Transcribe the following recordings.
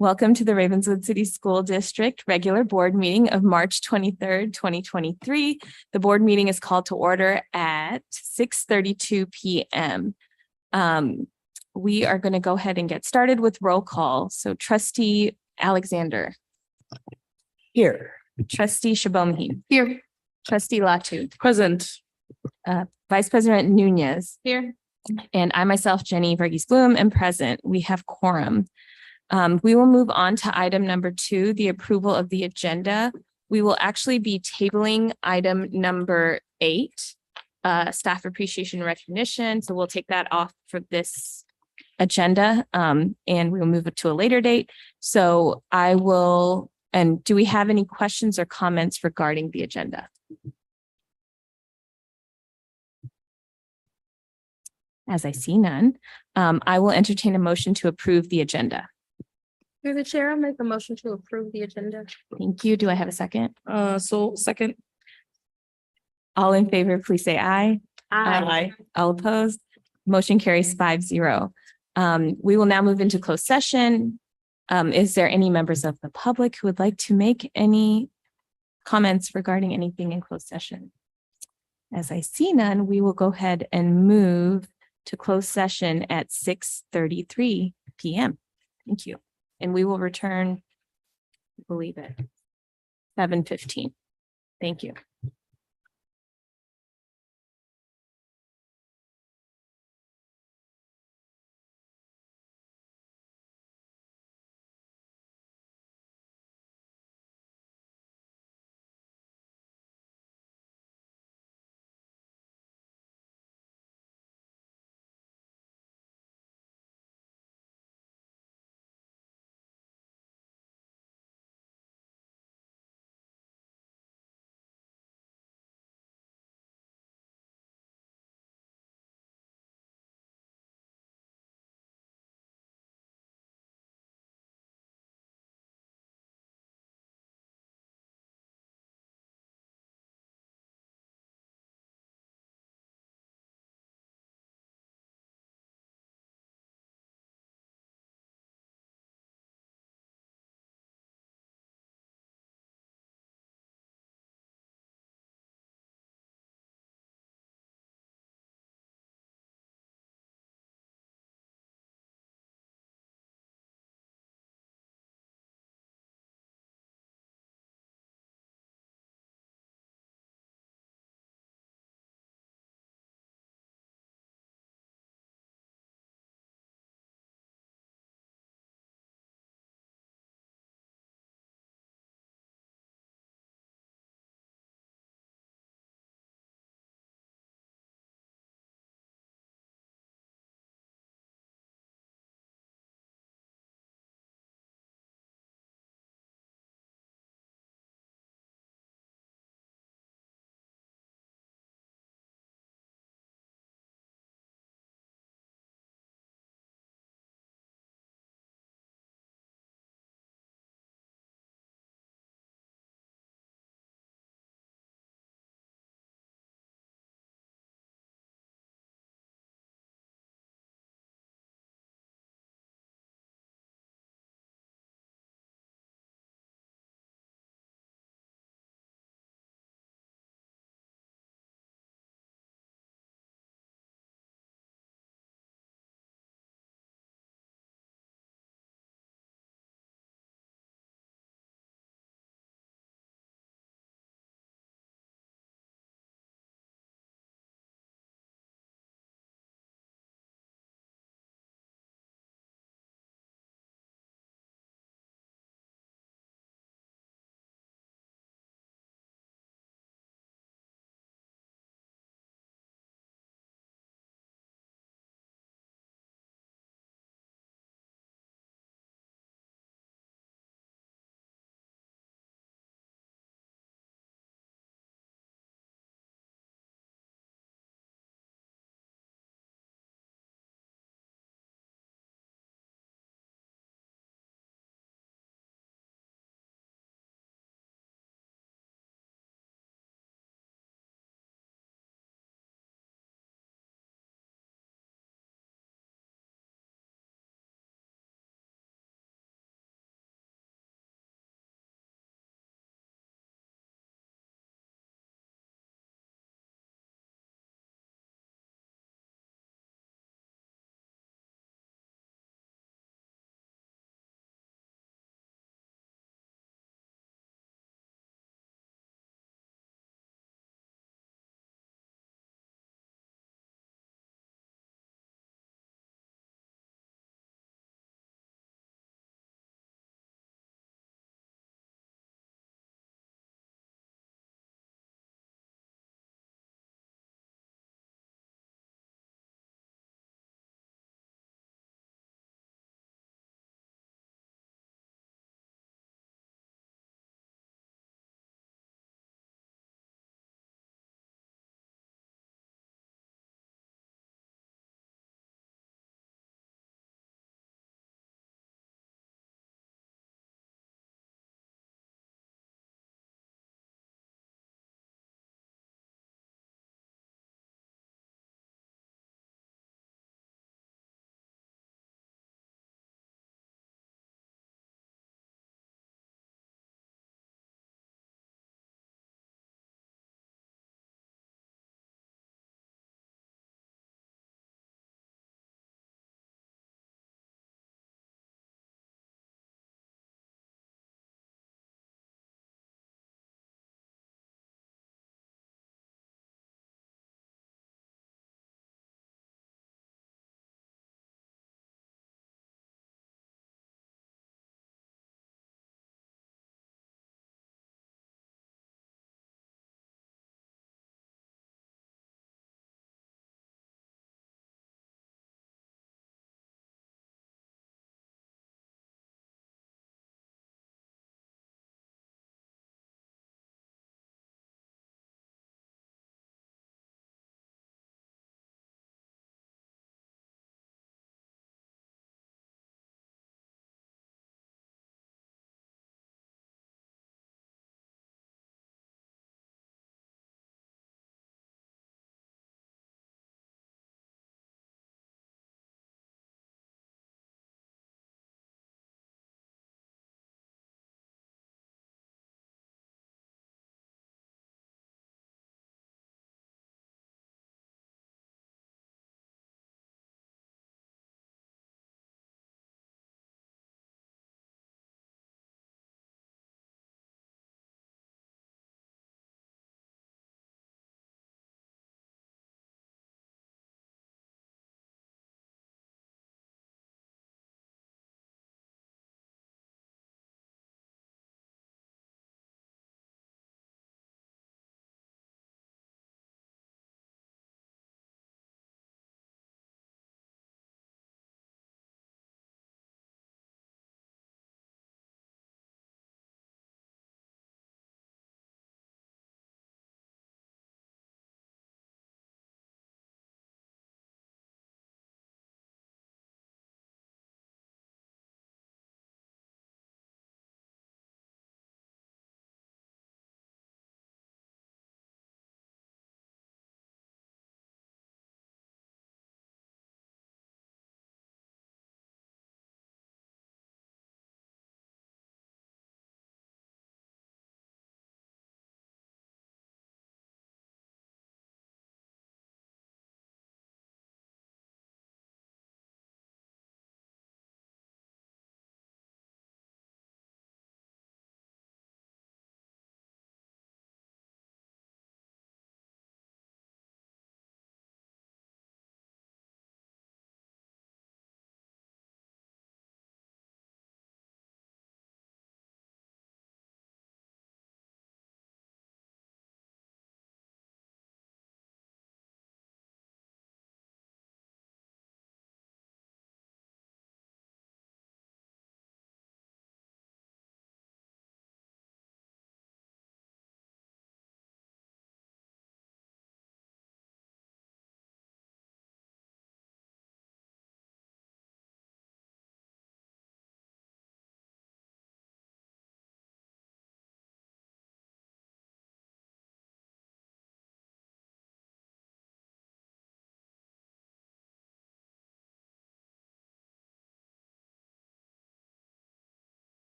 Welcome to the Ravenswood City School District regular board meeting of March 23rd, 2023. The board meeting is called to order at 6:32 p.m. We are going to go ahead and get started with roll call. So Trustee Alexander. Here. Trustee Shabomi. Here. Trustee Latu. Present. Vice President Nunez. Here. And I myself, Jenny Verghese Bloom, am present. We have quorum. We will move on to item number 2, the approval of the agenda. We will actually be tabling item number 8, staff appreciation and recognition. So we'll take that off for this agenda and we'll move it to a later date. So I will, and do we have any questions or comments regarding the agenda? As I see none, I will entertain a motion to approve the agenda. Through the chair, I'll make a motion to approve the agenda. Thank you. Do I have a second? So second. All in favor, please say aye. All opposed? Motion carries 5-0. We will now move into closed session. Is there any members of the public who would like to make any comments regarding anything in closed session? As I see none, we will go ahead and move to closed session at 6:33 p.m. Thank you. And we will return, I believe it, 7:15. Thank you.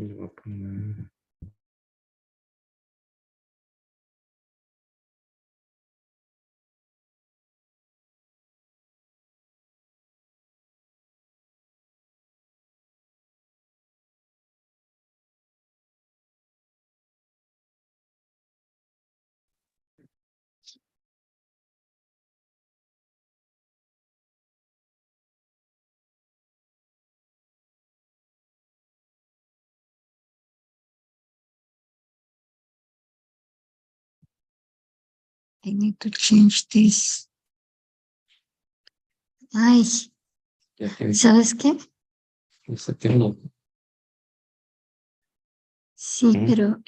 Le voy a poner- I need to change this. Ay, Ya que ¿sabes qué? dice que no. Sí, Mm. pero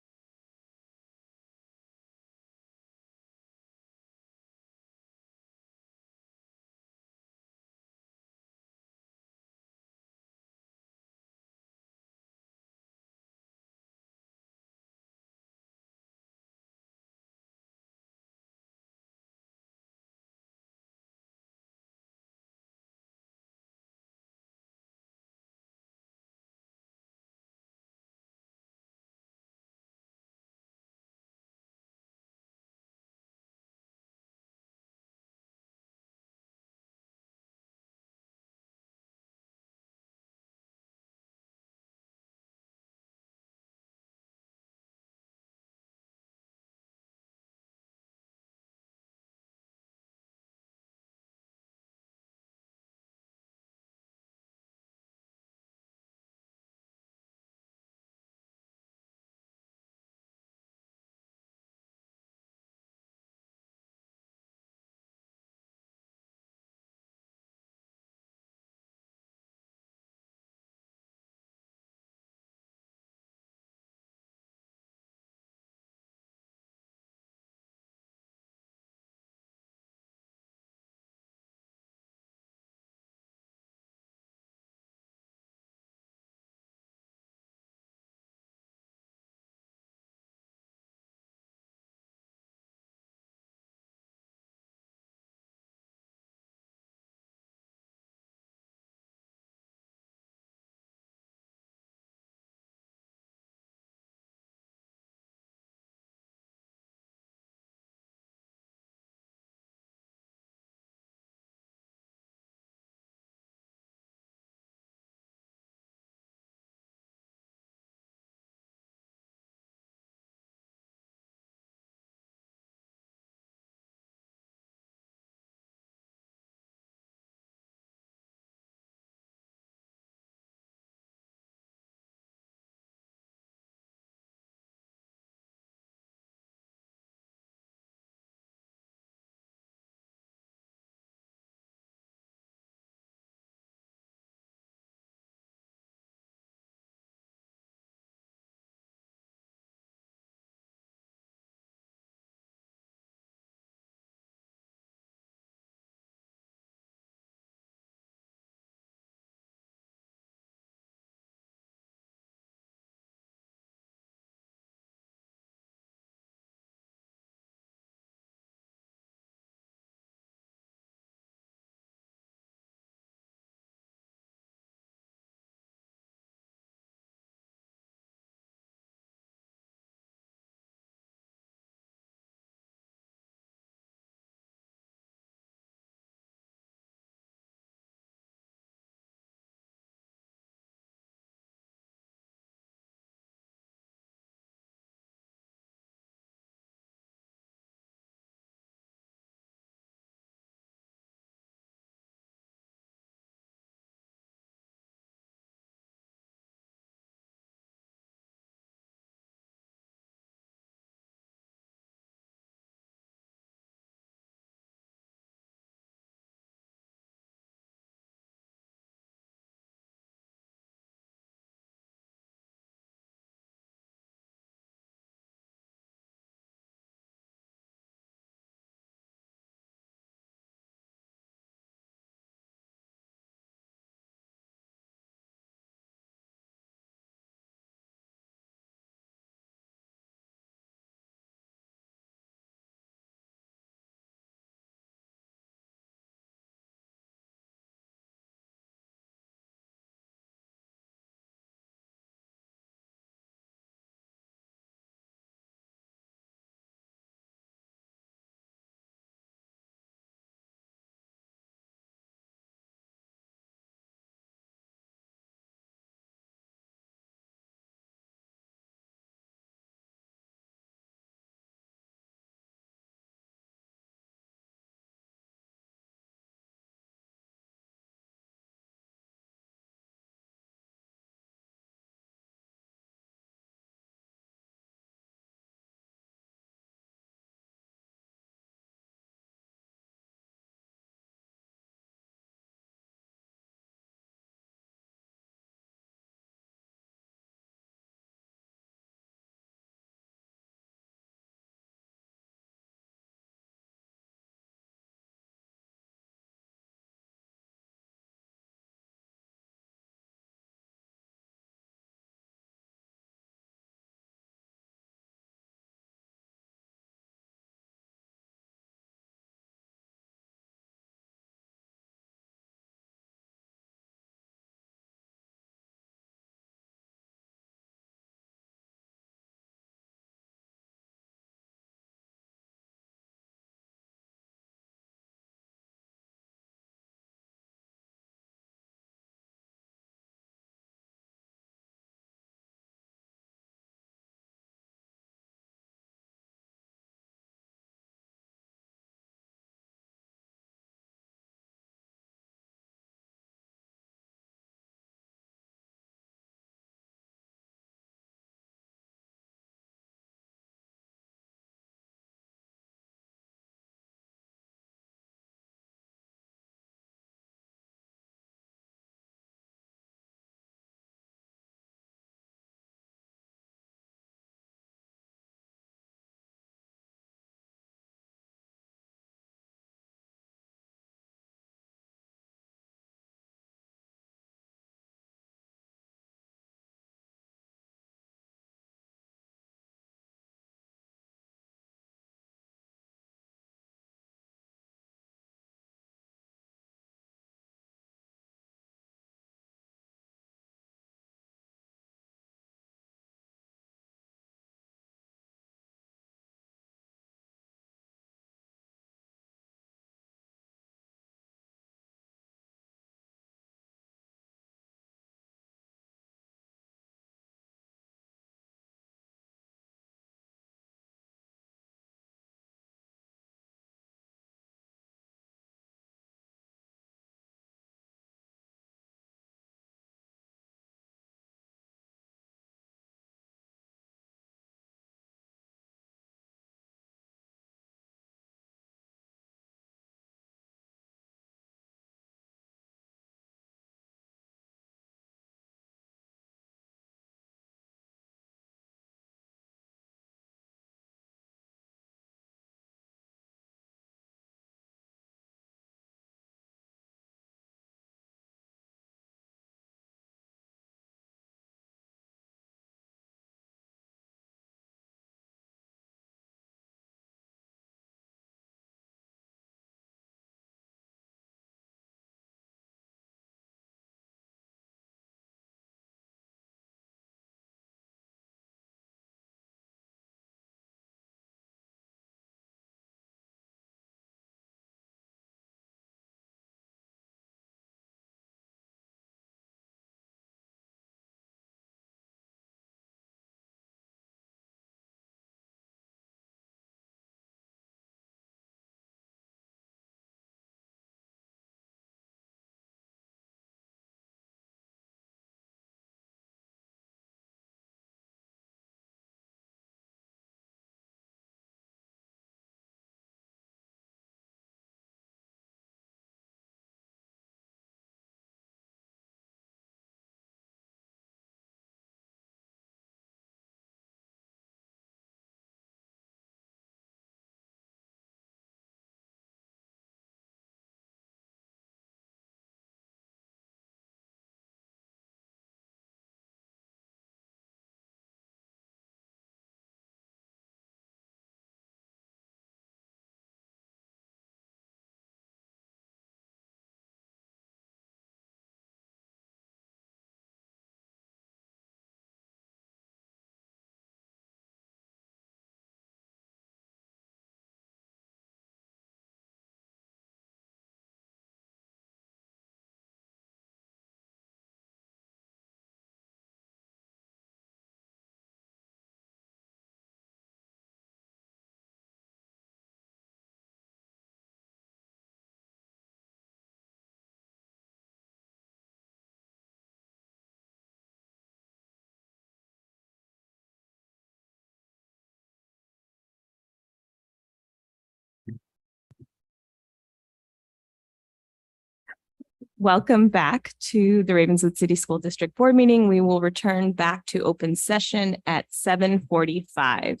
welcome back to the Ravenswood City School District Board meeting. We will return back to open session at 7:45.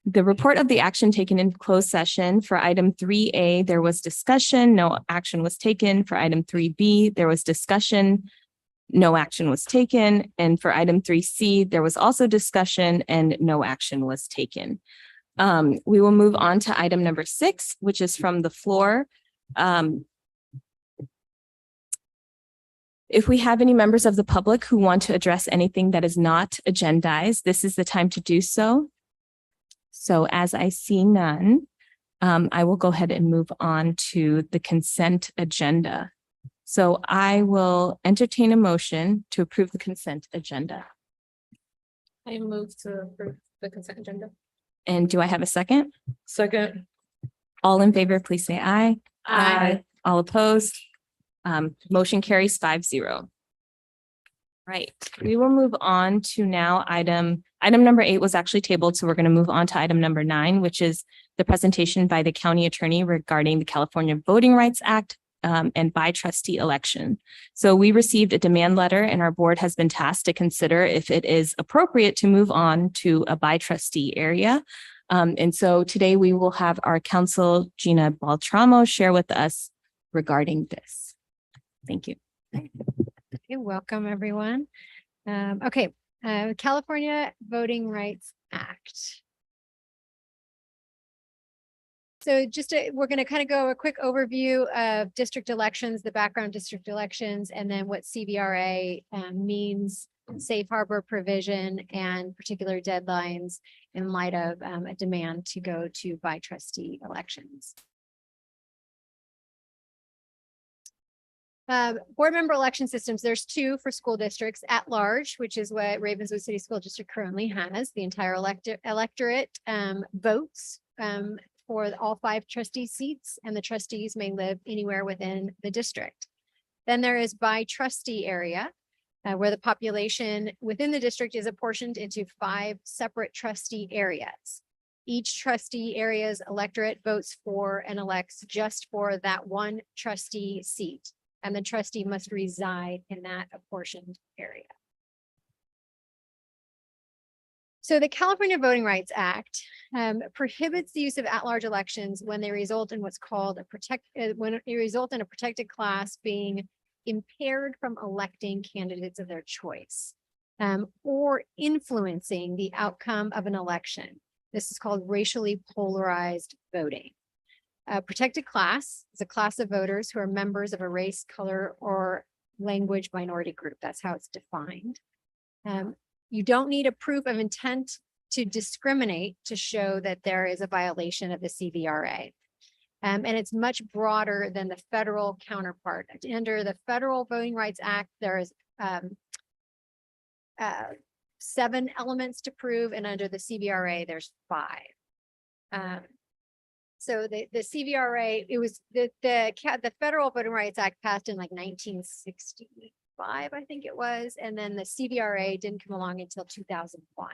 The report of the action taken in closed session for item 3A, there was discussion, no action was taken. For item 3B, there was discussion, no action was taken. And for item 3C, there was also discussion and no action was taken. We will move on to item number 6, which is from the floor. If we have any members of the public who want to address anything that is not agendized, this is the time to do so. So as I see none, I will go ahead and move on to the consent agenda. So I will entertain a motion to approve the consent agenda. I move to approve the consent agenda. And do I have a second? Second. All in favor, please say aye. Aye. All opposed? Motion carries 5-0. Right, we will move on to now item number 8 was actually tabled, so we're going to move on to item number 9, which is the presentation by the county attorney regarding the California Voting Rights Act and by trustee election. So we received a demand letter and our board has been tasked to consider if it is appropriate to move on to a by trustee area. And so today we will have our counsel, Gina Baltramo, share with us regarding this. Thank you. Okay, welcome, everyone. California Voting Rights Act. So we're going to kind of go a quick overview of district elections, the background district elections, and then what CVRA means, safe harbor provision, and particular deadlines in light of a demand to go to by trustee elections. Board member election systems, there's 2 for school districts: at large, which is what Ravenswood City School District currently has. The entire electorate votes for all 5 trustee seats, and the trustees may live anywhere within the district. Then there is by trustee area, where the population within the district is apportioned into 5 separate trustee areas. Each trustee area's electorate votes for and elects just for that one trustee seat, and the trustee must reside in that apportioned area. So the California Voting Rights Act prohibits the use of at-large elections when they result in what's called when it result in a protected class being impaired from electing candidates of their choice, or influencing the outcome of an election. This is called racially polarized voting. A protected class is a class of voters who are members of a race, color, or language minority group. That's how it's defined. You don't need a proof of intent to discriminate to show that there is a violation of the CVRA. And it's much broader than the federal counterpart. Under the Federal Voting Rights Act, there is 7 elements to prove, and under the CVRA, there's 5. So the CVRA, it was the Federal Voting Rights Act passed in like 1965, I think it was, and then the CVRA didn't come along until 2001,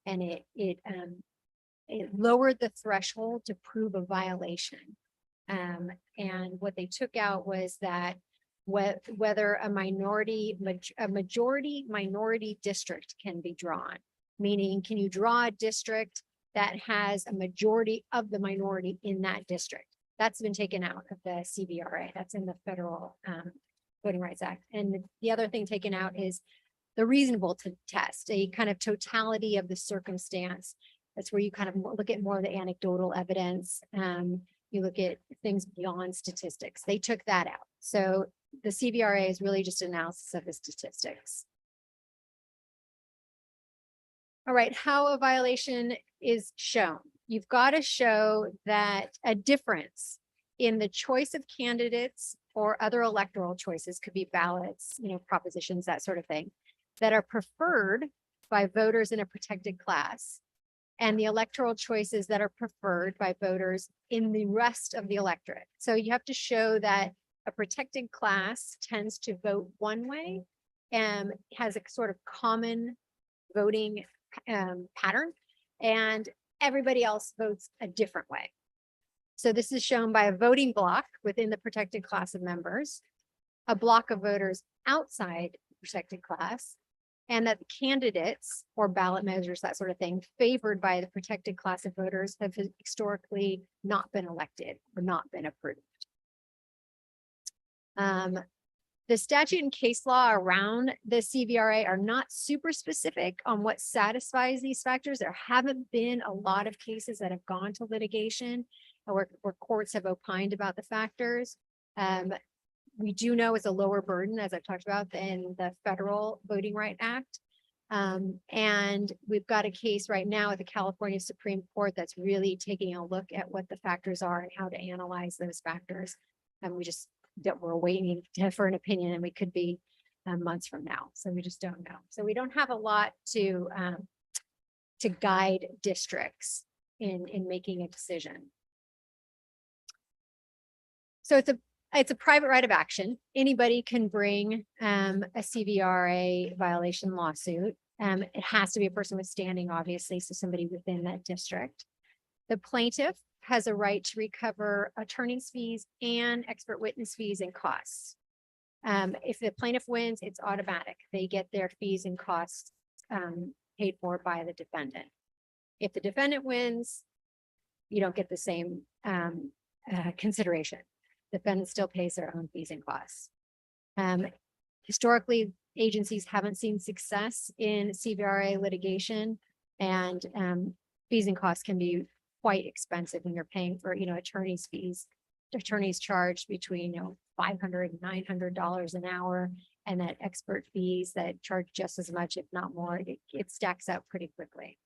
and it lowered the threshold to prove a violation. And what they took out was that whether a majority minority district can be drawn, meaning can you draw a district that has a majority of the minority in that district. That's been taken out of the CVRA. That's in the Federal Voting Rights Act. And the other thing taken out is the reasonable test, a kind of totality of the circumstance. That's where you kind of look at more of the anecdotal evidence. You look at things beyond statistics. They took that out. So the CVRA is really just analysis of the statistics. All right, how a violation is shown. You've got to show that a difference in the choice of candidates or other electoral choices, could be ballots, propositions, that sort of thing, that are preferred by voters in a protected class, and the electoral choices that are preferred by voters in the rest of the electorate. So you have to show that a protected class tends to vote one way and has a sort of common voting pattern, and everybody else votes a different way. So this is shown by a voting block within the protected class of members. a block of voters outside protected class, and that the candidates or ballot measures, that sort of thing, favored by the protected class of voters have historically not been elected or not been approved. The statute and case law around the CVRA are not super specific on what satisfies these factors. There haven't been a lot of cases that have gone to litigation or where courts have opined about the factors. We do know it's a lower burden, as I've talked about, than the Federal Voting Rights Act. And we've got a case right now at the California Supreme Court that's really taking a look at what the factors are and how to analyze those factors. And we're waiting for an opinion, and we could be months from now. So we just don't know. So we don't have a lot to guide districts in making a decision. So it's a private right of action. Anybody can bring a CVRA violation lawsuit. It has to be a person with standing, obviously, so somebody within that district. The plaintiff has a right to recover attorney's fees and expert witness fees and costs. If the plaintiff wins, it's automatic. They get their fees and costs paid for by the defendant. If the defendant wins, you don't get the same consideration. The defendant still pays their own fees and costs. Historically, agencies haven't seen success in CVRA litigation, and fees and costs can be quite expensive when you're paying for, attorney's fees. Attorneys charge between, $500 and $900 an hour, and that expert fees that charge just as much, if not more. It stacks up pretty quickly.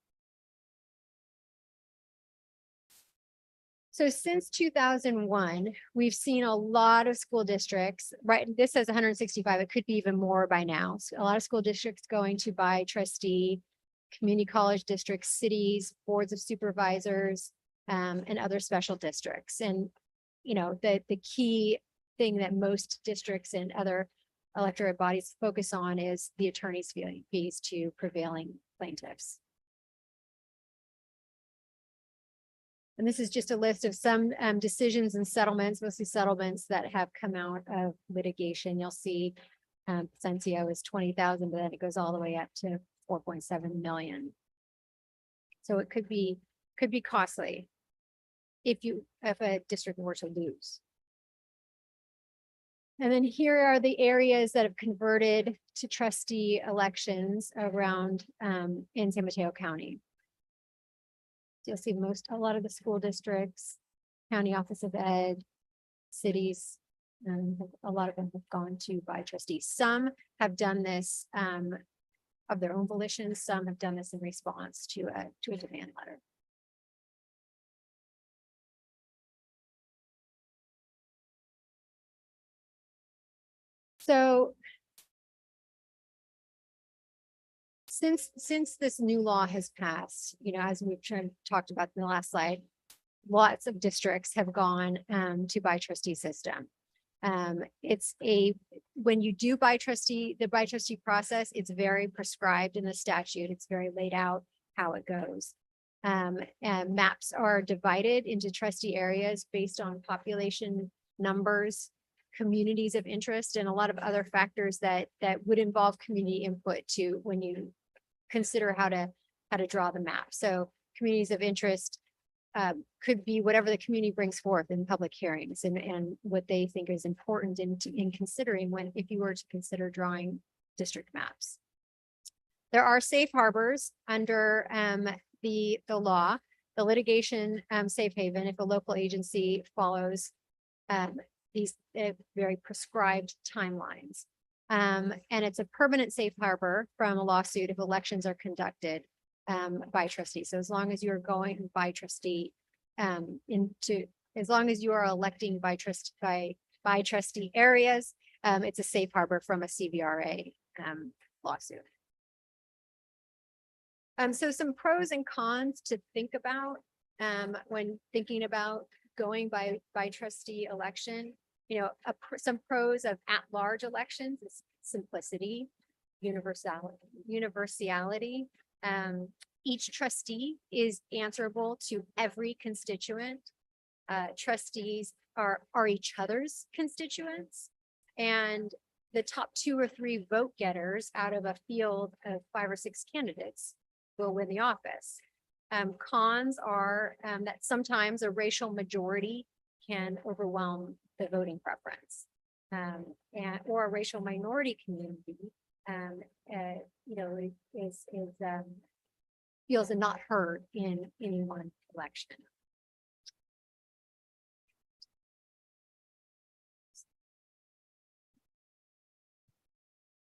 So since 2001, we've seen a lot of school districts, right? This says 165, it could be even more by now. So a lot of school districts going to by trustee, community college districts, cities, boards of supervisors, and other special districts. And, the key thing that most districts and other electorate bodies focus on is the attorney's fees to prevailing plaintiffs. And this is just a list of some decisions and settlements, mostly settlements that have come out of litigation. You'll see Sensio is 20,000, but then it goes all the way up to 4.7 million. So it could be costly if a district were to lose. And then here are the areas that have converted to trustee elections around in San Mateo County. You'll see a lot of the school districts, county office of ed, cities, a lot of them have gone to by trustees. Some have done this of their own volition. Some have done this in response to a demand letter. So since this new law has passed, as we've talked about in the last slide, lots of districts have gone to by trustee system. When you do the by trustee process, it's very prescribed in the statute. It's very laid out how it goes. And maps are divided into trustee areas based on population numbers, communities of interest, and a lot of other factors that would involve community input to when you consider how to draw the map. So communities of interest could be whatever the community brings forth in public hearings and what they think is important in considering if you were to consider drawing district maps. There are safe harbors under the law, the litigation safe haven, if a local agency follows these very prescribed timelines. And it's a permanent safe harbor from a lawsuit if elections are conducted by trustee. So as long as you're going by trustee as long as you are electing by trustee areas, it's a safe harbor from a CVRA lawsuit. So some pros and cons to think about when thinking about going by trustee election. Some pros of at-large elections is simplicity, universality. Each trustee is answerable to every constituent. Trustees are each other's constituents. And the top 2 or 3 vote getters out of a field of 5 or 6 candidates will win the office. Cons are that sometimes a racial majority can overwhelm the voting preference. Or a racial minority community, feels not heard in any one election.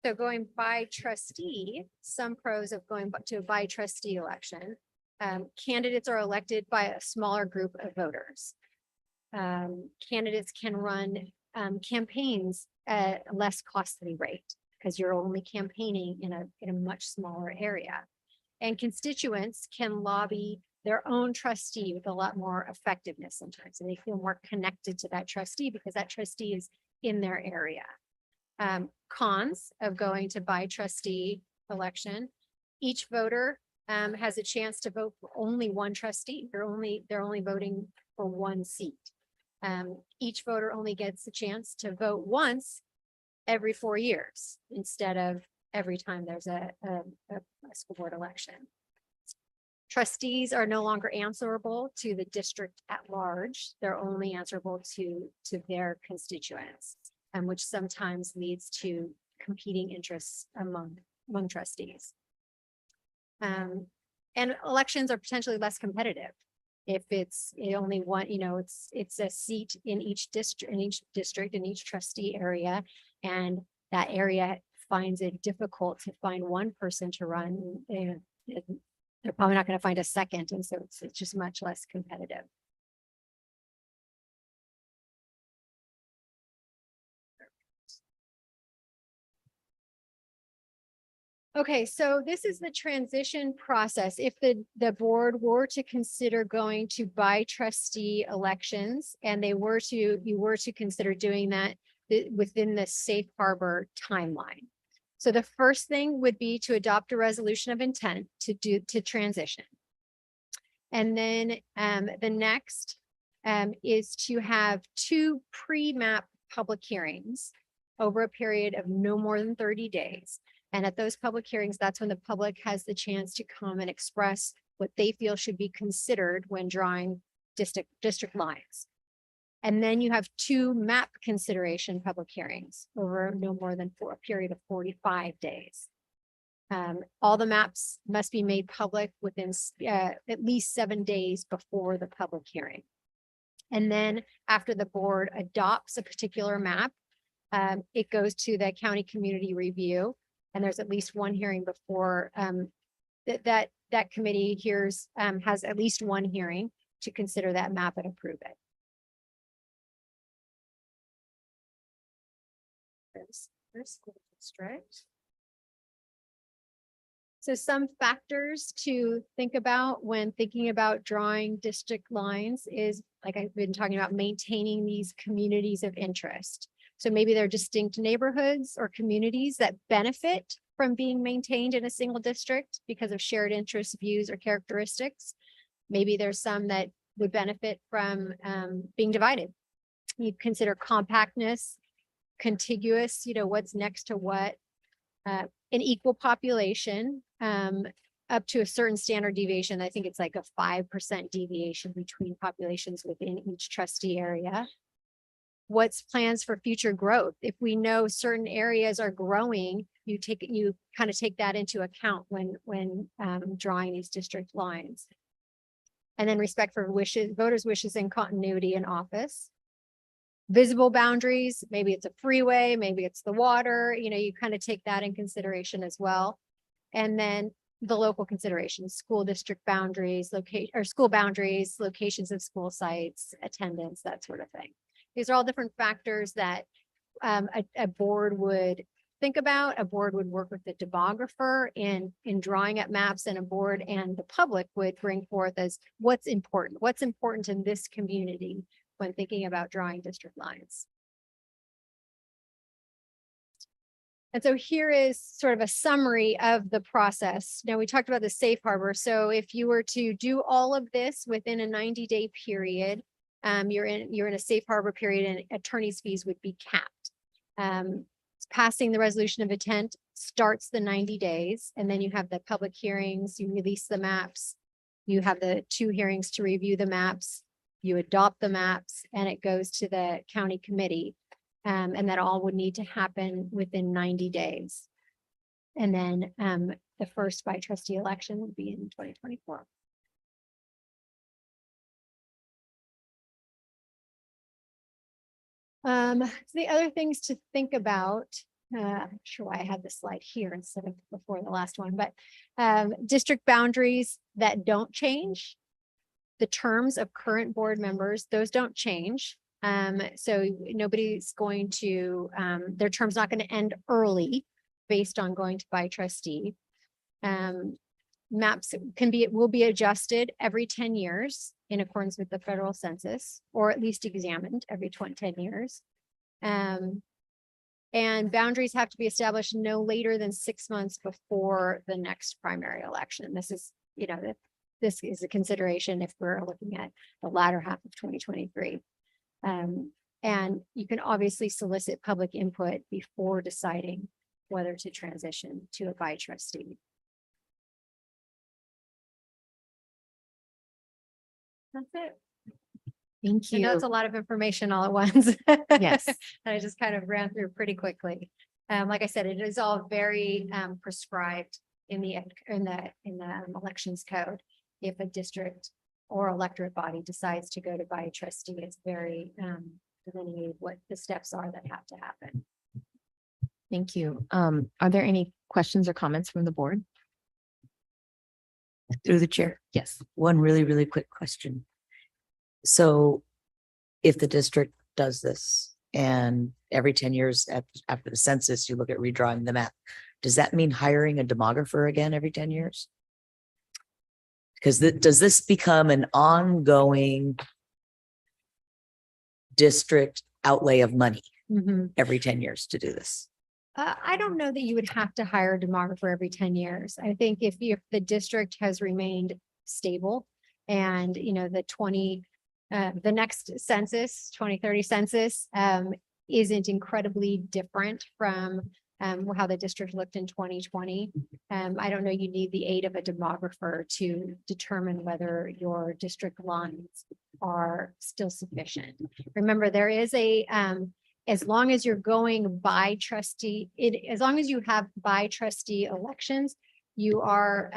So going by trustee, some pros of going to a by trustee election. Candidates are elected by a smaller group of voters. Candidates can run campaigns at a less costly rate because you're only campaigning in a much smaller area. And constituents can lobby their own trustee with a lot more effectiveness sometimes. And they feel more connected to that trustee because that trustee is in their area. Cons of going to by trustee election. Each voter has a chance to vote for only one trustee. They're only voting for one seat. Each voter only gets a chance to vote once every 4 years instead of every time there's a school board election. Trustees are no longer answerable to the district at large. They're only answerable to their constituents, which sometimes leads to competing interests among trustees. And elections are potentially less competitive. If it's only one, it's a seat in each district, in each trustee area, and that area finds it difficult to find one person to run, they're probably not going to find a second, and so it's just much less competitive. Okay, so this is the transition process. If the board were to consider going to by trustee elections and you were to consider doing that within the safe harbor timeline. So the first thing would be to adopt a resolution of intent to transition. And then the next is to have 2 pre-map public hearings over a period of no more than 30 days. And at those public hearings, that's when the public has the chance to come and express what they feel should be considered when drawing district lines. And then you have 2 map consideration public hearings over no more than a period of 45 days. All the maps must be made public within at least 7 days before the public hearing. And then after the board adopts a particular map, it goes to the county community review. And there's at least one hearing before that committee has at least one hearing to consider that map and approve it. There's school district. So some factors to think about when thinking about drawing district lines is, like I've been talking about, maintaining these communities of interest. So maybe there are distinct neighborhoods or communities that benefit from being maintained in a single district because of shared interests, views, or characteristics. Maybe there's some that would benefit from being divided. You consider compactness, contiguous, what's next to what, an equal population, up to a certain standard deviation. I think it's like a 5% deviation between populations within each trustee area. What's plans for future growth? If we know certain areas are growing, you kind of take that into account when drawing these district lines. And then respect for voters' wishes and continuity in office. Visible boundaries, maybe it's a freeway, maybe it's the water, you kind of take that in consideration as well. And then the local considerations, school district boundaries, school boundaries, locations of school sites, attendance, that sort of thing. These are all different factors that a board would think about. A board would work with the demographer in drawing up maps, and a board and the public would bring forth as what's important in this community when thinking about drawing district lines. And so here is sort of a summary of the process. Now we talked about the safe harbor. So if you were to do all of this within a 90-day period, you're in a safe harbor period, and attorney's fees would be capped. Passing the resolution of intent starts the 90 days, and then you have the public hearings, you release the maps. You have the 2 hearings to review the maps, you adopt the maps, and it goes to the county committee. And that all would need to happen within 90 days. And then the first by trustee election would be in 2024. The other things to think about, I'm not sure why I had this slide here instead of before the last one, but district boundaries that don't change. The terms of current board members, those don't change. So nobody's going to, their term's not going to end early based on going to by trustee. Maps will be adjusted every 10 years in accordance with the federal census, or at least examined every 10 years. And boundaries have to be established no later than 6 months before the next primary election. This is, this is a consideration if we're looking at the latter half of 2023. And you can obviously solicit public input before deciding whether to transition to a by trustee. That's it. Thank I know you. it's a lot of information all at once. Yes. I just kind of ran through pretty quickly. Like I said, it is all very prescribed in the elections code. If a district or electorate body decides to go to by a trustee, it's very delineated what the steps are that have to happen. Thank you. Are there any questions or comments from the board? Through the chair, Yes. one really quick question. So if the district does this and every 10 years after the census, you look at redrawing the map, does that mean hiring a demographer again every 10 years? Because does this become an ongoing district outlay of money every 10 years to do this? I don't know that you would have to hire a demographer every 10 years. I think if the district has remained stable and, the next census, 2030 census, isn't incredibly different from how the district looked in 2020. I don't know you need the aid of a demographer to determine whether your district lines are still sufficient. Remember, there is as long as you're going by trustee, as long as you have by trustee elections, you are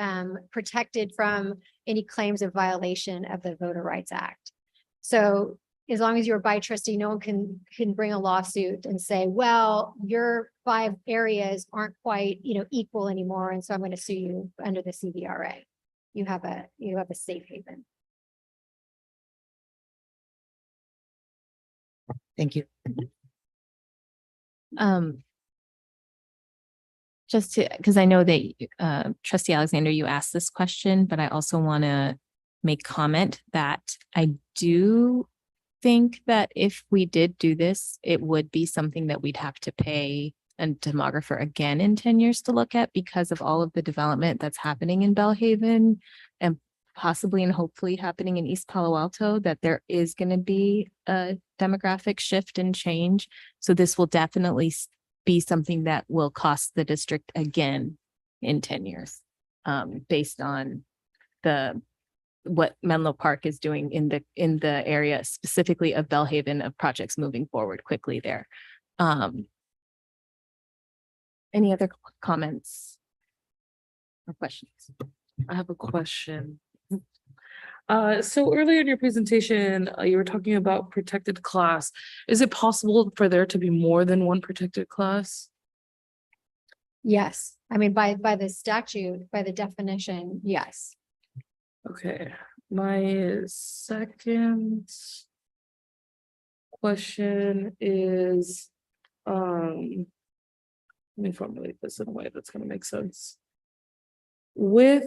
protected from any claims of violation of the Voter Rights Act. So as long as you're by trustee, no one can bring a lawsuit and say, well, your 5 areas aren't quite, equal anymore. And so I'm going to sue you under the CVRA. You have a safe haven. Thank you. Just because I know that trustee Alexander, you asked this question, but I also want to make comment that I do think that if we did do this, it would be something that we'd have to pay a demographer again in 10 years to look at because of all of the development that's happening in Bellhaven and possibly and hopefully happening in East Palo Alto, that there is going to be a demographic shift and change. So this will definitely be something that will cost the district again in 10 years, based on what Menlo Park is doing in the area specifically of Bellhaven, of projects moving forward quickly there. Any other comments or questions? I have a question. So earlier in your presentation, you were talking about protected class. Is it possible for there to be more than one protected class? Yes. I mean, by the statute, by the definition, yes. Okay, my second question is, let me formulate this in a way that's going to make sense. With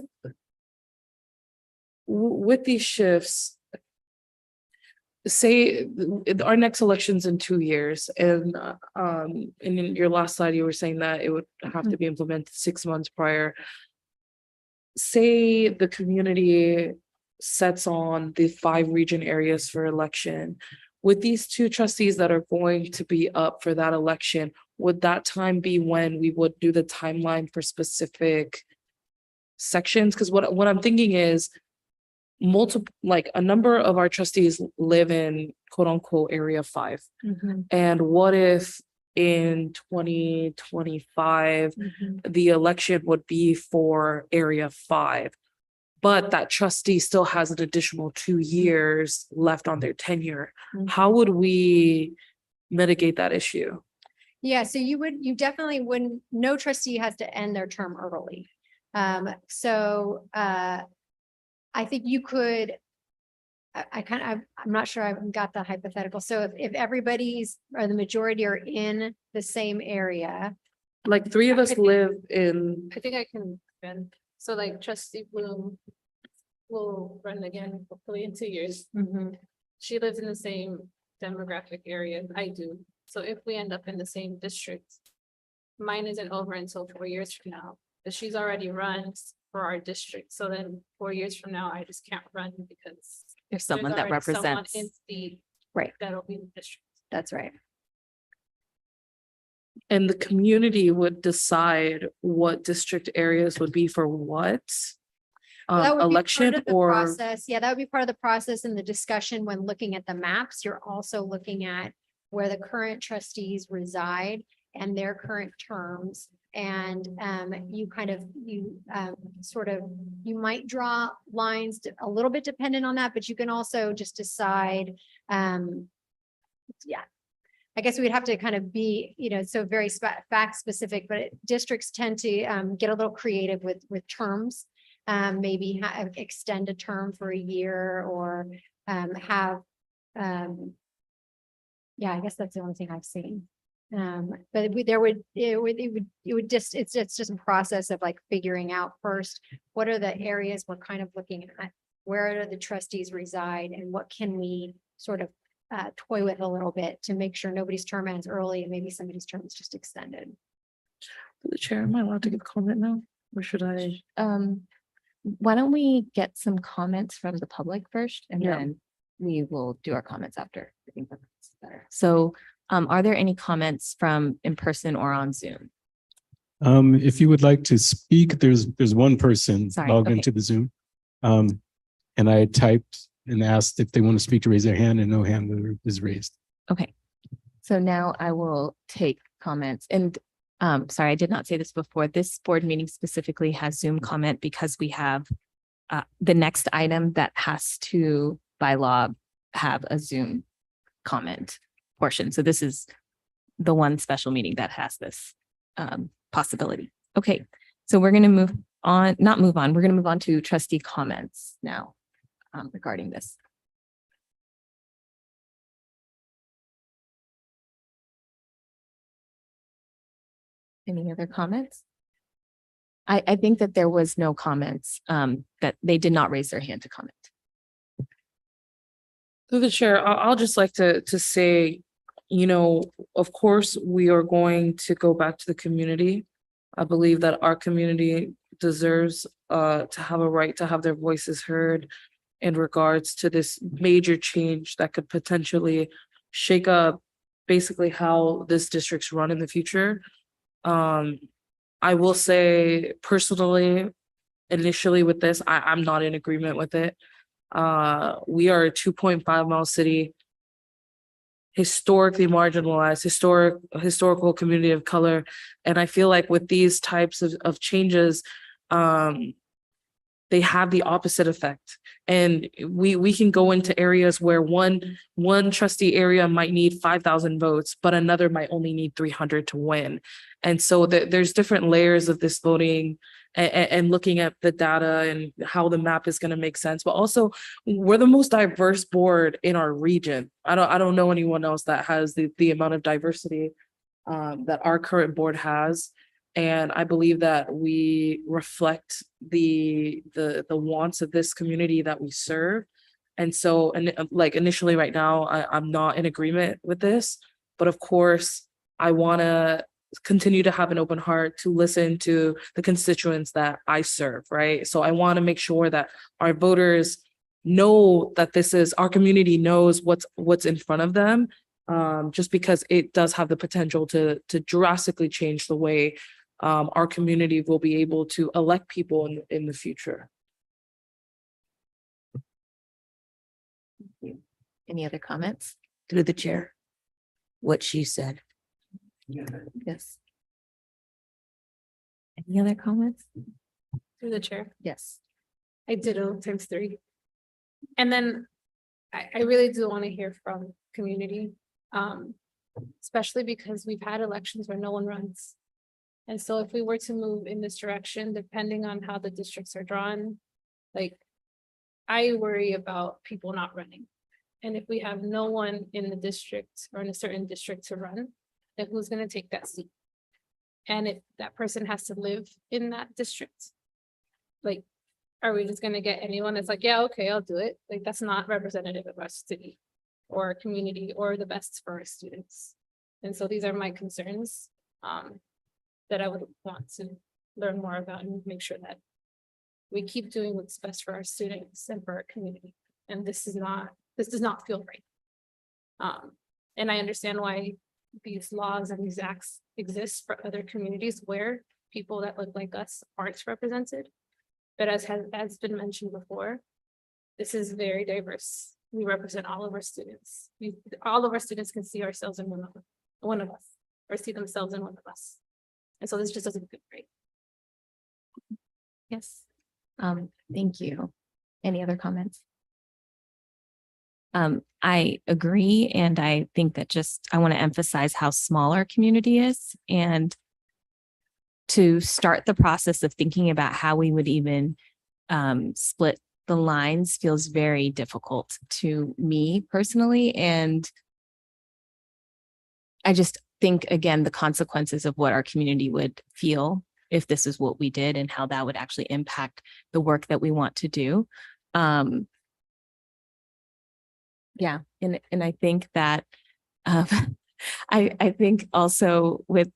these shifts, say our next election's in 2 years, and in your last slide, you were saying that it would have to be implemented 6 months prior. Say the community sets on the 5 region areas for election. with these two trustees that are going to be up for that election, would that time be when we would do the timeline for specific sections? Because what I'm thinking is multiple, like a number of our trustees live in quote unquote area 5. And what if in 2025, the election would be for area 5? But that trustee still has an additional 2 years left on their tenure. How would we mitigate that issue? Yeah, so you definitely wouldn't, no trustee has to end their term early. I think you could, I'm not sure I've got the hypothetical. So if everybody's, or the majority are in the same area. Like 3 of us live in, I think I can, run. So like trustee Bloom will run again, hopefully in 2 years. She lives in the same demographic area I do. So if we end up in the same district, mine isn't over until 4 years from now, but she's already run for our district. So then 4 years from now, I just can't run because There's someone that already someone represents. in the, Right. that'll be the district. That's right. and the community would decide what district areas would be for what? That would be part Election of the or, process. Yeah, that would be part of the process and the discussion when looking at the maps. You're also looking at where the current trustees reside and their current terms. And you might draw lines a little bit dependent on that, but you can also just decide. Yeah, I guess we'd have to kind of be, so very fact specific, but districts tend to get a little creative with terms. Maybe extend a term for a year or have, yeah, I guess that's the only thing I've seen. But it's just a process of like figuring out first, what are the areas we're kind of looking at? Where do the trustees reside and what can we sort of toy with a little bit to make sure nobody's term ends early and maybe somebody's term is just extended. the chair, am I allowed to give comment now? Or should I? Why don't we get some comments from the public first and Yeah. then we will do our comments after. I think that's better. So are there any comments from in person or on Zoom? If you would like to speak, there's one person Sorry, logged okay. into the Zoom. And I typed and asked if they want to speak to raise their hand, and no hand is raised. Okay. So now I will take comments and sorry, I did not say this before. This board meeting specifically has Zoom comment because we have the next item that has to by law have a Zoom comment portion. So this is the one special meeting that has this possibility. Okay, so we're going to move on, not move on. We're going to move on to trustee comments now regarding this. Any other comments? I think that there was no comments, that they did not raise their hand to comment. Through the chair, I'll just like to say, of course, we are going to go back to the community. I believe that our community deserves to have a right to have their voices heard in regards to this major change that could potentially shake up basically how this district's run in the future. I will say personally, initially with this, I'm not in agreement with it. We are a 2.5 mile city, historically marginalized, historical community of color. And I feel like with these types of changes, they have the opposite effect. And we can go into areas where one trustee area might need 5,000 votes, but another might only need 300 to win. And so there's different layers of this voting and looking at the data and how the map is going to make sense. But also, we're the most diverse board in our region. I don't know anyone else that has the amount of diversity that our current board has. And I believe that we reflect the wants of this community that we serve. And so, like initially right now, I'm not in agreement with this, but of course, I want to continue to have an open heart to listen to the constituents that I serve, right? So I want to make sure that our voters know that this is, our community knows what's in front of them. Just because it does have the potential to drastically change the way our community will be able to elect people in the future. Any other comments? Through the chair. What she said. Yes. Any other comments? Through the chair. Yes. I ditto times 3. And then I really do want to hear from community. Especially because we've had elections where no one runs. And so if we were to move in this direction, depending on how the districts are drawn, like, I worry about people not running. And if we have no one in the district or in a certain district to run, then who's gonna take that seat? And if that person has to live in that district, like, are we just gonna get anyone that's like, yeah, okay, I'll do it? Like, that's not representative of our city or our community or the best for our students. And so these are my concerns that I would want to learn more about and make sure that we keep doing what's best for our students and for our community. And this does not feel right. And I understand why these laws and these acts exist for other communities where people that look like us aren't represented. But as been mentioned before, this is very diverse. We represent all of our students. All of our students can see ourselves in one of us, or see themselves in one of us. And so this just doesn't feel right. Yes. Thank you. Any other comments? I agree, and I think that I want to emphasize how small our community is, and to start the process of thinking about how we would even split the lines feels very difficult to me personally. And I just think, again, the consequences of what our community would feel if this is what we did and how that would actually impact the work that we want to do. Yeah, and I think that I think also with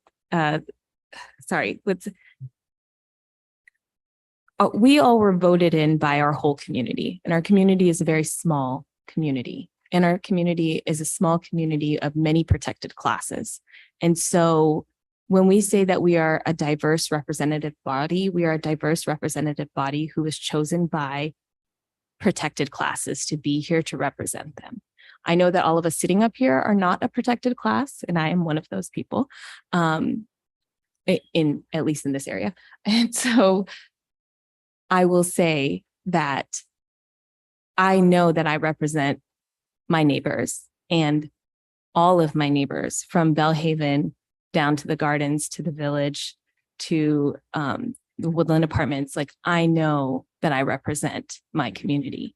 we all were voted in by our whole community, and our community is a very small community, and our community is a small community of many protected classes. And so when we say that we are a diverse representative body, we are a diverse representative body who is chosen by protected classes to be here to represent them. I know that all of us sitting up here are not a protected class, and I am one of those people, in at least in this area. And so I will say that I know that I represent my neighbors and all of my neighbors, from Bellhaven down to the Gardens, to the Village, to the Woodland Apartments. Like, I know that I represent my community,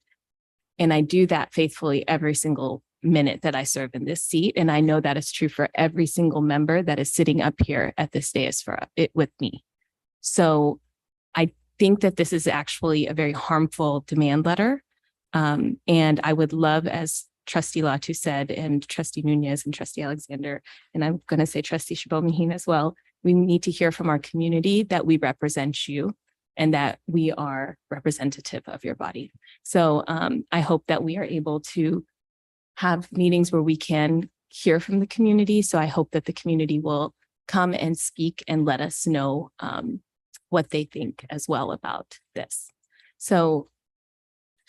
and I do that faithfully every single minute that I serve in this seat. And I know that is true for every single member that is sitting up here at this dais for it with me. So I think that this is actually a very harmful demand letter. And I would love, as Trustee Latu said, and Trustee Nunez and Trustee Alexander, and I'm going to say Trustee Chabot-Maheen as well, we need to hear from our community that we represent you and that we are representative of your body. So I hope that we are able to have meetings where we can hear from the community. So I hope that the community will come and speak and let us know what they think as well about this. So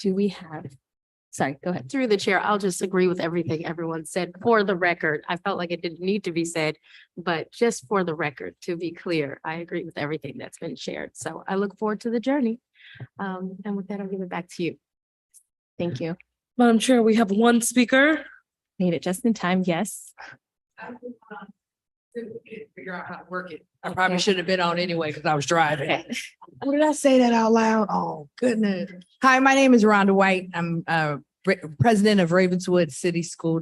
do we have, sorry, go ahead. Through the chair, I'll just agree with everything everyone said. For the record, I felt like it didn't need to be said, but just for the record, to be clear, I agree with everything that's been shared. So I look forward to the journey. And with that, I'll give it back to you. Thank you. Madam Chair, we have one speaker. Made it just in time. Yes. Figure out how to work it. I probably shouldn't have been on anyway because I was driving. Oh, did I say that out loud? Oh, goodness. Hi, my name is Rhonda White. I'm president of Ravenswood City School,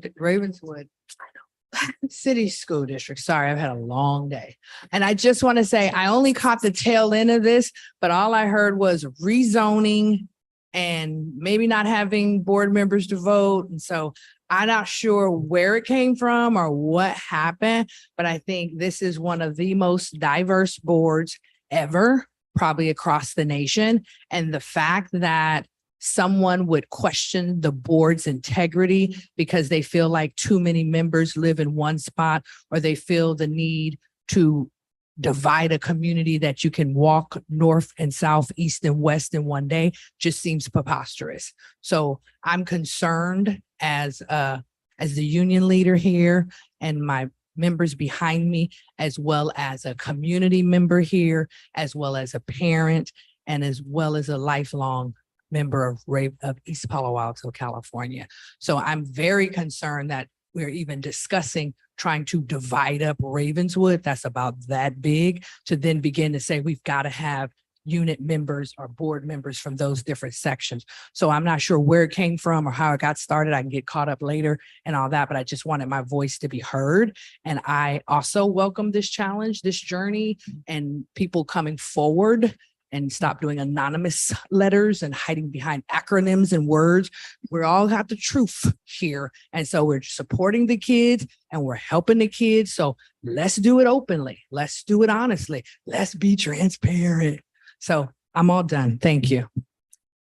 City School District. Sorry, I've had a long day. And I just want to say, I only caught the tail end of this, but all I heard was rezoning and maybe not having board members to vote. And so I'm not sure where it came from or what happened, but I think this is one of the most diverse boards ever, probably across the nation. And the fact that someone would question the board's integrity because they feel like too many members live in one spot, or they feel the need to divide a community that you can walk north and south, east and west in one day, just seems preposterous. So I'm concerned as the union leader here and my members behind me, as well as a community member here, as well as a parent, and as well as a lifelong member of East Palo Alto, California. So I'm very concerned that we're even discussing trying to divide up Ravenswood. That's about that big, to then begin to say we've got to have unit members or board members from those different sections. So I'm not sure where it came from or how it got started. I can get caught up later and all that, but I just wanted my voice to be heard. And I also welcome this challenge, this journey, and people coming forward and stop doing anonymous letters and hiding behind acronyms and words. We all got the truth here. And so we're supporting the kids and we're helping the kids. So let's do it openly. Let's do it honestly. Let's be transparent. So I'm all done. Thank you.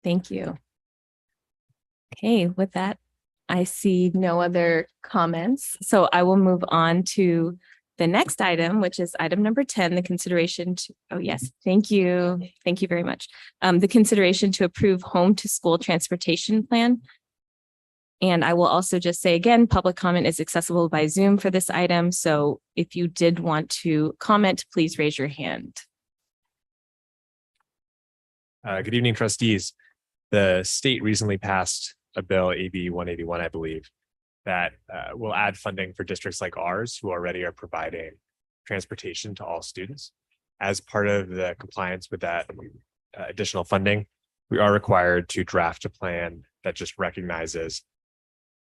Thank you. Okay, with that, I see no other comments. So I will move on to the next item, which is item number 10, the consideration to, oh yes, thank you. Thank you very much. The consideration to approve home to school transportation plan. And I will also just say again, public comment is accessible by Zoom for this item. So if you did want to comment, please raise your hand. Good evening, trustees. The state recently passed a bill, AB 181, I believe, that will add funding for districts like ours who already are providing transportation to all students. As part of the compliance with that additional funding, we are required to draft a plan that just recognizes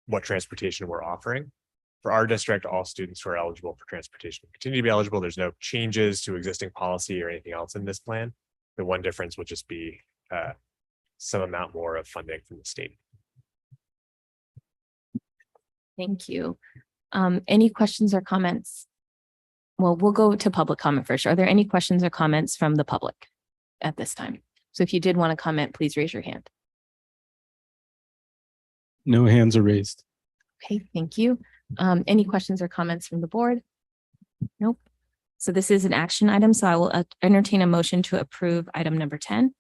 what transportation we're offering. For our district, all students who are eligible for transportation continue to be eligible. There's no changes to existing policy or anything else in this plan. The one difference would just be some amount more of funding from the state. Thank you. Any questions or comments? Well, we'll go to public comment first. Are there any questions or comments from the public at this time? So if you did want to comment, please raise your hand. No hands are raised. Okay, thank you. Any questions or comments from the board? Nope. So this is an action item, so I will entertain a motion to approve item number 10.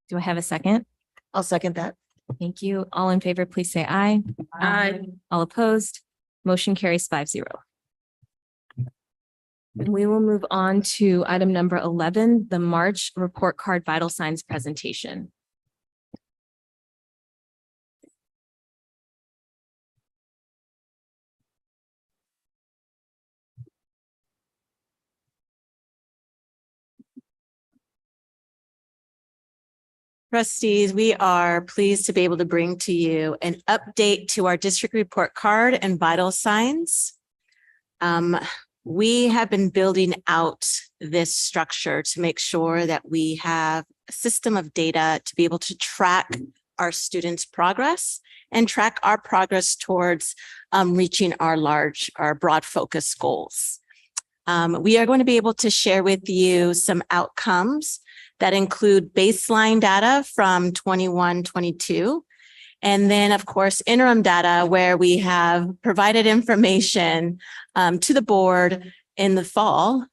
Do I have a second? I'll second that. Thank you. All in favor, please say aye. Aye. All opposed? Motion carries 5-0. And we will move on to item number 11, the March report card vital signs presentation. Trustees, we are pleased to be able to bring to you an update to our district report card and vital signs. We have been building out this structure to make sure that we have a system of data to be able to track our students' progress and track our progress towards reaching our broad focus goals. We are going to be able to share with you some outcomes that include baseline data from 21-22. And then, of course, interim data where we have provided information to the board in the fall,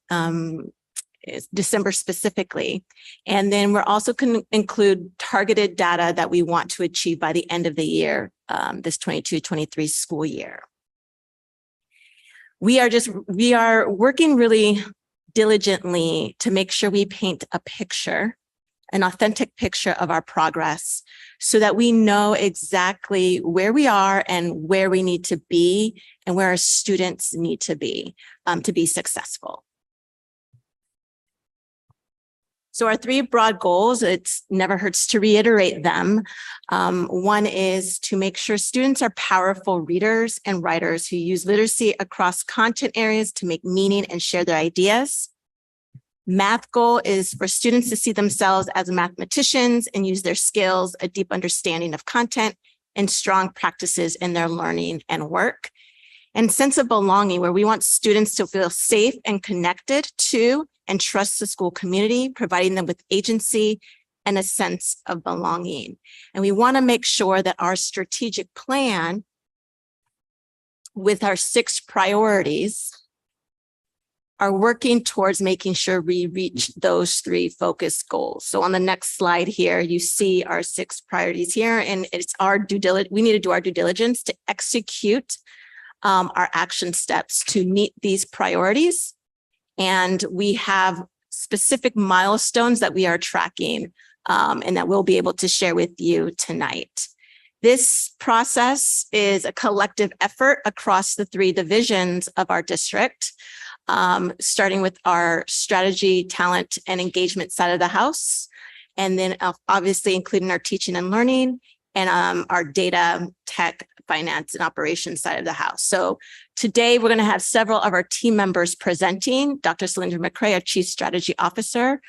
December specifically. And then we're also going to include targeted data that we want to achieve by the end of the year, this 22-23 school year. We are working really diligently to make sure we paint a picture, an authentic picture of our progress so that we know exactly where we are and where we need to be and where our students need to be successful. So our three broad goals, it never hurts to reiterate them. One is to make sure students are powerful readers and writers who use literacy across content areas to make meaning and share their ideas. Math goal is for students to see themselves as mathematicians and use their skills, a deep understanding of content, and strong practices in their learning and work. And sense of belonging, where we want students to feel safe and connected to and trusts the school community, providing them with agency and a sense of belonging. And we want to make sure that our strategic plan with our 6 priorities are working towards making sure we reach those 3 focus goals. So on the next slide here, you see our 6 priorities here, and it's our due diligence. We need to do our due diligence to execute our action steps to meet these priorities. And we have specific milestones that we are tracking and that we'll be able to share with you tonight. This process is a collective effort across the 3 divisions of our district, starting with our strategy, talent, and engagement side of the house, and then obviously including our teaching and learning and our data, tech, finance, and operations side of the house. So today we're going to have several of our team members presenting. Dr. Cylindra McCray, our Chief Strategy Officer,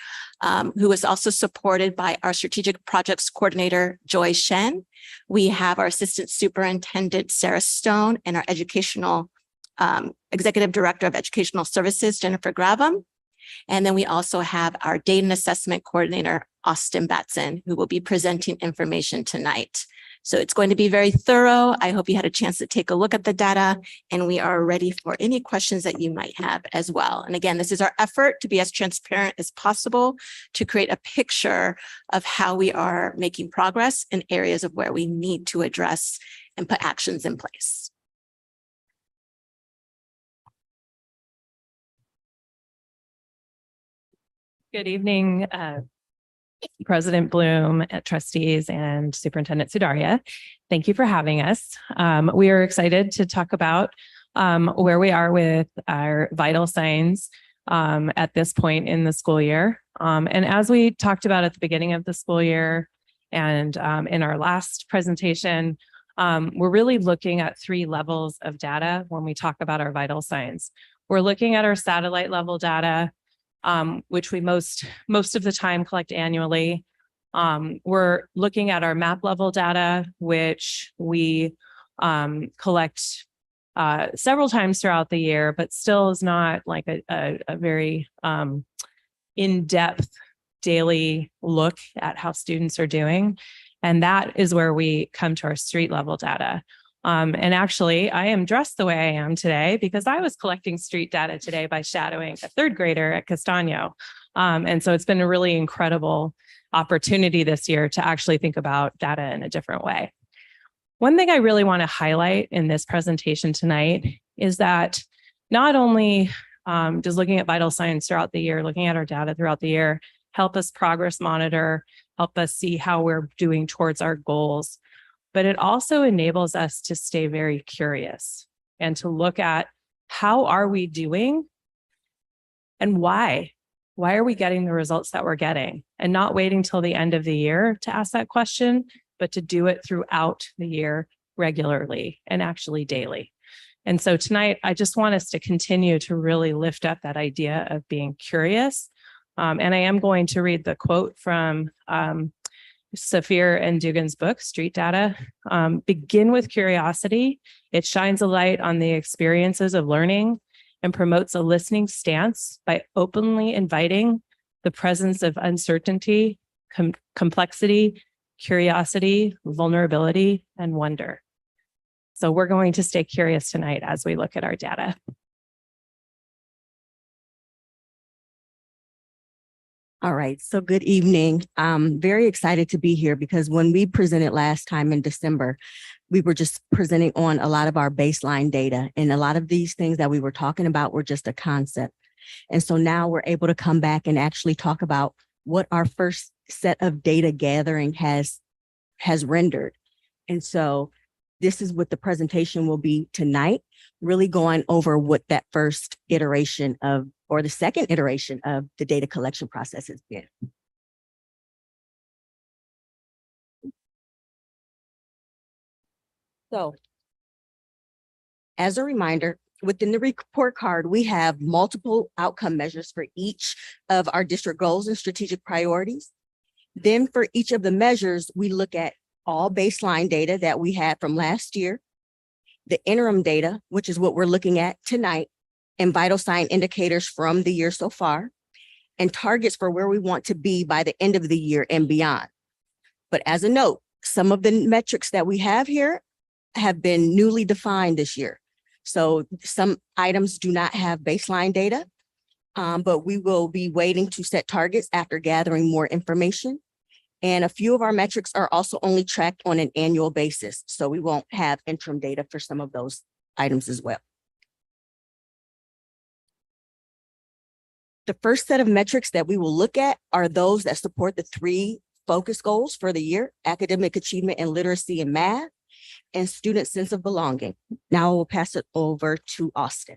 who is also supported by our Strategic Projects Coordinator, Joy Shen. We have our Assistant Superintendent, Sarah Stone, and our Educational Executive Director of Educational Services, Jennifer Gravum. And then we also have our Data and Assessment Coordinator, Austin Batson, who will be presenting information tonight. So it's going to be very thorough. I hope you had a chance to take a look at the data, and we are ready for any questions that you might have as well. And again, this is our effort to be as transparent as possible to create a picture of how we are making progress in areas of where we need to address and put actions in place. Good evening, President Bloom, trustees, and Superintendent Sudaria. Thank you for having us. We are excited to talk about where we are with our vital signs at this point in the school year. And as we talked about at the beginning of the school year and in our last presentation, we're really looking at 3 levels of data when we talk about our vital signs. We're looking at our satellite level data, which we most of the time collect annually. We're looking at our map level data, which we collect several times throughout the year, but still is not like a very in-depth daily look at how students are doing. And that is where we come to our street level data. And actually, I am dressed the way I am today because I was collecting street data today by shadowing a 3rd grader at Castano. And so it's been a really incredible opportunity this year to actually think about data in a different way. One thing I really want to highlight in this presentation tonight is that not only does looking at vital signs throughout the year, looking at our data throughout the year, help us progress monitor, help us see how we're doing towards our goals, but it also enables us to stay very curious and to look at how are we doing and why? Why are we getting the results that we're getting? And not waiting till the end of the year to ask that question, but to do it throughout the year regularly and actually daily. And so tonight, I just want us to continue to really lift up that idea of being curious. And I am going to read the quote from Saphir and Dugan's book, Street Data. Begin with curiosity. It shines a light on the experiences of learning and promotes a listening stance by openly inviting the presence of uncertainty, complexity, curiosity, vulnerability, and wonder. So we're going to stay curious tonight as we look at our data. All right, so good evening. I'm very excited to be here because when we presented last time in December, we were just presenting on a lot of our baseline data, and a lot of these things that we were talking about were just a concept. And so now we're able to come back and actually talk about what our first set of data gathering has rendered. And so this is what the presentation will be tonight, really going over what that first iteration of, or the second iteration of the data collection process has been. So as a reminder, within the report card, we have multiple outcome measures for each of our district goals and strategic priorities. Then for each of the measures, we look at all baseline data that we had from last year, the interim data, which is what we're looking at tonight, and vital sign indicators from the year so far. and targets for where we want to be by the end of the year and beyond. But as a note, some of the metrics that we have here have been newly defined this year. So some items do not have baseline data, but we will be waiting to set targets after gathering more information. And a few of our metrics are also only tracked on an annual basis. So we won't have interim data for some of those items as well. The first set of metrics that we will look at are those that support the 3 focus goals for the year: academic achievement and literacy in math, and student sense of belonging. Now I will pass it over to Austin.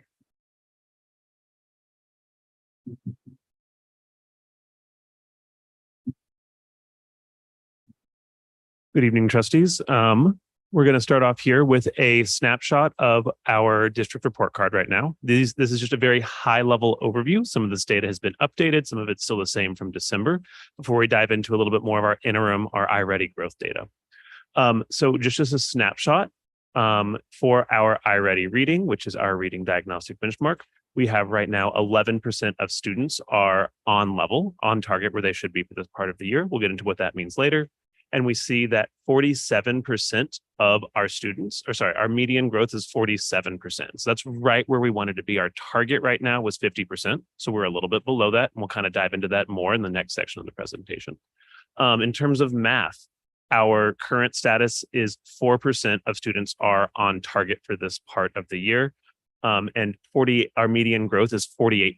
Good evening, trustees. We're going to start off here with a snapshot of our district report card right now. This is just a very high level overview. Some of this data has been updated. Some of it's still the same from December before we dive into a little bit more of our interim, our iReady growth data. So just as a snapshot for our iReady reading, which is our reading diagnostic benchmark, we have right now 11% of students are on level, on target where they should be for this part of the year. We'll get into what that means later. And we see that 47% of our students, our median growth is 47%. So that's right where we wanted to be. Our target right now was 50%. So we're a little bit below that. And we'll kind of dive into that more in the next section of the presentation. In terms of math, our current status is 4% of students are on target for this part of the year. And our median growth is 48%.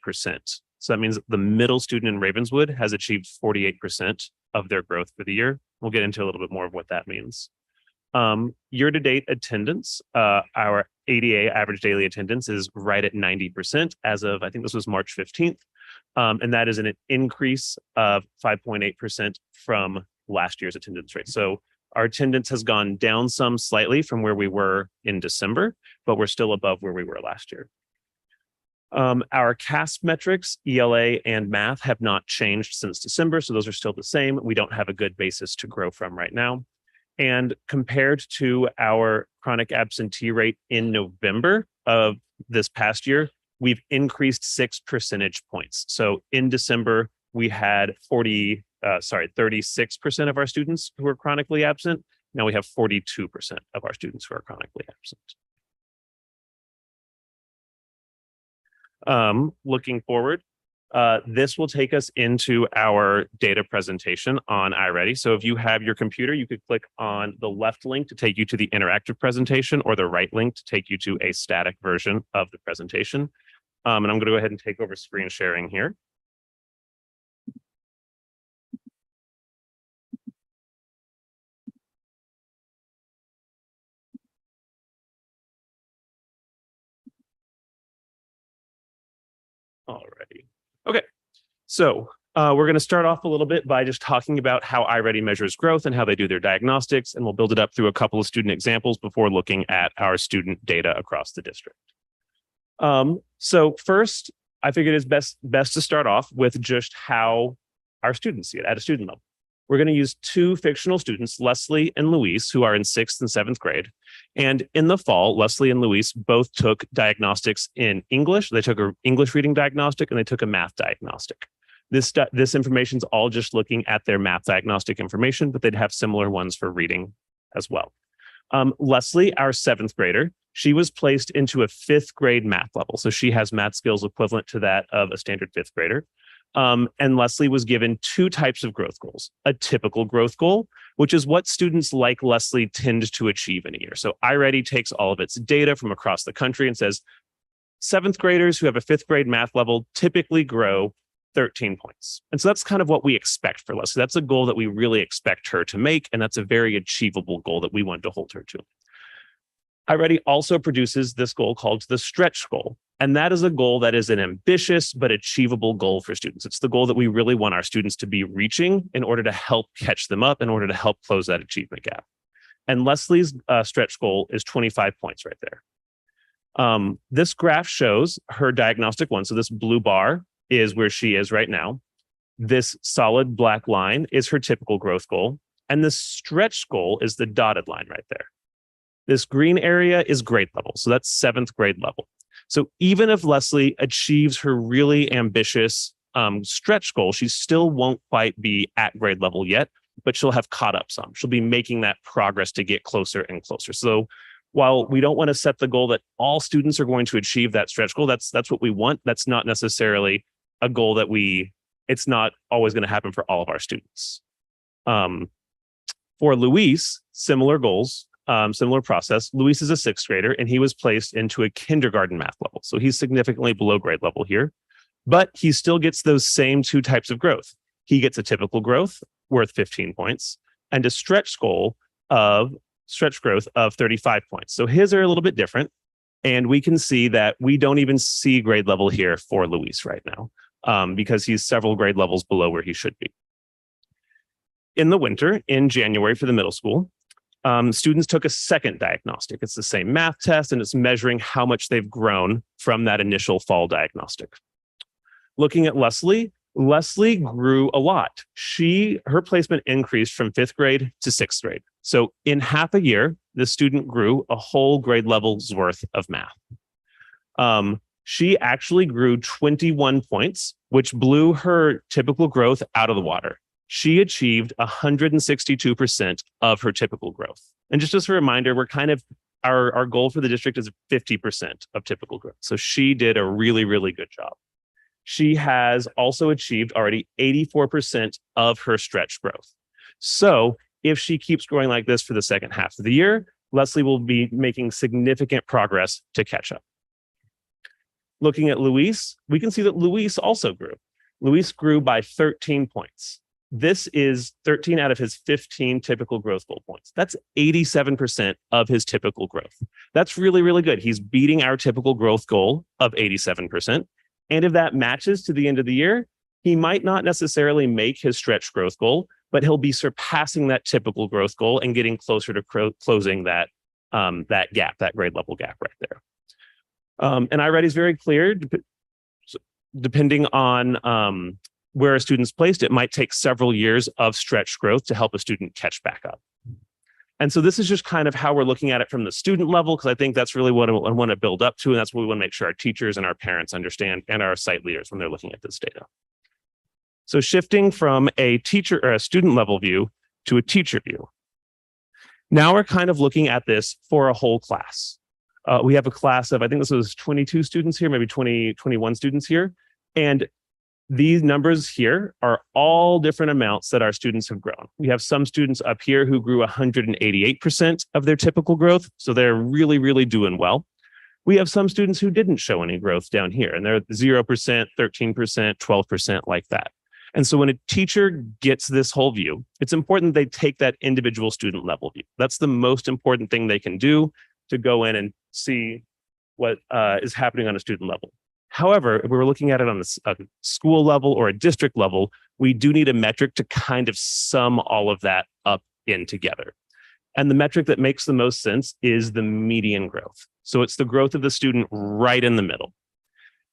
So that means the middle student in Ravenswood has achieved 48% of their growth for the year. We'll get into a little bit more of what that means. Year-to-date attendance, our ADA average daily attendance is right at 90% as of, I think this was March 15th. And that is an increase of 5.8% from last year's attendance rate. So our attendance has gone down some slightly from where we were in December, but we're still above where we were last year. Our CASP metrics, ELA and math, have not changed since December, so those are still the same. We don't have a good basis to grow from right now. And compared to our chronic absentee rate in November of this past year, we've increased 6 percentage points. So in December, we had 36% of our students who were chronically absent. Now we have 42% of our students who are chronically absent. Looking forward, this will take us into our data presentation on iReady. So if you have your computer, you could click on the left link to take you to the interactive presentation or the right link to take you to a static version of the presentation. And I'm going to go ahead and take over screen sharing here. Alrighty. Okay, so we're going to start off a little bit by just talking about how iReady measures growth and how they do their diagnostics, and we'll build it up through a couple of student examples before looking at our student data across the district. So first, I figured it's best to start off with just how our students see it at a student level. We're going to use 2 fictional students, Leslie and Louise, who are in 6th and 7th grade. And in the fall, Leslie and Louise both took diagnostics in English. They took an English reading diagnostic and they took a math diagnostic. This information is all just looking at their math diagnostic information, but they'd have similar ones for reading as well. Leslie, our 7th grader, she was placed into a 5th grade math level. So she has math skills equivalent to that of a standard 5th grader. And Leslie was given 2 types of growth goals: a typical growth goal, which is what students like Leslie tend to achieve in a year. So iReady takes all of its data from across the country and says 7th graders who have a 5th grade math level typically grow 13 points. And so that's kind of what we expect for Leslie. That's a goal that we really expect her to make, and that's a very achievable goal that we want to hold her to. iReady also produces this goal called the stretch goal. And that is a goal that is an ambitious but achievable goal for students. It's the goal that we really want our students to be reaching in order to help catch them up, in order to help close that achievement gap. And Leslie's stretch goal is 25 points right there. This graph shows her diagnostic one. So this blue bar is where she is right now. This solid black line is her typical growth goal. And the stretch goal is the dotted line right there. This green area is grade level. So that's 7th grade level. So even if Leslie achieves her really ambitious stretch goal, she still won't quite be at grade level yet, but she'll have caught up some. She'll be making that progress to get closer and closer. So while we don't want to set the goal that all students are going to achieve that stretch goal, that's what we want. That's not necessarily a goal that it's not always going to happen for all of our students. For Luis, similar goals, similar process. Luis is a 6th grader and he was placed into a kindergarten math level. So he's significantly below grade level here, but he still gets those same 2 types of growth. He gets a typical growth worth 15 points and a stretch growth of 35 points. So his are a little bit different. And we can see that we don't even see grade level here for Luis right now because he's several grade levels below where he should be. In the winter, in January for the middle school, students took a second diagnostic. It's the same math test and it's measuring how much they've grown from that initial fall diagnostic. Looking at Leslie grew a lot. Her placement increased from 5th grade to 6th grade. So in half a year, the student grew a whole grade level's worth of math. She actually grew 21 points, which blew her typical growth out of the water. She achieved 162% of her typical growth. And just as a reminder, we're kind of, our goal for the district is 50% of typical growth. So she did a really, really good job. She has also achieved already 84% of her stretch growth. So if she keeps growing like this for the second half of the year, Leslie will be making significant progress to catch up. Looking at Luis, we can see that Luis also grew. Luis grew by 13 points. This is 13 out of his 15 typical growth goal points. That's 87% of his typical growth. That's really, really good. He's beating our typical growth goal of 87%. And if that matches to the end of the year, he might not necessarily make his stretch growth goal, but he'll be surpassing that typical growth goal and getting closer to closing that gap, that grade level gap right there. And I-READY is very clear, depending on where a student's placed, it might take several years of stretch growth to help a student catch back up. And so this is just kind of how we're looking at it from the student level, because I think that's really what I want to build up to. And that's what we want to make sure our teachers and our parents understand and our site leaders when they're looking at this data. So shifting from a teacher or a student level view to a teacher view. Now we're kind of looking at this for a whole class. We have a class of, I think this was 22 students here, maybe 21 students here. And these numbers here are all different amounts that our students have grown. We have some students up here who grew 188% of their typical growth. So they're really, really doing well. We have some students who didn't show any growth down here, and they're 0%, 13%, 12%, like that. And so when a teacher gets this whole view, it's important they take that individual student level view. That's the most important thing they can do to go in and see what is happening on a student level. However, if we're looking at it on a school level or a district level, we do need a metric to kind of sum all of that up in together. And the metric that makes the most sense is the median growth. So it's the growth of the student right in the middle.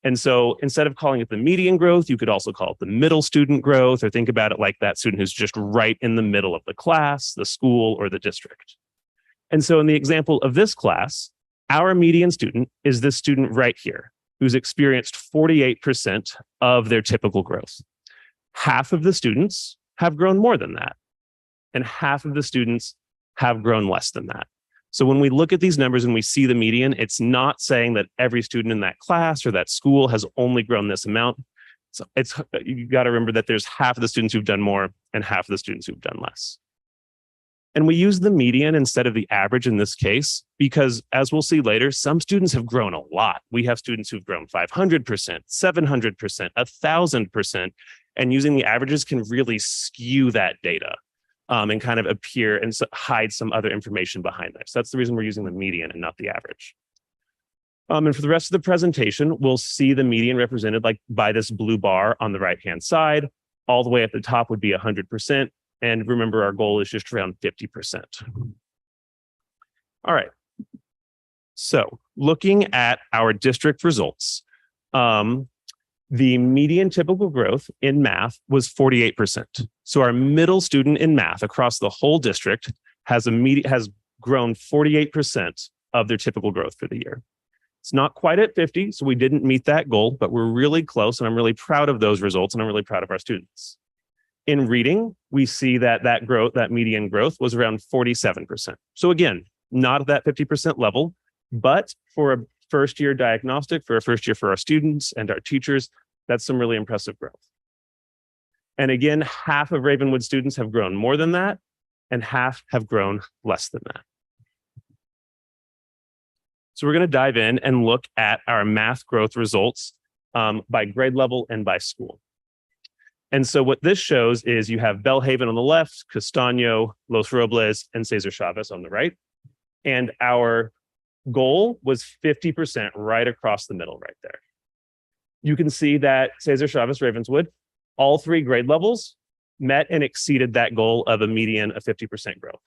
And so instead of calling it the median growth, you could also call it the middle student growth, or think about it like that student who's just right in the middle of the class, the school, or the district. And so in the example of this class, our median student is this student right here, who's experienced 48% of their typical growth. Half of the students have grown more than that, and half of the students have grown less than that. So when we look at these numbers and we see the median, it's not saying that every student in that class or that school has only grown this amount. So you got to remember that there's half of the students who've done more and half of the students who've done less. And we use the median instead of the average in this case, because as we'll see later, some students have grown a lot. We have students who've grown 500%, 700%, 1,000%, and using the averages can really skew that data and kind of appear and hide some other information behind there. So that's the reason we're using the median and not the average. And for the rest of the presentation, we'll see the median represented like by this blue bar on the right-hand side. All the way at the top would be 100%. And remember, our goal is just around 50%. All right. So looking at our district results, the median typical growth in math was 48%. So our middle student in math across the whole district has grown 48% of their typical growth for the year. It's not quite at 50, so we didn't meet that goal, but we're really close, and I'm really proud of those results, and I'm really proud of our students. In reading, we see that that median growth was around 47%. So again, not at that 50% level, but for a first year diagnostic, for a first year for our students and our teachers, that's some really impressive growth. And again, half of Ravenwood students have grown more than that, and half have grown less than that. So we're going to dive in and look at our math growth results by grade level and by school. And so what this shows is you have Belhaven on the left, Castaño, Los Robles, and Cesar Chavez on the right. And our goal was 50% right across the middle right there. You can see that Cesar Chavez, Ravenswood, all three grade levels met and exceeded that goal of a median of 50% growth.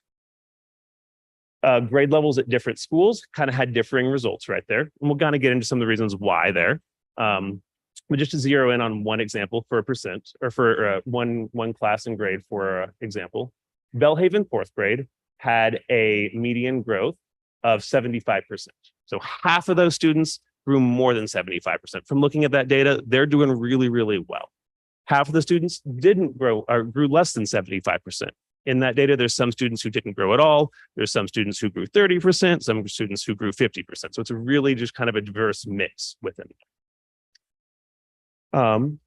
Grade levels at different schools kind of had differing results right there. And we'll kind of get into some of the reasons why there. But just to zero in on one example for a percent, or for one class and grade for example, Belhaven fourth grade had a median growth of 75%. So half of those students grew more than 75%. From looking at that data, they're doing really, really well. Half of the students didn't grow or grew less than 75%. In that data, there's some students who didn't grow at all. There's some students who grew 30%, some students who grew 50%. So it's a really just kind of a diverse mix within it.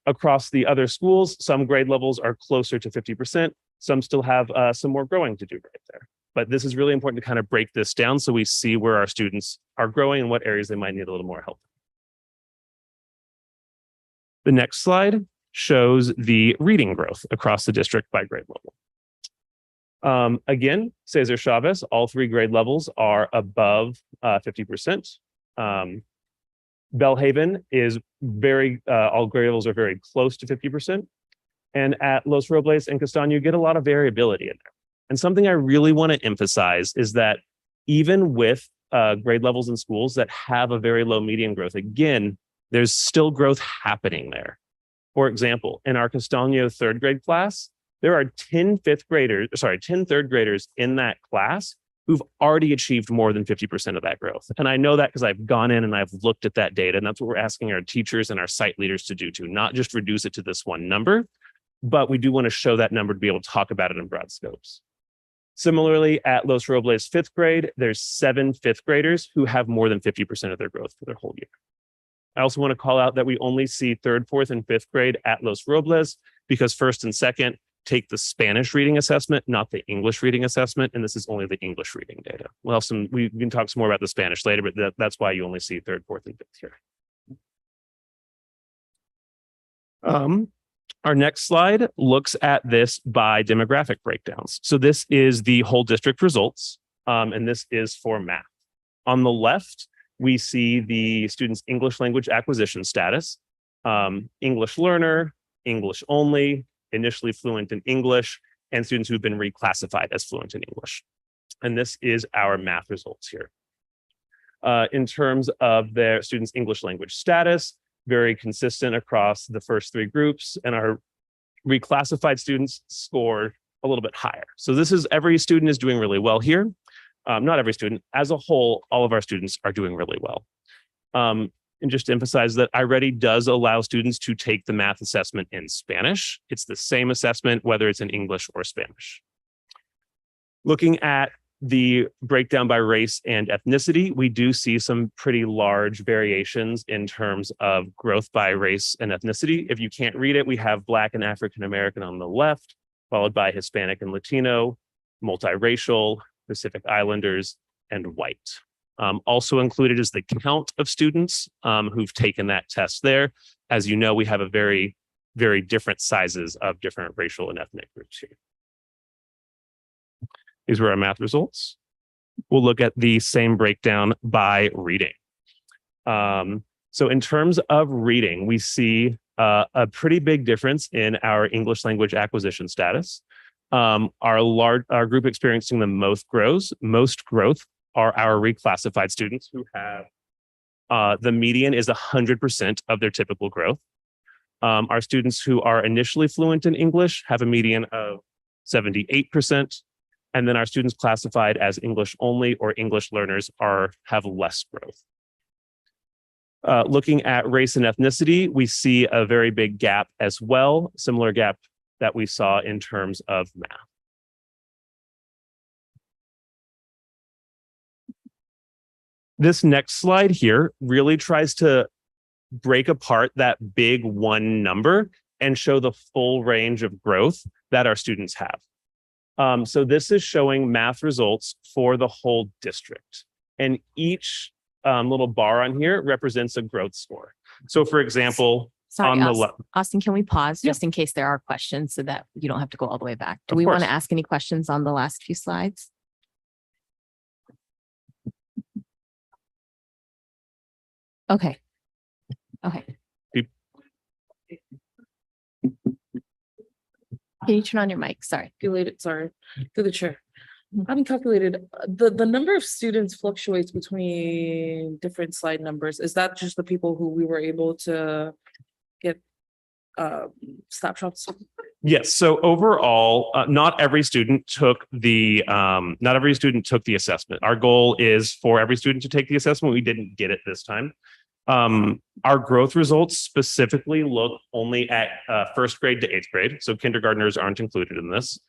Across the other schools, some grade levels are closer to 50%. Some still have some more growing to do right there. But this is really important to kind of break this down so we see where our students are growing and what areas they might need a little more help. The next slide shows the reading growth across the district by grade level. Again, Cesar Chavez, all three grade levels are above 50%. Belhaven is all grade levels are very close to 50%. And at Los Robles and Castaño, you get a lot of variability in there. And something I really want to emphasize is that even with grade levels in schools that have a very low median growth, again, there's still growth happening there. For example, in our Castaño third grade class, there are 10 third graders in that class who've already achieved more than 50% of that growth. And I know that because I've gone in and I've looked at that data, and that's what we're asking our teachers and our site leaders to do too, not just reduce it to this one number, but we do want to show that number to be able to talk about it in broad scopes. Similarly, at Los Robles fifth grade, there's 7 fifth graders who have more than 50% of their growth for their whole year. I also want to call out that we only see third, fourth, and fifth grade at Los Robles because first and second take the Spanish reading assessment, not the English reading assessment, and this is only the English reading data. We can talk some more about the Spanish later, but that's why you only see third, fourth, and fifth here. Our next slide looks at this by demographic breakdowns. So this is the whole district results, and this is for math. On the left, we see the students' English language acquisition status, English learner, English only, initially fluent in English, and students who've been reclassified as fluent in English. And this is our math results here. In terms of their students' English language status, very consistent across the first 3 groups, and our reclassified students scored a little bit higher. So this is every student is doing really well here. Not every student, as a whole, all of our students are doing really well. And just to emphasize that iReady does allow students to take the math assessment in Spanish. It's the same assessment, whether it's in English or Spanish. Looking at the breakdown by race and ethnicity, we do see some pretty large variations in terms of growth by race and ethnicity. If you can't read it, we have Black and African American on the left, followed by Hispanic and Latino, multiracial, Pacific Islanders, and white. Also included is the count of students who've taken that test there. As you know, we have a very, very different sizes of different racial and ethnic groups here. These were our math results. We'll look at the same breakdown by reading. So in terms of reading, we see a pretty big difference in our English language acquisition status. Our group experiencing the most growth are our reclassified students who have the median is 100% of their typical growth. Our students who are initially fluent in English have a median of 78%. And then our students classified as English only or English learners have less growth. Looking at race and ethnicity, we see a very big gap as well, similar gap that we saw in terms of math. This next slide here really tries to break apart that big one number and show the full range of growth that our students have. So this is showing math results for the whole district. And each little bar on here represents a growth score. So for example, Sorry, on the left, Austin, can we pause Yeah. just in case there are questions so that you don't have to go all the way back? Do Of we want to course. ask any questions on the last few slides? Okay. Okay. Be- Can you turn on your mic? Sorry. Calculated, sorry, through the chair. I haven't calculated, the number of students fluctuates between different slide numbers. Is that just the people who we were able to get snapshots? yes. So overall, not every student took the assessment. Our goal is for every student to take the assessment. We didn't get it this time. Our growth results specifically look only at first grade to eighth grade. So kindergartners aren't included in this.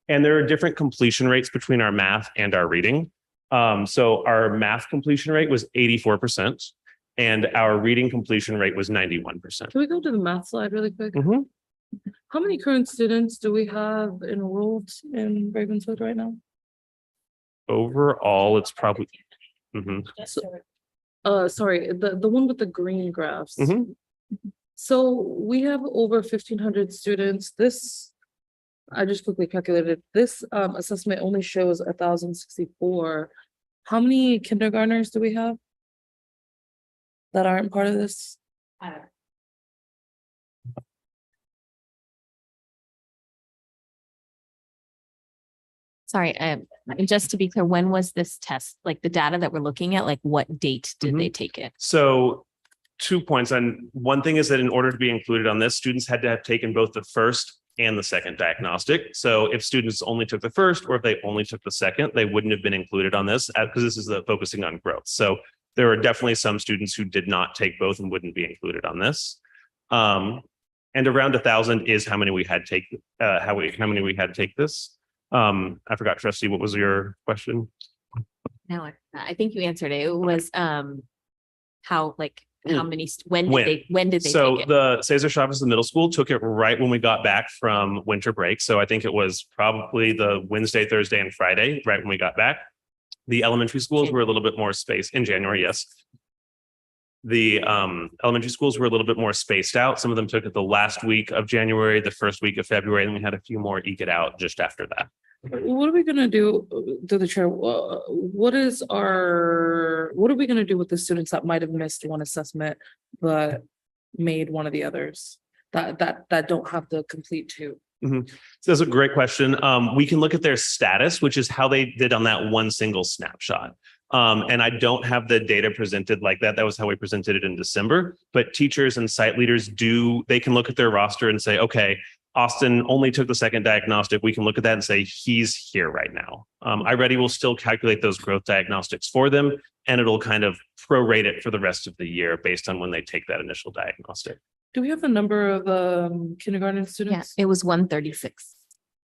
And there are different completion rates between our math and our reading. So our math completion rate was 84% and our reading completion rate was 91%. Can we go to the math slide really quick? Mhm. How many current students do we have enrolled in Ravenswood right now? Overall, it's probably. Mhm. Sorry, the one with the green graphs. Mhm. So we have over 1,500 students. This, I just quickly calculated, this assessment only shows 1,064. How many kindergartners do we have that aren't part of this? Sorry, and just to be clear, when was this test? Like the data that we're looking at, like what date did they take it? So 2 points on one thing is that in order to be included on this, students had to have taken both the first and the second diagnostic. So if students only took the first or if they only took the second, they wouldn't have been included on this because this is focusing on growth. So there are definitely some students who did not take both and wouldn't be included on this. And around 1,000 is how many we had take how many we had take this. I forgot, Trustee, what was your question? No, I think you answered it. It was how many, when did they So take it? the Cesar Chavez the middle school took it right when we got back from winter break. So I think it was probably the Wednesday, Thursday, and Friday, right when we got back. The elementary schools were a little bit more spaced in January, yes. The elementary schools were a little bit more spaced out. Some of them took it the last week of January, the first week of February, and we had a few more eke it out just after that. What are we gonna do to the chair? What are we gonna do with the students that might have missed one assessment but made one of the others that don't have the complete two? So that's a great question. We can look at their status, which is how they did on that one single snapshot. And I don't have the data presented like that. That was how we presented it in December. But teachers and site leaders they can look at their roster and say, okay, Austin only took the second diagnostic. We can look at that and say, he's here right now. iReady will still calculate those growth diagnostics for them, and it'll kind of prorate it for the rest of the year based on when they take that initial diagnostic. Do we have the number of kindergarten Yeah, students? it was 136.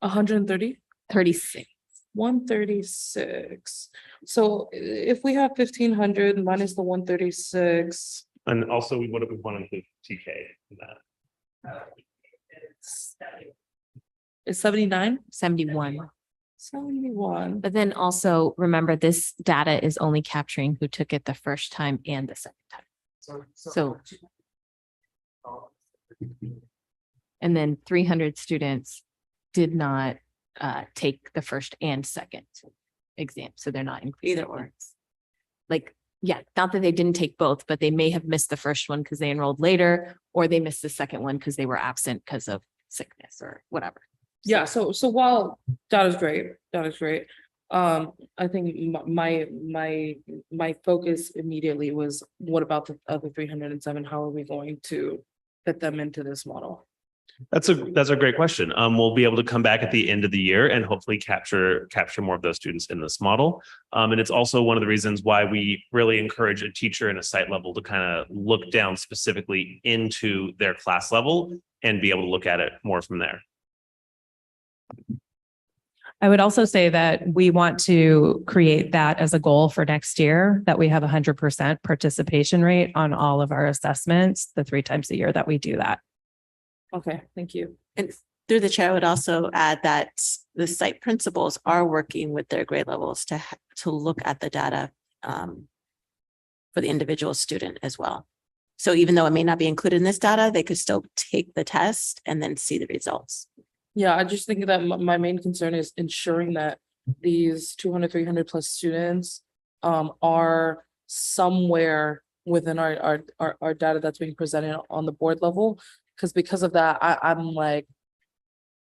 130? 36. 136. So if we have 1,500 minus the 136. And also what do we want to include TK in that? Is 79? 71. 71. But then also remember, this data is only capturing who took it the first time and the second time. So. And then 300 students did not take the first and second exam, so they're not included. Either or. Like, yeah, not that they didn't take both, but they may have missed the first one because they enrolled later, or they missed the second one because they were absent because of sickness or whatever. Yeah, so while that is great, I think my focus immediately was, what about the other 307? How are we going to fit them into this model? That's a great question. We'll be able to come back at the end of the year and hopefully capture more of those students in this model. And it's also one of the reasons why we really encourage a teacher in a site level to kind of look down specifically into their class level and be able to look at it more from there. I would also say that we want to create that as a goal for next year, that we have 100% participation rate on all of our assessments, the 3 times a year that we do that. Okay, thank you. And through the chair, I would also add that the site principals are working with their grade levels to look at the data for the individual student as well. So even though it may not be included in this data, they could still take the test and then see the results. Yeah, I just think that my main concern is ensuring that these 200, 300 plus students are somewhere within our data that's being presented on the board level. Because of that, I'm like,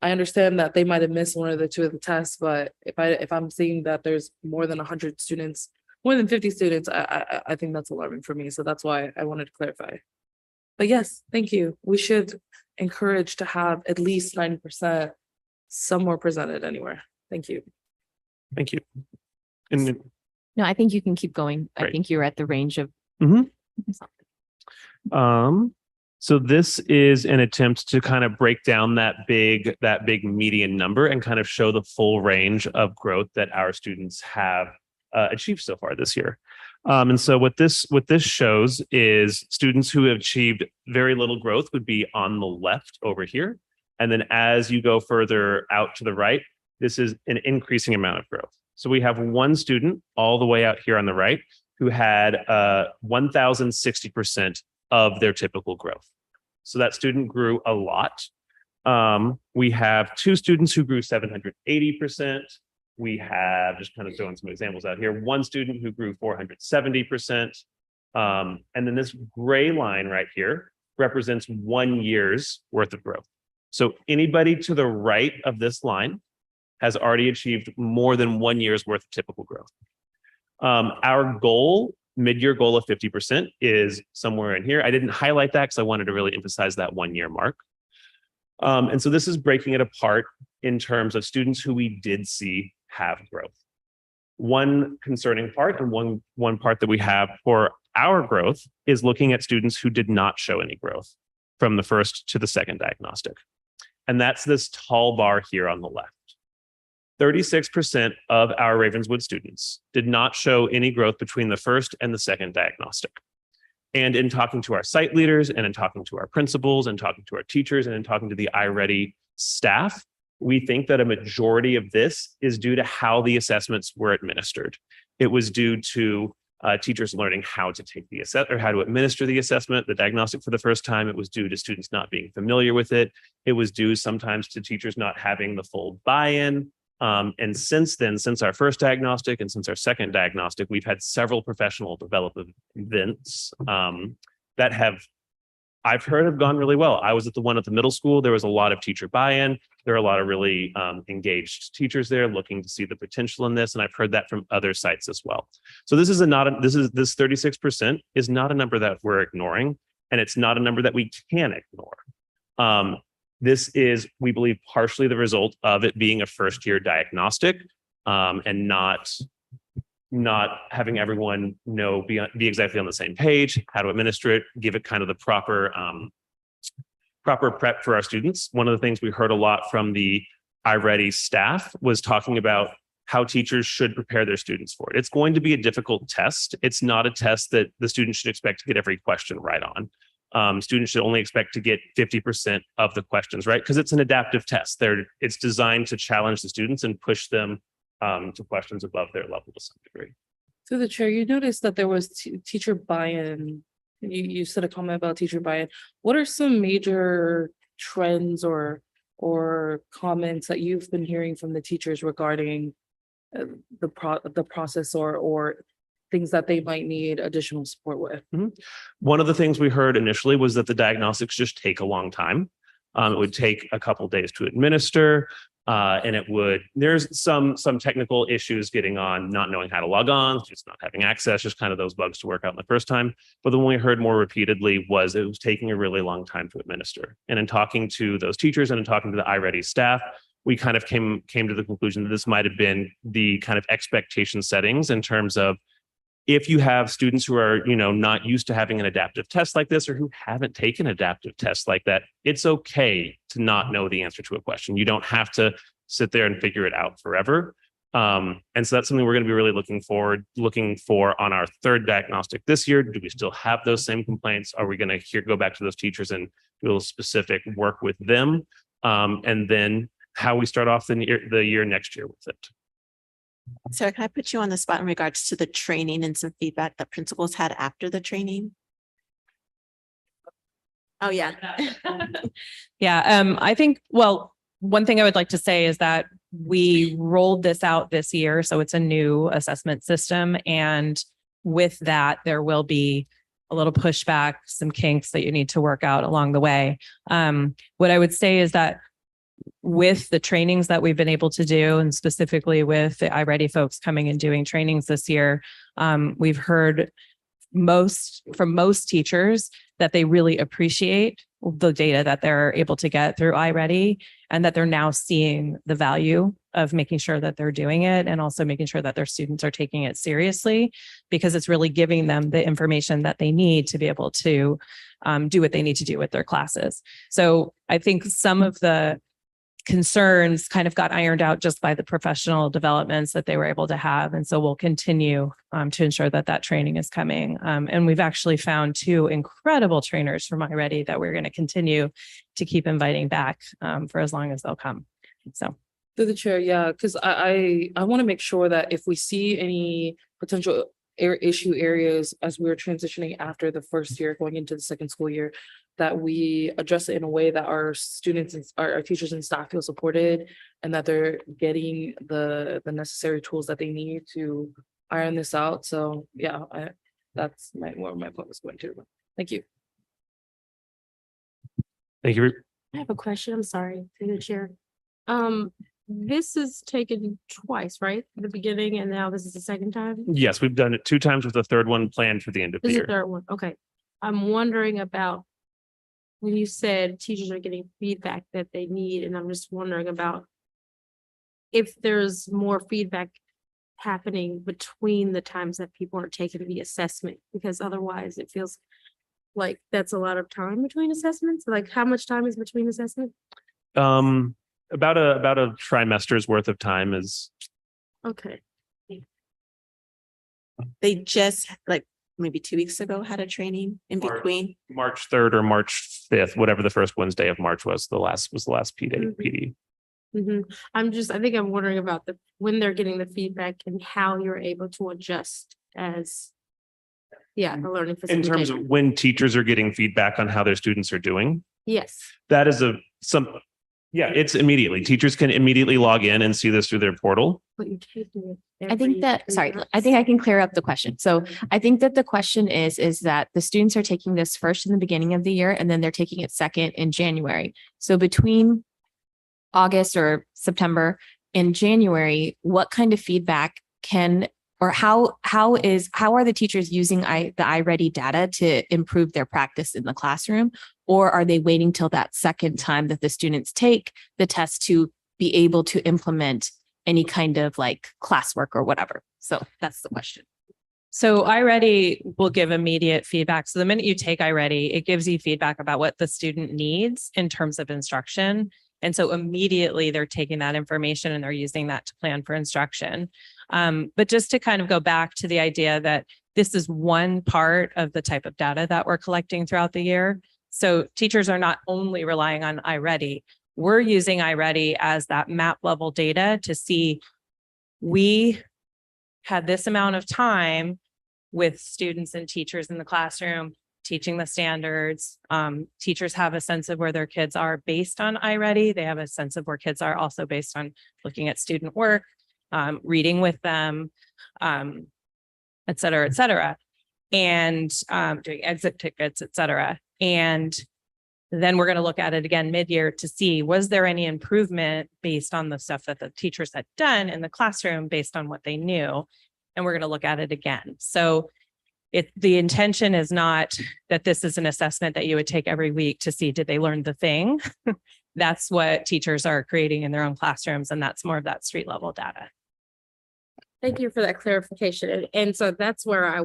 I understand that they might have missed 1 or 2 of the tests, but if I'm seeing that there's more than 100 students, more than 50 students, I think that's alarming for me. So that's why I wanted to clarify. But yes, thank you. We should encourage to have at least 90% somewhere presented anywhere. Thank you. Thank you. And No, I think you can keep going. I Great. think you're at the range of. so this is an attempt to kind of break down that big median number and kind of show the full range of growth that our students have achieved so far this year. And so what this shows is students who have achieved very little growth would be on the left over here. And then as you go further out to the right, this is an increasing amount of growth. So we have one student all the way out here on the right who had 1,060% of their typical growth. So that student grew a lot. We have 2 students who grew 780%. We have, just kind of throwing some examples out here, 1 student who grew 470%. And then this gray line right here represents 1 year's worth of growth. So anybody to the right of this line has already achieved more than 1 year's worth of typical growth. Our goal, mid-year goal of 50% is somewhere in here. I didn't highlight that because I wanted to really emphasize that 1 year mark. And so this is breaking it apart in terms of students who we did see have growth. One concerning part and one part that we have for our growth is looking at students who did not show any growth from the first to the second diagnostic. And that's this tall bar here on the left. 36% of our Ravenswood students did not show any growth between the first and the second diagnostic. And in talking to our site leaders and in talking to our principals and talking to our teachers and in talking to the iReady staff, we think that a majority of this is due to how the assessments were administered. It was due to teachers learning how to take the assessment or how to administer the assessment, the diagnostic for the first time. It was due to students not being familiar with it. It was due sometimes to teachers not having the full buy-in. And since then, since our first diagnostic and since our second diagnostic, we've had several professional development events that I've heard have gone really well. I was at the one at the middle school. There was a lot of teacher buy-in. There are a lot of really engaged teachers there looking to see the potential in this. And I've heard that from other sites as well. So this 36% is not a number that we're ignoring, and it's not a number that we can ignore. This is, we believe, partially the result of it being a first-year diagnostic and not having everyone be exactly on the same page, how to administer it, give it kind of the proper prep for our students. One of the things we heard a lot from the iReady staff was talking about how teachers should prepare their students for it. It's going to be a difficult test. It's not a test that the students should expect to get every question right on. Students should only expect to get 50% of the questions right, because it's an adaptive test. It's designed to challenge the students and push them to questions above their level to some degree. Through the chair, you noticed that there was teacher buy-in. You said a comment about teacher buy-in. What are some major trends or comments that you've been hearing from the teachers regarding the process or things that they might need additional support with? One of the things we heard initially was that the diagnostics just take a long time. It would take a couple days to administer. And there's some technical issues getting on, not knowing how to log on, just not having access, just kind of those bugs to work out in the first time. But the one we heard more repeatedly was it was taking a really long time to administer. And in talking to those teachers and in talking to the iReady staff, we kind of came to the conclusion that this might have been the kind of expectation settings in terms of if you have students who are, not used to having an adaptive test like this or who haven't taken adaptive tests like that, it's okay to not know the answer to a question. You don't have to sit there and figure it out forever. And so that's something we're going to be really looking for on our third diagnostic this year. Do we still have those same complaints? Are we going to go back to those teachers and do a little specific work with them? And then how we start off the year next year with it. Sarah, can I put you on the spot in regards to the training and some feedback that principals had after the training? Oh, yeah. Yeah, I think, well, one thing I would like to say is that we rolled this out this year, so it's a new assessment system. And with that, there will be a little pushback, some kinks that you need to work out along the way. What I would say is that with the trainings that we've been able to do, and specifically with the iReady folks coming and doing trainings this year, we've heard from most teachers that they really appreciate the data that they're able to get through iReady, and that they're now seeing the value of making sure that they're doing it, and also making sure that their students are taking it seriously, because it's really giving them the information that they need to be able to do what they need to do with their classes. So I think some of the concerns kind of got ironed out just by the professional developments that they were able to have. And so we'll continue to ensure that that training is coming. And we've actually found 2 incredible trainers from iReady that we're going to continue to keep inviting back for as long as they'll come. So. Through the chair, yeah, because I want to make sure that if we see any potential issue areas as we're transitioning after the first year going into the second school year, that we address it in a way that our students and our teachers and staff feel supported, and that they're getting the necessary tools that they need to iron this out. So yeah, that's where my point was going to. Thank you. Thank you. I have a question. I'm sorry, through the chair. This is taken twice, right? The beginning, and now this is the second time? Yes, we've done it 2 times with the third one planned for the end of the This is year. the third one. Okay. I'm wondering about when you said teachers are getting feedback that they need, and I'm just wondering about if there's more feedback happening between the times that people are taking the assessment, because otherwise it feels like that's a lot of time between assessments. Like, how much time is between assessments? About a trimester's worth of time is. Okay. They just maybe 2 weeks ago had a training in between. March 3rd or March 5th, whatever the first Wednesday of March was the last PD. I think I'm wondering about when they're getting the feedback and how you're able to adjust as the learning In terms of when teachers are getting feedback on how their students are doing. Yes. That is it's immediately. Teachers can immediately log in and see this through their portal. But you're taking it I think that, every sorry, 3 months. I think I can clear up the question. So I think that the question is that the students are taking this first in the beginning of the year, and then they're taking it second in January. So between August or September and January, what kind of feedback how are the teachers using the iReady data to improve their practice in the classroom? Or are they waiting till that second time that the students take the test to be able to implement any kind of classwork or whatever? So that's the question. So iReady will give immediate feedback. So the minute you take iReady, it gives you feedback about what the student needs in terms of instruction. And so immediately they're taking that information and they're using that to plan for instruction. But just to kind of go back to the idea that this is one part of the type of data that we're collecting throughout the year. So teachers are not only relying on iReady, we're using iReady as that map level data to see we had this amount of time with students and teachers in the classroom teaching the standards. Teachers have a sense of where their kids are based on iReady. They have a sense of where kids are also based on looking at student work, reading with them, et cetera, and doing exit tickets, et cetera. And Then we're going to look at it again mid-year to see, was there any improvement based on the stuff that the teachers had done in the classroom based on what they knew? And we're going to look at it again. So the intention is not that this is an assessment that you would take every week to see, did they learn the thing? That's what teachers are creating in their own classrooms. And that's more of that street level data. Thank you for that clarification. And so that's where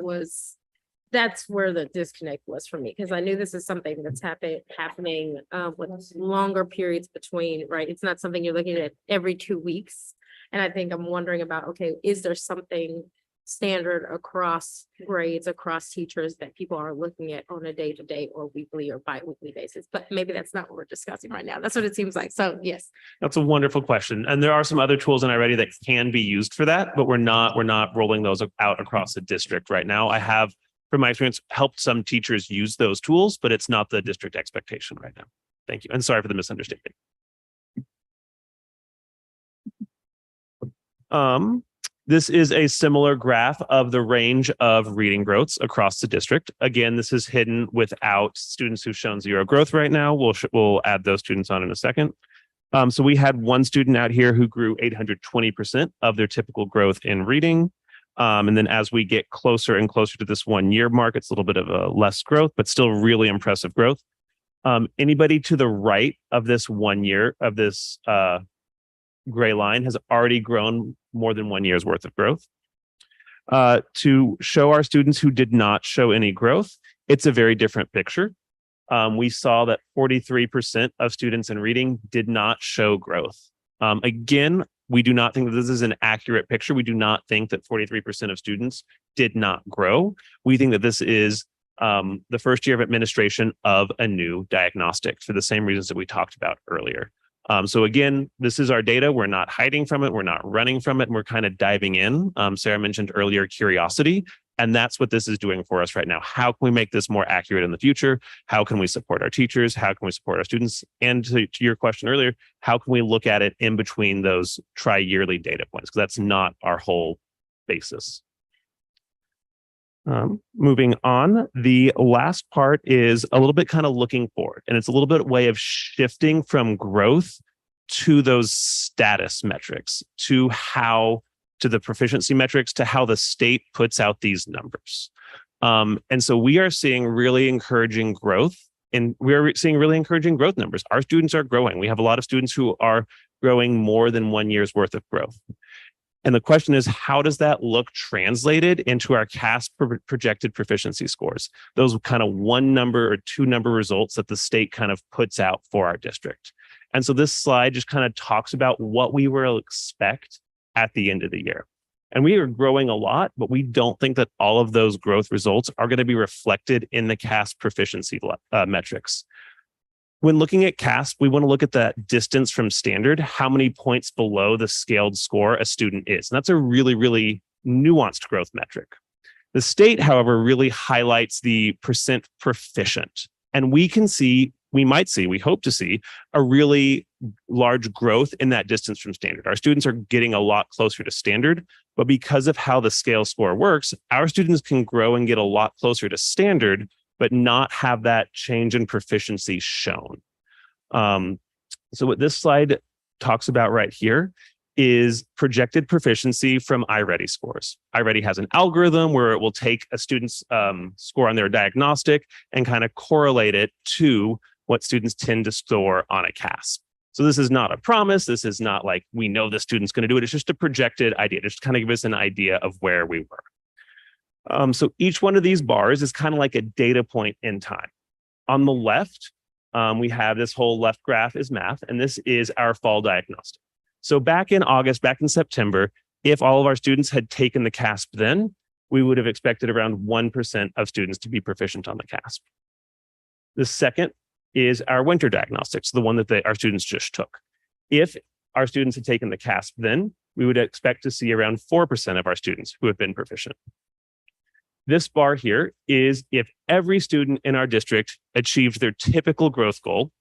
that's where the disconnect was for me, because I knew this is something that's happening with longer periods between, right? It's not something you're looking at every 2 weeks. And I think I'm wondering about, okay, is there something standard across grades, across teachers that people are looking at on a day-to-day or weekly or bi-weekly basis? But maybe that's not what we're discussing right now. That's what it seems like. So yes. That's a wonderful question. And there are some other tools in iReady that can be used for that, but we're not rolling those out across the district right now. I have, from my experience, helped some teachers use those tools, but it's not the district expectation right now. Thank you. And sorry for the misunderstanding. This is a similar graph of the range of reading growths across the district. Again, this is hidden without students who've shown zero growth right now. We'll add those students on in a second. So we had one student out here who grew 820% of their typical growth in reading. And then as we get closer and closer to this 1 year mark, it's a little bit of a less growth, but still really impressive growth. Anybody to the right of this 1 year of this gray line has already grown more than 1 year's worth of growth. To show our students who did not show any growth, it's a very different picture. We saw that 43% of students in reading did not show growth. Again, we do not think that this is an accurate picture. We do not think that 43% of students did not grow. We think that this is the first year of administration of a new diagnostic for the same reasons that we talked about earlier. So again, this is our data. We're not hiding from it. We're not running from it. And we're kind of diving in. Sarah mentioned earlier curiosity, and that's what this is doing for us right now. How can we make this more accurate in the future? How can we support our teachers? How can we support our students? And to your question earlier, how can we look at it in between those tri-yearly data points? Because that's not our whole basis. Moving on, the last part is a little bit kind of looking forward, and it's a little bit way of shifting from growth to those status metrics, to the proficiency metrics, to how the state puts out these numbers. And so we are seeing really encouraging growth, and we're seeing really encouraging growth numbers. Our students are growing. We have a lot of students who are growing more than 1 year's worth of growth. And the question is, how does that look translated into our CAS projected proficiency scores? Those kind of 1 number or 2 number results that the state kind of puts out for our district. And so this slide just kind of talks about what we will expect at the end of the year. And we are growing a lot, but we don't think that all of those growth results are going to be reflected in the CAS proficiency metrics. When looking at CAS, we want to look at that distance from standard, how many points below the scaled score a student is. And that's a really, really nuanced growth metric. The state, however, really highlights the percent proficient. And we hope to see a really large growth in that distance from standard. Our students are getting a lot closer to standard, but because of how the scale score works, our students can grow and get a lot closer to standard, but not have that change in proficiency shown. So what this slide talks about right here is projected proficiency from iReady scores. iReady has an algorithm where it will take a student's score on their diagnostic and kind of correlate it to what students tend to score on a CAS. So this is not a promise. This is not like we know the student's going to do it. It's just a projected idea, just to kind of give us an idea of where we were. So each one of these bars is kind of like a data point in time. On the left, we have this whole left graph is math, and this is our fall diagnostic. So back in August, back in September, if all of our students had taken the CASP then, we would have expected around 1% of students to be proficient on the CASP. The second is our winter diagnostics, the one that our students just took. If our students had taken the CASP then, we would expect to see around 4% of our students who have been proficient. This bar here is if every student in our district achieved their typical growth goal,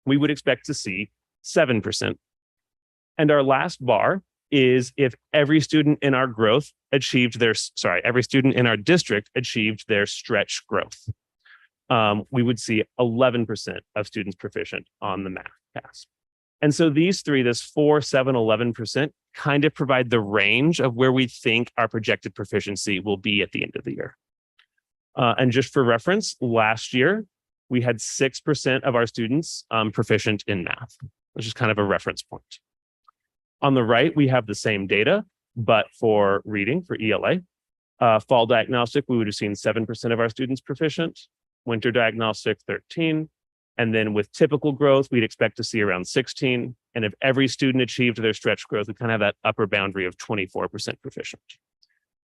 we would expect to see 7%. And our last bar is if every student in our every student in our district achieved their stretch growth. we would see 11% of students proficient on the math pass. And so these three, this 4, 7, 11% kind of provide the range of where we think our projected proficiency will be at the end of the year. And just for reference, last year, we had 6% of our students proficient in math, which is kind of a reference point. On the right, we have the same data, but for reading, for ELA. Fall diagnostic, we would have seen 7% of our students proficient. Winter diagnostic, 13. And then with typical growth, we'd expect to see around 16. And if every student achieved their stretch growth, we kind of have that upper boundary of 24% proficient.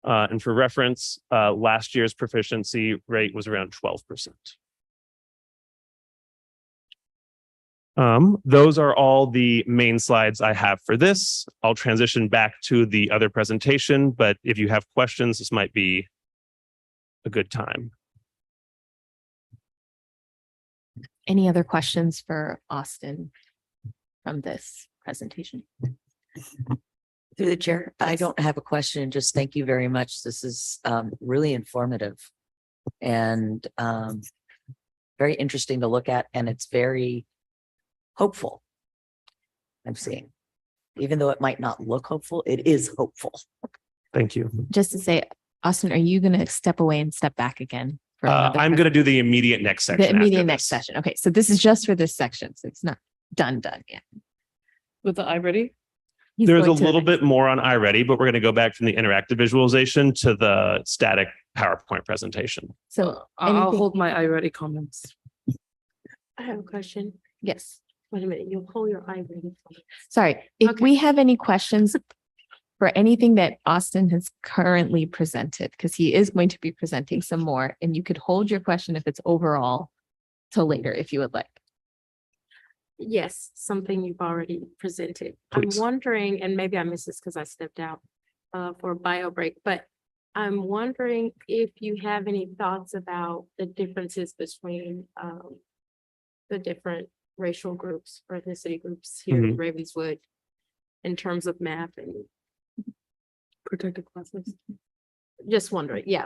And for reference, last year's proficiency rate was around 12%. Those are all the main slides I have for this. I'll transition back to the other presentation, but if you have questions, this might be a good time. Any other questions for Austin from this presentation? Through the chair, I don't have a question. Just thank you very much. This is really informative and very interesting to look at, and it's very hopeful. I'm seeing, even though it might not look hopeful, it is hopeful. Thank you. Just to say, Austin, are you going to step away and step back again? For another I'm going to do the immediate next section. The immediate after next this. session. Okay, so this is just for this section, so it's not done yet. With the iReady? He's There's a going to the little next- bit more on iReady, but we're going to go back from the interactive visualization to the static PowerPoint presentation. So I'll anything- hold my iReady comments. I have a question. Yes. Wait a minute, you'll pull your iReady. Sorry, if Okay. we have any questions for anything that Austin has currently presented, because he is going to be presenting some more, and you could hold your question if it's overall till later, if you would like. Yes, something you've already presented. Please. I'm wondering, and maybe I missed this because I stepped out for a bio break, but I'm wondering if you have any thoughts about the differences between the different racial groups or ethnicity groups here in Ravenswood in terms of math and Protected classes. just wondering, yeah.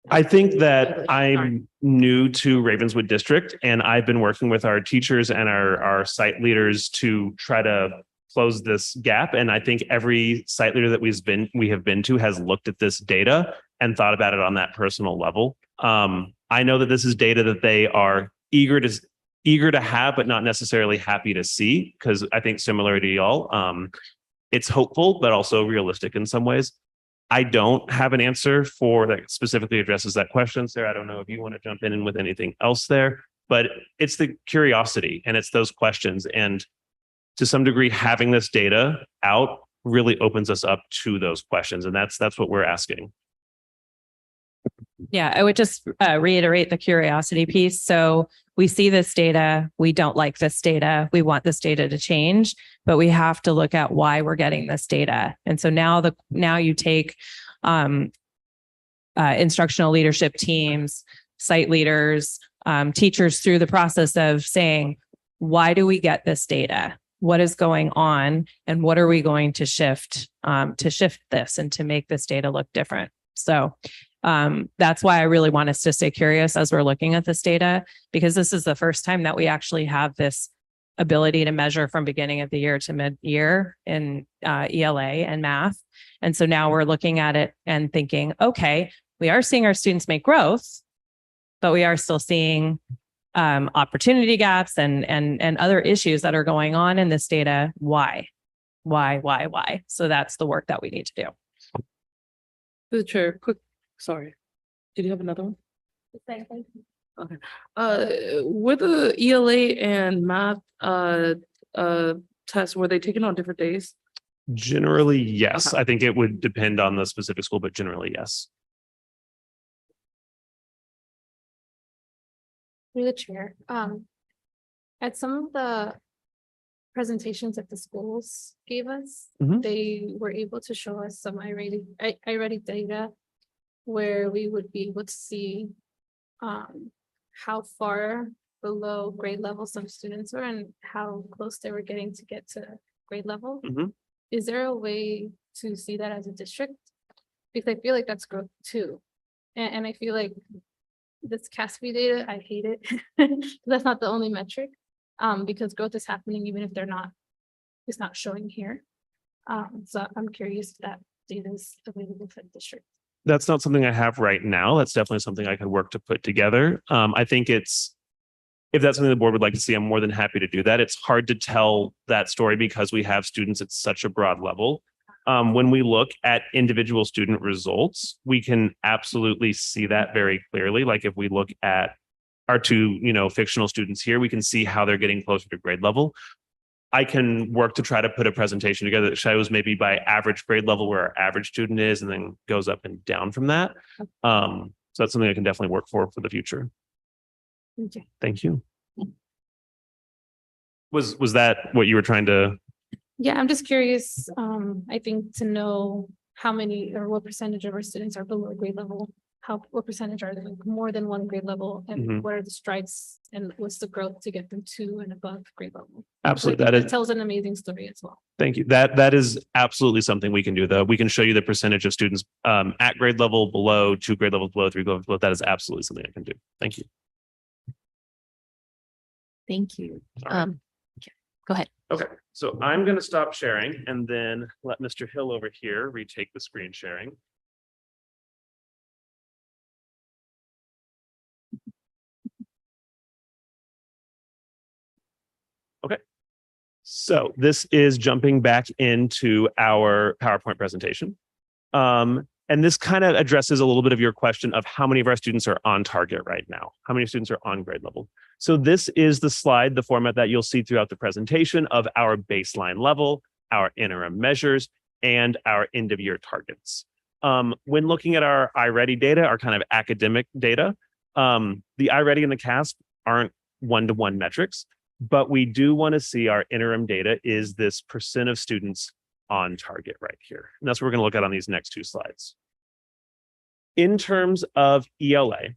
I think that English, I'm sorry. new to Ravenswood District, and I've been working with our teachers and our site leaders to try to close this gap. And I think every site leader that we have been to has looked at this data and thought about it on that personal level. I know that this is data that they are eager to have, but not necessarily happy to see, because I think similar to y'all, it's hopeful, but also realistic in some ways. I don't have an answer for that specifically addresses that question, Sarah. I don't know if you want to jump in with anything else there, but it's the curiosity and it's those questions. And to some degree, having this data out really opens us up to those questions. And that's what we're asking. Yeah, I would just reiterate the curiosity piece. So we see this data, we don't like this data, we want this data to change, but we have to look at why we're getting this data. And so now you take instructional leadership teams, site leaders, teachers through the process of saying, why do we get this data? What is going on? And what are we going to shift this and to make this data look different? So that's why I really want us to stay curious as we're looking at this data, because this is the first time that we actually have this ability to measure from beginning of the year to mid-year in ELA and math. And so now we're looking at it and thinking, okay, we are seeing our students make growth, but we are still seeing opportunity gaps and other issues that are going on in this data. Why? So that's the work that we need to do. To the chair, quick, sorry. Did you have another one? Okay. With the ELA and math tests, were they taken on different days? Generally, yes. Okay. I think it would depend on the specific school, but generally, yes. Through the chair, at some of the presentations that the schools gave us, they were able to show us some iReady data where we would be able to see how far below grade level some students were and how close they were getting to get to grade level. Is there a way to see that as a district? Because I feel like that's growth too. And I feel like this CASP data, I hate it. That's not the only metric, because growth is happening even if it's not showing here. So I'm curious if that data is available for the district. That's not something I have right now. That's definitely something I could work to put together. I think if that's something the board would like to see, I'm more than happy to do that. It's hard to tell that story because we have students at such a broad level. When we look at individual student results, we can absolutely see that very clearly. Like if we look at our two, fictional students here, we can see how they're getting closer to grade level. I can work to try to put a presentation together that shows maybe by average grade level where our average student is and then goes up and down from that. So that's something I can definitely work for the future. Thank you. Thank you. Was that what you were trying to? Yeah, I'm just curious, I think to know how many or what percentage of our students are below grade level, what percentage are like more than one grade level, and what are the strides and what's the growth to get them to and above grade level? Absolutely. That tells an amazing story as well. Thank you. That is absolutely something we can do though. We can show you the percentage of students at grade level, below, 2 grade levels below, 3 grade levels below. That is absolutely something I can do. Thank you. Thank you. All right. Go ahead. Okay, so I'm going to stop sharing and then let Mr. Hill over here retake the screen sharing. Okay, so this is jumping back into our PowerPoint presentation. And this kind of addresses a little bit of your question of how many of our students are on target right now, how many students are on grade level. So this is the slide, the format that you'll see throughout the presentation of our baseline level, our interim measures, and our end of year targets. When looking at our iReady data, our kind of academic data, the iReady and the CASP aren't one-to-one metrics, but we do want to see our interim data is this percent of students on target right here. And that's what we're going to look at on these next 2 slides. In terms of ELA,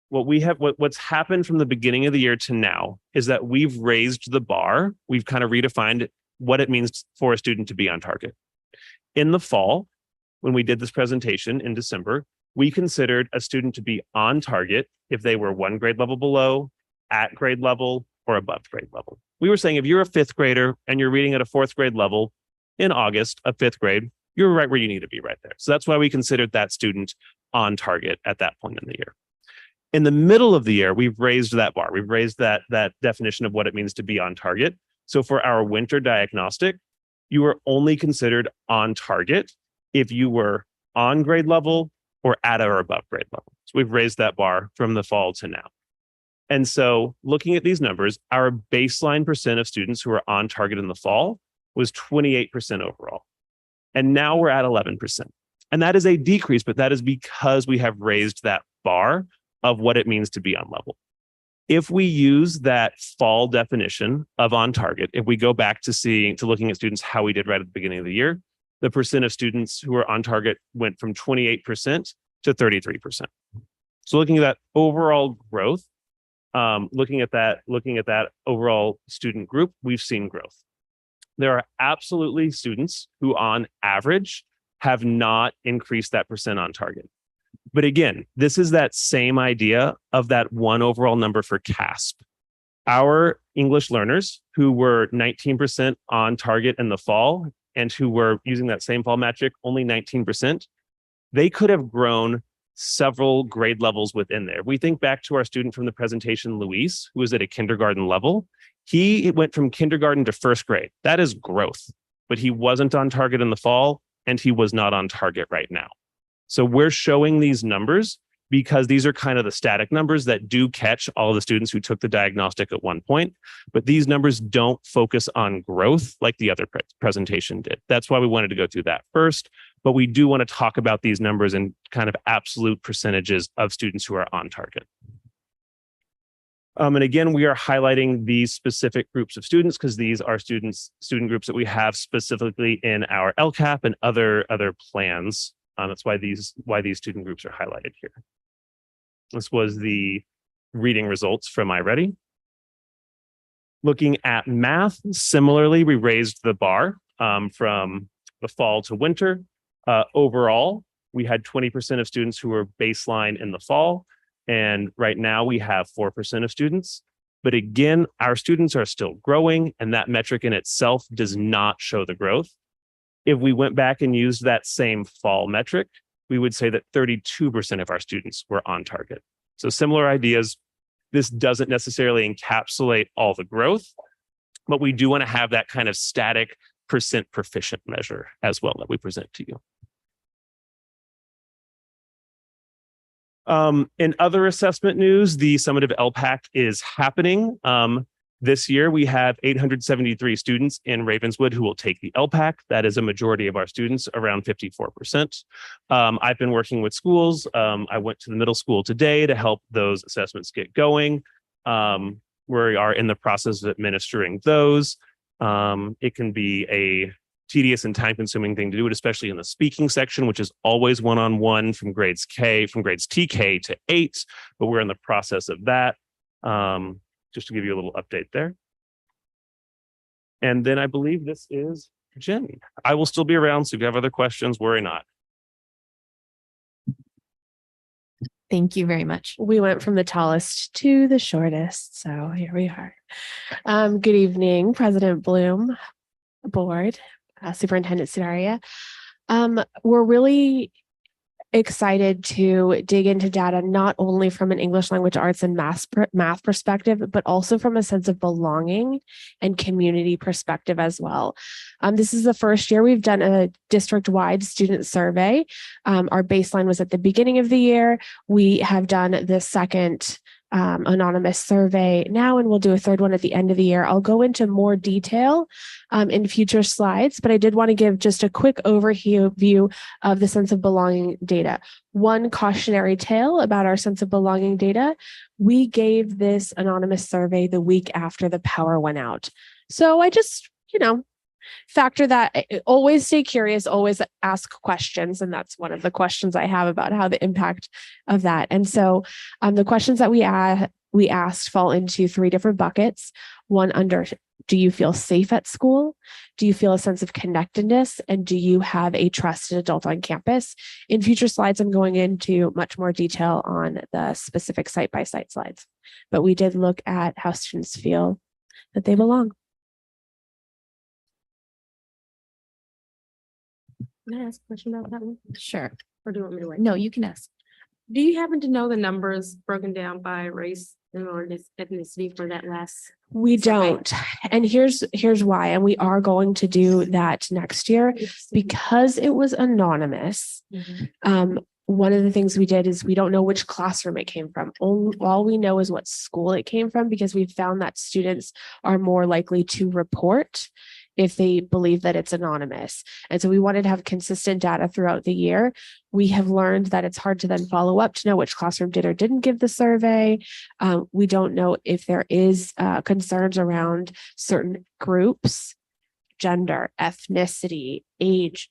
what's happened from the beginning of the year to now is that we've raised the bar. We've kind of redefined what it means for a student to be on target. In the fall, when we did this presentation in December, we considered a student to be on target if they were 1 grade level below, at grade level, or above grade level. We were saying if you're a 5th grader and you're reading at a 4th grade level in August of 5th grade, you're right where you need to be right there. So that's why we considered that student on target at that point in the year. In the middle of the year, we've raised that bar. We've raised that definition of what it means to be on target. So for our winter diagnostic, you were only considered on target if you were on grade level or at or above grade level. So we've raised that bar from the fall to now. And so looking at these numbers, our baseline percent of students who are on target in the fall was 28% overall. And now we're at 11%. And that is a decrease, but that is because we have raised that bar of what it means to be on level. If we use that fall definition of on target, if we go back to looking at students, how we did right at the beginning of the year, the percent of students who are on target went from 28% to 33%. So looking at that overall growth, looking at that overall student group, we've seen growth. There are absolutely students who on average have not increased that percent on target. But again, this is that same idea of that one overall number for CASP. Our English learners who were 19% on target in the fall and who were using that same fall metric, only 19%, they could have grown several grade levels within there. We think back to our student from the presentation, Luis, who was at a kindergarten level. He went from kindergarten to 1st grade. That is growth, but he wasn't on target in the fall and he was not on target right now. So we're showing these numbers because these are kind of the static numbers that do catch all of the students who took the diagnostic at one point, but these numbers don't focus on growth like the other presentation did. That's why we wanted to go through that first, but we do want to talk about these numbers in kind of absolute percentages of students who are on target. And again, we are highlighting these specific groups of students because these are student groups that we have specifically in our LCAP and other plans. That's why these student groups are highlighted here. This was the reading results from iReady. Looking at math, similarly, we raised the bar from the fall to winter. Overall, we had 20% of students who were baseline in the fall, And right now we have 4% of students. But again, our students are still growing, and that metric in itself does not show the growth. If we went back and used that same fall metric, we would say that 32% of our students were on target. So similar ideas. This doesn't necessarily encapsulate all the growth, but we do want to have that kind of static percent proficient measure as well that we present to you. In other assessment news, the summative LPAC is happening. This year, we have 873 students in Ravenswood who will take the LPAC. That is a majority of our students, around 54%. I've been working with schools. I went to the middle school today to help those assessments get going. We are in the process of administering those. It can be a tedious and time-consuming thing to do it, especially in the speaking section, which is always one-on-one from grades TK to 8, but we're in the process of that. Just to give you a little update there. And then I believe this is Jen. I will still be around, so if you have other questions, worry not. Thank you very much. We went from the tallest to the shortest, so here we are. Good evening, President Bloom, board, Superintendent Sidaria. We're really excited to dig into data, not only from an English language arts and math perspective, but also from a sense of belonging and community perspective as well. This is the first year we've done a district-wide student survey. Our baseline was at the beginning of the year. We have done the second anonymous survey now, and we'll do a third one at the end of the year. I'll go into more detail in future slides, but I did want to give just a quick overview of the sense of belonging data. One cautionary tale about our sense of belonging data: we gave this anonymous survey the week after the power went out. So I just, factor that. Always stay curious, always ask questions. And that's one of the questions I have about how the impact of that. And so the questions that we asked fall into 3 different buckets. One under, do you feel safe at school? Do you feel a sense of connectedness? And do you have a trusted adult on campus? In future slides, I'm going into much more detail on the specific site-by-site slides. But we did look at how students feel that they belong. Can I ask a question about that one? Sure. Or do you want me to wait? No, you can ask. Do you happen to know the numbers broken down by race and or ethnicity for that last? We don't. And here's why. And we are going to do that next year because it was anonymous. One of the things we did is we don't know which classroom it came from. All we know is what school it came from, because we found that students are more likely to report if they believe that it's anonymous. And so we wanted to have consistent data throughout the year. We have learned that it's hard to then follow up to know which classroom did or didn't give the survey. We don't know if there is concerns around certain groups, gender, ethnicity, age,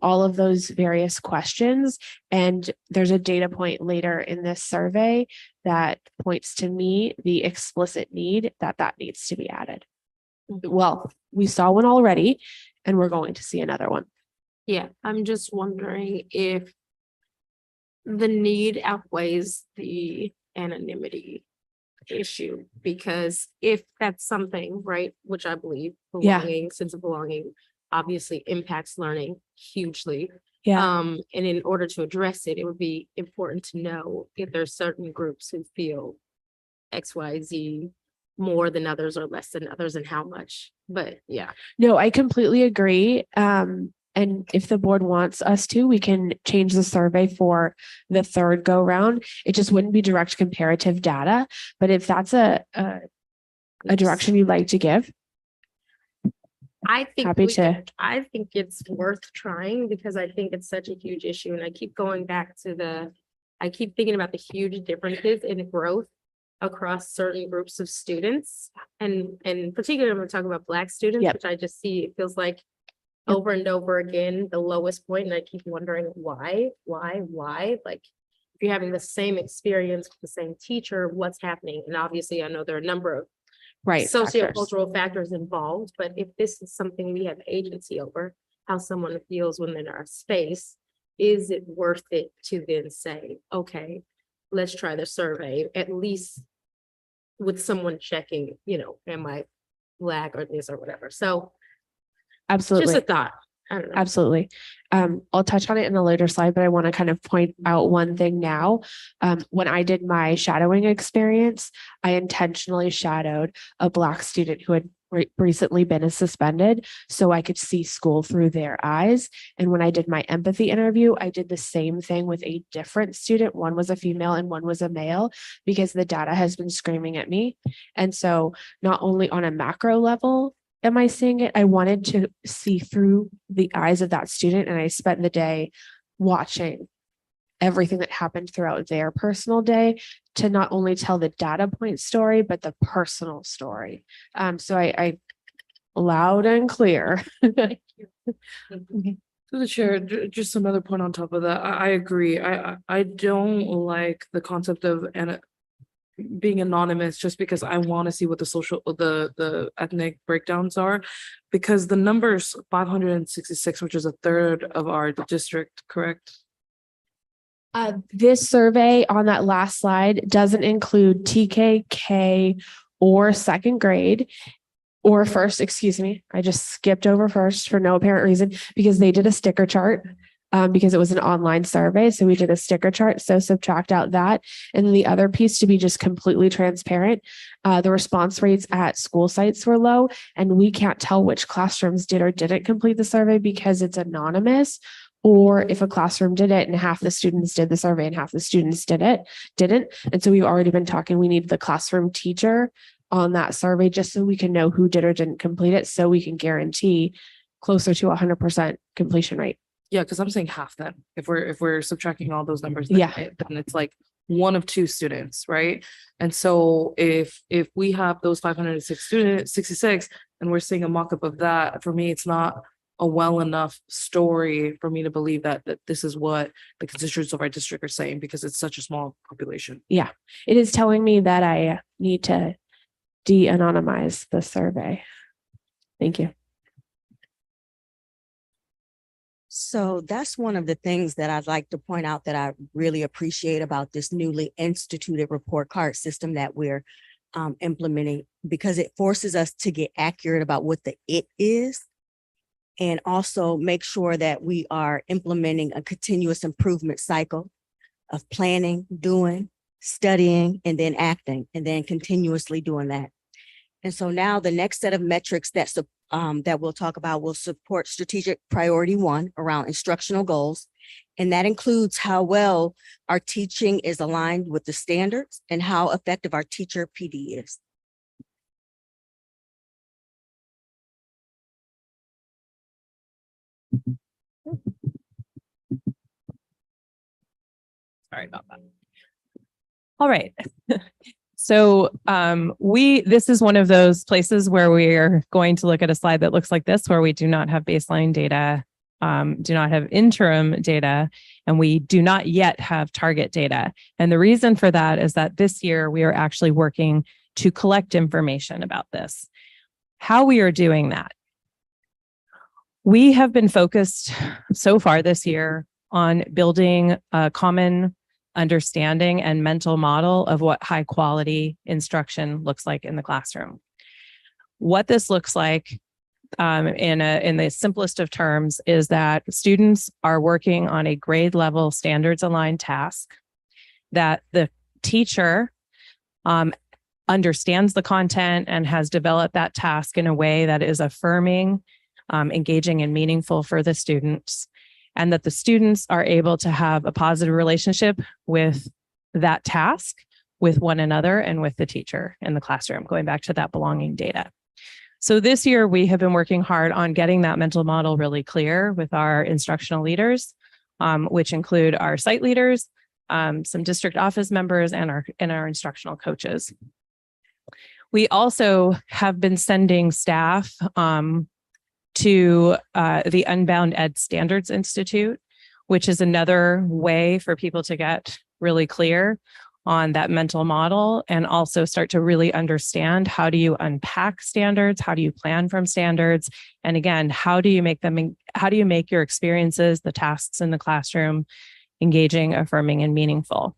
all of those various questions. And there's a data point later in this survey that points to me the explicit need that needs to be added. Well, we saw one already, and we're going to see another one. Yeah, I'm just wondering if the need outweighs the anonymity issue, because if that's something, right, which I believe belonging, sense of belonging obviously impacts learning hugely. Yeah. And in order to address it, it would be important to know if there's certain groups who feel XYZ more than others or less than others, and how much. But yeah. No, I completely agree. And if the board wants us to, we can change the survey for the third go round. It just wouldn't be direct comparative data. But if that's a direction you'd like to give, I think happy to. I think it's worth trying, because I think it's such a huge issue. And I keep going back to I keep thinking about the huge differences in growth across certain groups of students. And particularly I'm going to talk about Black students, which I just see, it feels like over and over again, the lowest point. And I keep wondering why? Like, if you're having the same experience with the same teacher, what's happening? And obviously I know there are a number of sociocultural factors involved, but if this is something we have agency over, how someone feels when they're in our space, is it worth it to then say, okay, let's try the survey, at least with someone checking, am I lag or this or whatever. So Absolutely. just a thought. I don't know. Absolutely. I'll touch on it in a later slide, but I want to kind of point out one thing now. When I did my shadowing experience, I intentionally shadowed a Black student who had recently been suspended so I could see school through their eyes. And when I did my empathy interview, I did the same thing with a different student. One was a female and one was a male, because the data has been screaming at me. And so not only on a macro level, am I seeing it? I wanted to see through the eyes of that student, and I spent the day watching everything that happened throughout their personal day to not only tell the data point story, but the personal story. So I loud and clear. To the chair, just some other point on top of that. I agree. I don't like the concept of being anonymous just because I want to see what the ethnic breakdowns are, because the number's 566, which is a third of our district, correct? This survey on that last slide doesn't include TKK or second grade or first, excuse me. I just skipped over first for no apparent reason because they did a sticker chart. Because it was an online survey. So we did a sticker chart. So subtract out that. And then the other piece, to be just completely transparent, the response rates at school sites were low, and we can't tell which classrooms did or didn't complete the survey because it's anonymous, or if a classroom did it and half the students did the survey and half the students didn't. And so we've already been talking, we need the classroom teacher on that survey just so we can know who did or didn't complete it, so we can guarantee closer to 100% completion rate. Yeah, because I'm saying half then. If we're subtracting all those numbers, Yeah. then it's like one of two students, right? And so if we have those 566 and we're seeing a mock-up of that, for me, it's not a well enough story for me to believe that this is what the constituents of our district are saying, because it's such a small population. Yeah, it is telling me that I need to de-anonymize the survey. Thank you. So that's one of the things that I'd like to point out that I really appreciate about this newly instituted report card system that we're implementing, because it forces us to get accurate about what the it is, and also make sure that we are implementing a continuous improvement cycle of planning, doing, studying, and then acting, and then continuously doing that. And so now the next set of metrics that we'll talk about will support strategic priority 1 around instructional goals. And that includes how well our teaching is aligned with the standards and how effective our teacher PD is. Sorry about that. All right. So this is one of those places where we're going to look at a slide that looks like this, where we do not have baseline data, do not have interim data, and we do not yet have target data. And the reason for that is that this year we are actually working to collect information about this. How we are doing that. We have been focused so far this year on building a common understanding and mental model of what high quality instruction looks like in the classroom. What this looks like in the simplest of terms is that students are working on a grade level standards aligned task, that the teacher understands the content and has developed that task in a way that is affirming, engaging, and meaningful for the students, and that the students are able to have a positive relationship with that task, with one another, and with the teacher in the classroom, going back to that belonging data. So this year, we have been working hard on getting that mental model really clear with our instructional leaders, which include our site leaders, some district office members, and our instructional coaches. We also have been sending staff to the Unbound Ed Standards Institute, which is another way for people to get really clear on that mental model and also start to really understand, how do you unpack standards? How do you plan from standards? And again, how do you make your experiences, the tasks in the classroom, engaging, affirming, and meaningful?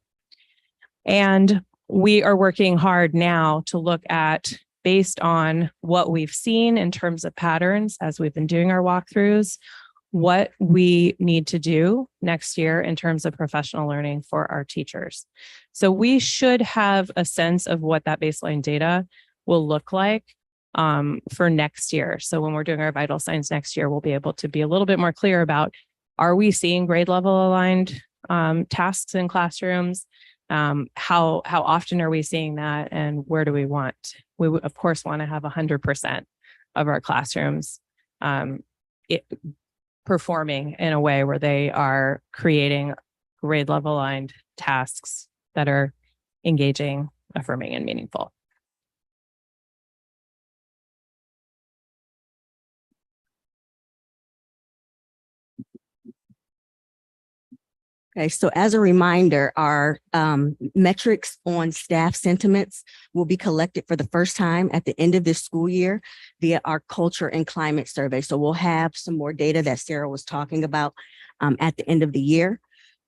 And we are working hard now to look at, based on what we've seen in terms of patterns as we've been doing our walkthroughs, what we need to do next year in terms of professional learning for our teachers. So we should have a sense of what that baseline data will look like for next year. So when we're doing our vital signs next year, we'll be able to be a little bit more clear about, are we seeing grade level aligned tasks in classrooms? How often are we seeing that, and where do we want? We would, of course, want to have 100% of our classrooms performing in a way where they are creating grade level aligned tasks that are engaging, affirming, and meaningful. Okay, so as a reminder, our metrics on staff sentiments will be collected for the first time at the end of this school year via our culture and climate survey. So we'll have some more data that Sarah was talking about at the end of the year.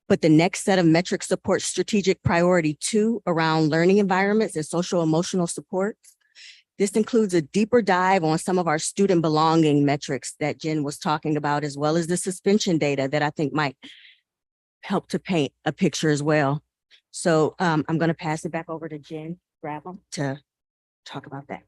But the next set of metrics supports strategic priority 2 around learning environments and social emotional support. This includes a deeper dive on some of our student belonging metrics that Jen was talking about, as well as the suspension data that I think might help to paint a picture as well. So I'm going to pass it back over to Jen Gravel to talk about that.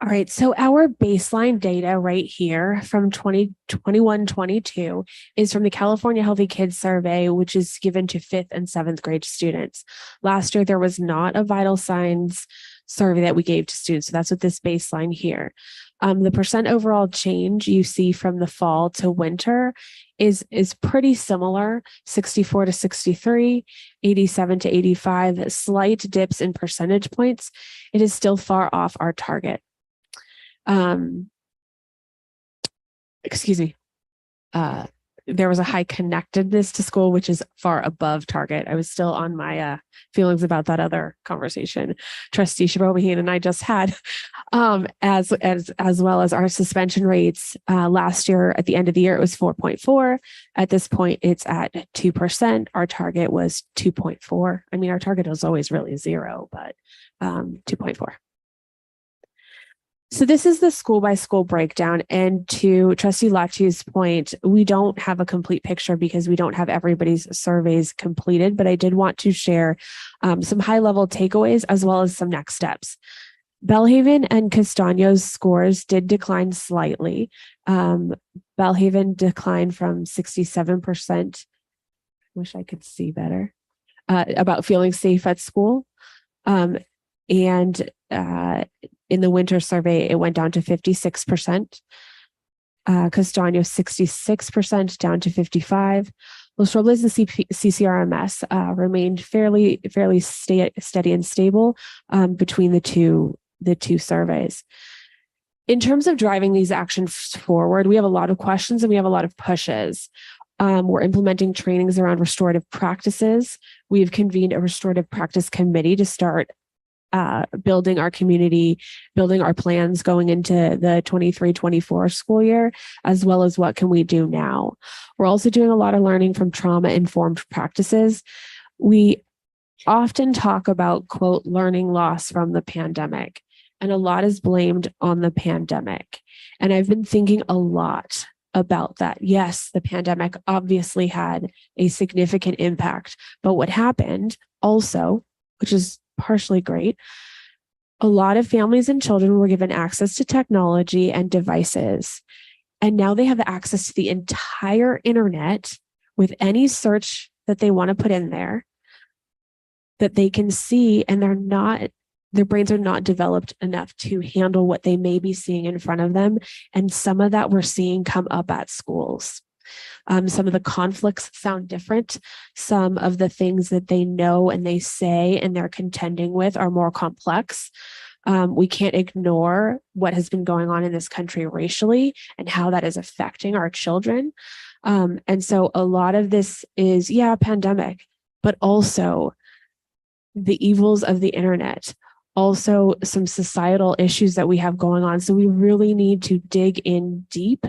All right, so our baseline data right here from 2021-22 is from the California Healthy Kids Survey, which is given to 5th and 7th grade students. Last year, there was not a vital signs survey that we gave to students. So that's what this baseline here. The percent overall change you see from the fall to winter is pretty similar, 64 to 63, 87 to 85, slight dips in percentage points. It is still far off our target. Excuse me. There was a high connectedness to school, which is far above target. I was still on my feelings about that other conversation Trustee Shabobian and I just had, as well as our suspension rates. Last year at the end of the year, it was 4.4. At this point, it's at 2%. Our target was 2.4. I mean, our target was always really 0, but 2.4. So this is the school by school breakdown. And to Trustee Lachu's point, we don't have a complete picture because we don't have everybody's surveys completed, but I did want to share some high level takeaways as well as some next steps. Belhaven and Castaño's scores did decline slightly. Belhaven declined from 67%. Wish I could see better about feeling safe at school. In the winter survey, it went down to 56%. Castaño 66% down to 55%. Los Robles and CCRMS remained fairly steady and stable between the two surveys. In terms of driving these actions forward, we have a lot of questions and we have a lot of pushes. We're implementing trainings around restorative practices. We've convened a restorative practice committee to start building our community, building our plans going into the 23-24 school year, as well as what can we do now. We're also doing a lot of learning from trauma-informed practices. We often talk about, quote, learning loss from the pandemic, and a lot is blamed on the pandemic. And I've been thinking a lot about that. Yes, the pandemic obviously had a significant impact, but what happened also, which is partially great, a lot of families and children were given access to technology and devices, and now they have access to the entire internet with any search that they want to put in there that they can see, and their brains are not developed enough to handle what they may be seeing in front of them. And some of that we're seeing come up at schools. Some of the conflicts sound different. Some of the things that they know and they say and they're contending with are more complex. We can't ignore what has been going on in this country racially and how that is affecting our children. And so a lot of this is, pandemic, but also the evils of the internet also some societal issues that we have going on. So we really need to dig in deep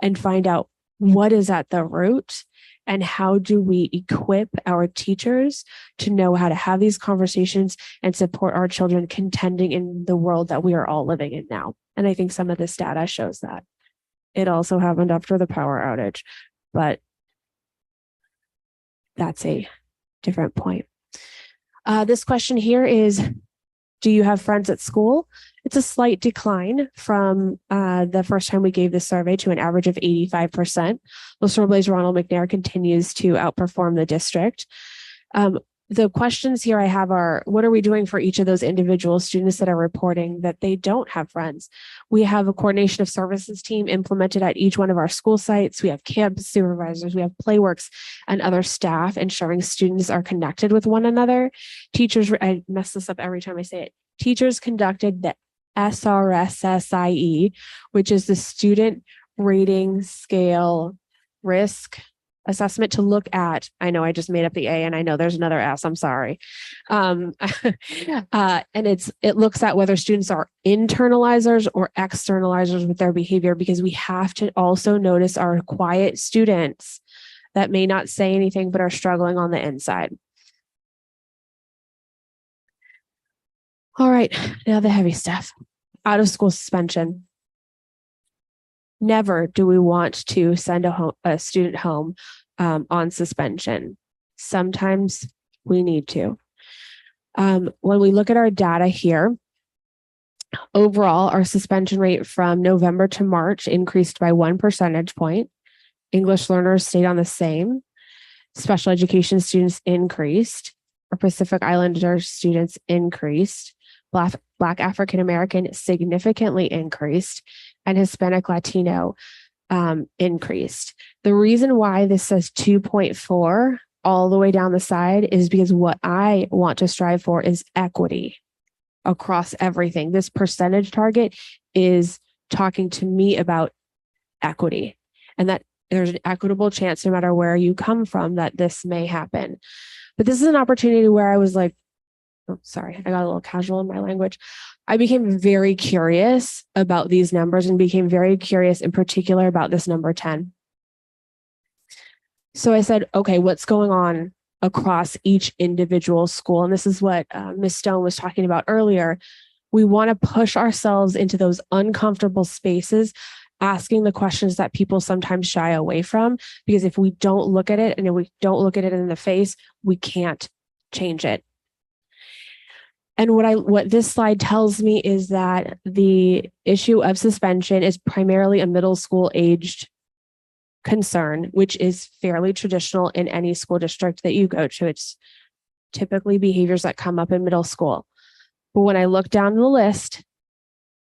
and find out what is at the root and how do we equip our teachers to know how to have these conversations and support our children contending in the world that we are all living in now. And I think some of this data shows that. It also happened after the power outage, but that's a different point. This question here is, do you have friends at school? It's a slight decline from the first time we gave this survey to an average of 85%. Listener Blaze Ronald McNair continues to outperform the district. The questions here I have are, what are we doing for each of those individual students that are reporting that they don't have friends? We have a coordination of services team implemented at each one of our school sites. We have campus supervisors, we have playworks and other staff ensuring students are connected with one another. Teachers, I mess this up every time I say it. Teachers conducted the SRSSIE, which is the Student Rating Scale Risk Assessment to look at. I know I just made up the A and I know there's another S, I'm sorry. And it looks at whether students are internalizers or externalizers with their behavior, because we have to also notice our quiet students that may not say anything but are struggling on the inside. All right, now the heavy stuff. Out of school suspension. Never do we want to send a student home on suspension. Sometimes we need to. When we look at our data here, overall, our suspension rate from November to March increased by 1 percentage point. English learners stayed on the same. Special education students increased. Our Pacific Islander students increased. Black African American significantly increased, and Hispanic Latino increased. The reason why this says 2.4 all the way down the side is because what I want to strive for is equity across everything. This percentage target is talking to me about equity, and that there's an equitable chance, no matter where you come from, that this may happen. But this is an opportunity where I was like, oh, sorry, I got a little casual in my language. I became very curious about these numbers and became very curious in particular about this number 10. So I said, okay, what's going on across each individual school? And this is what Ms. Stone was talking about earlier. We want to push ourselves into those uncomfortable spaces, asking the questions that people sometimes shy away from, because if we don't look at it and if we don't look at it in the face, we can't change it. And what this slide tells me is that the issue of suspension is primarily a middle school aged concern, which is fairly traditional in any school district that you go to. It's typically behaviors that come up in middle school. But when I look down the list,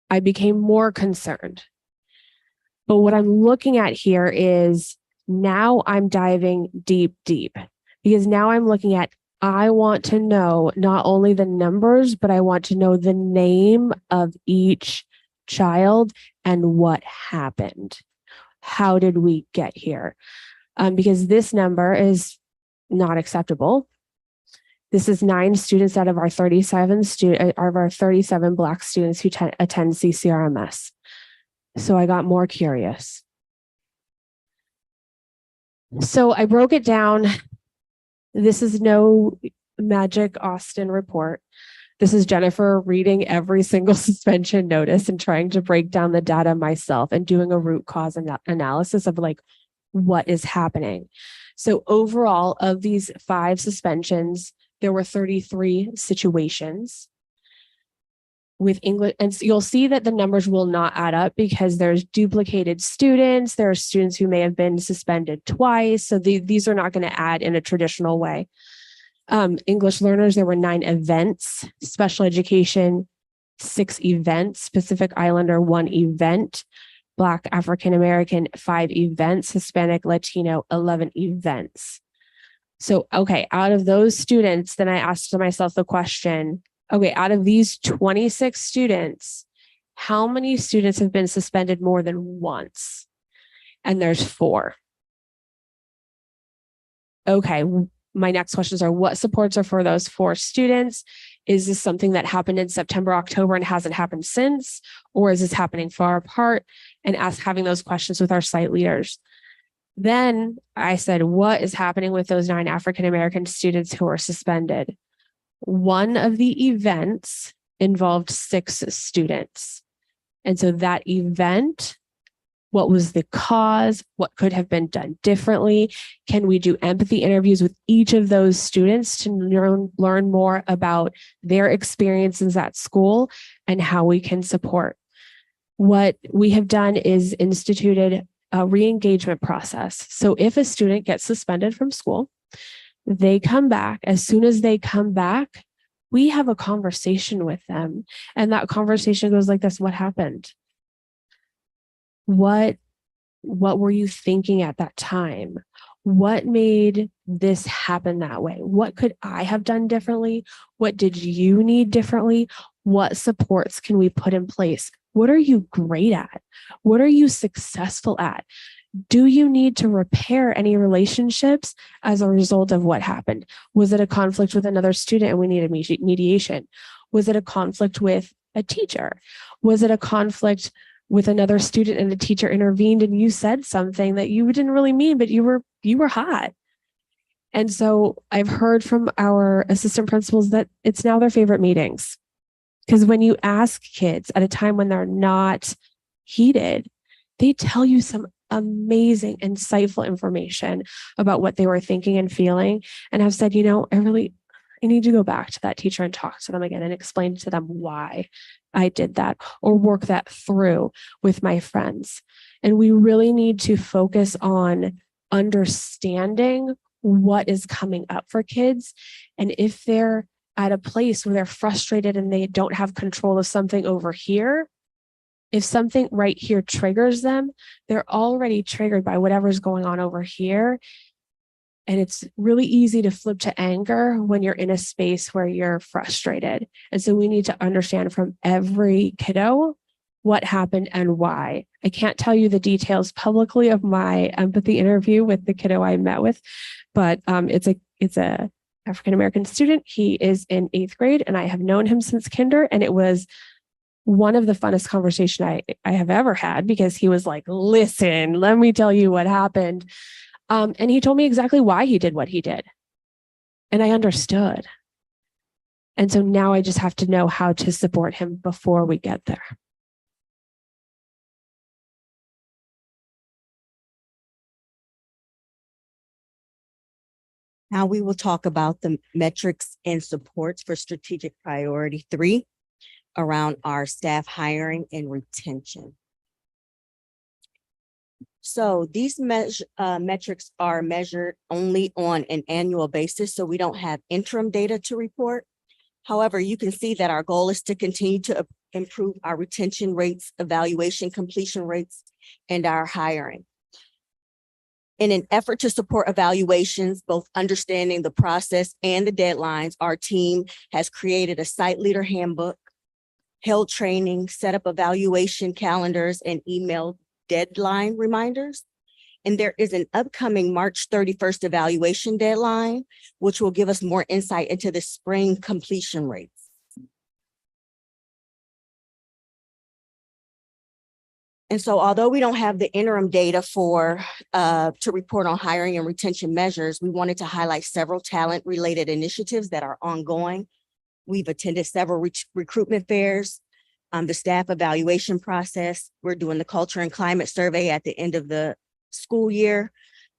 I became more concerned. But what I'm looking at here is now I'm diving deep, because now I'm looking at, I want to know not only the numbers, but I want to know the name of each child and what happened. How did we get here? Because this number is not acceptable. This is 9 students out of our 37 Black students who attend CCRMS. So I got more curious. So I broke it down. This is no magic Austin report. This is Jennifer reading every single suspension notice and trying to break down the data myself and doing a root cause analysis of like what is happening. So overall, of these 5 suspensions, there were 33 situations with English. And so you'll see that the numbers will not add up because there's duplicated students. There are students who may have been suspended twice. So these are not going to add in a traditional way. English learners, there were 9 events. Special education, 6 events. Pacific Islander, 1 event. Black African American, 5 events. Hispanic Latino, 11 events. So, okay, out of those students, then I asked myself the question, okay, out of these 26 students, how many students have been suspended more than once? And there's 4. Okay, my next questions are, what supports are for those 4 students? Is this something that happened in September, October, and hasn't happened since? Or is this happening far apart? And having those questions with our site leaders. Then I said, what is happening with those 9 African-American students who were suspended? One of the events involved 6 students. And so that event, what was the cause? What could have been done differently? Can we do empathy interviews with each of those students to learn more about their experiences at school and how we can support? What we have done is instituted a re-engagement process. So if a student gets suspended from school, they come back. As soon as they come back, we have a conversation with them. And that conversation goes like this: what happened? What were you thinking at that time? What made this happen that way? What could I have done differently? What did you need differently? What supports can we put in place? What are you great at? What are you successful at? Do you need to repair any relationships as a result of what happened? Was it a conflict with another student and we needed mediation? Was it a conflict with a teacher? Was it a conflict with another student and the teacher intervened and you said something that you didn't really mean, but you were hot? And so I've heard from our assistant principals that it's now their favorite meetings. Because when you ask kids at a time when they're not heated, they tell you some amazing, insightful information about what they were thinking and feeling, and have said, I need to go back to that teacher and talk to them again and explain to them why I did that, or work that through with my friends. And we really need to focus on understanding what is coming up for kids. And if they're at a place where they're frustrated and they don't have control of something over here, if something right here triggers them, they're already triggered by whatever's going on over here. And it's really easy to flip to anger when you're in a space where you're frustrated. And so we need to understand from every kiddo what happened and why. I can't tell you the details publicly of my empathy interview with the kiddo I met with, but it's a African-American student. He is in 8th grade and I have known him since kinder. And it was one of the funnest conversations I have ever had, because he was like, listen, let me tell you what happened. And he told me exactly why he did what he did. And I understood. And so now I just have to know how to support him before we get there. Now we will talk about the metrics and supports for strategic priority 3 around our staff hiring and retention. So these metrics are measured only on an annual basis, so we don't have interim data to report. However, you can see that our goal is to continue to improve our retention rates, evaluation completion rates, and our hiring. In an effort to support evaluations, both understanding the process and the deadlines, our team has created a site leader handbook, held training, set up evaluation calendars, and emailed deadline reminders. And there is an upcoming March 31st evaluation deadline, which will give us more insight into the spring completion rates. And so although we don't have the interim data to report on hiring and retention measures, we wanted to highlight several talent-related initiatives that are ongoing. We've attended several recruitment fairs, the staff evaluation process. We're doing the culture and climate survey at the end of the school year.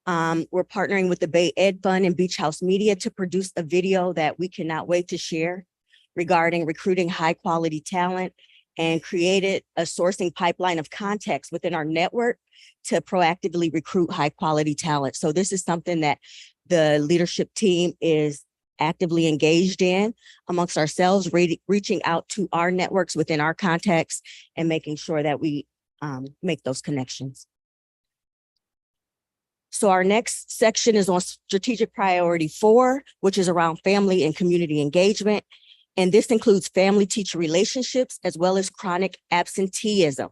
We're partnering with the Bay Ed Fund and Beach House Media to produce a video that we cannot wait to share regarding recruiting high-quality talent, and created a sourcing pipeline of contacts within our network to proactively recruit high-quality talent. So this is something that the leadership team is actively engaged in amongst ourselves, reaching out to our networks within our contacts and making sure that we make those connections. So our next section is on strategic priority 4, which is around family and community engagement. And this includes family-teacher relationships as well as chronic absenteeism.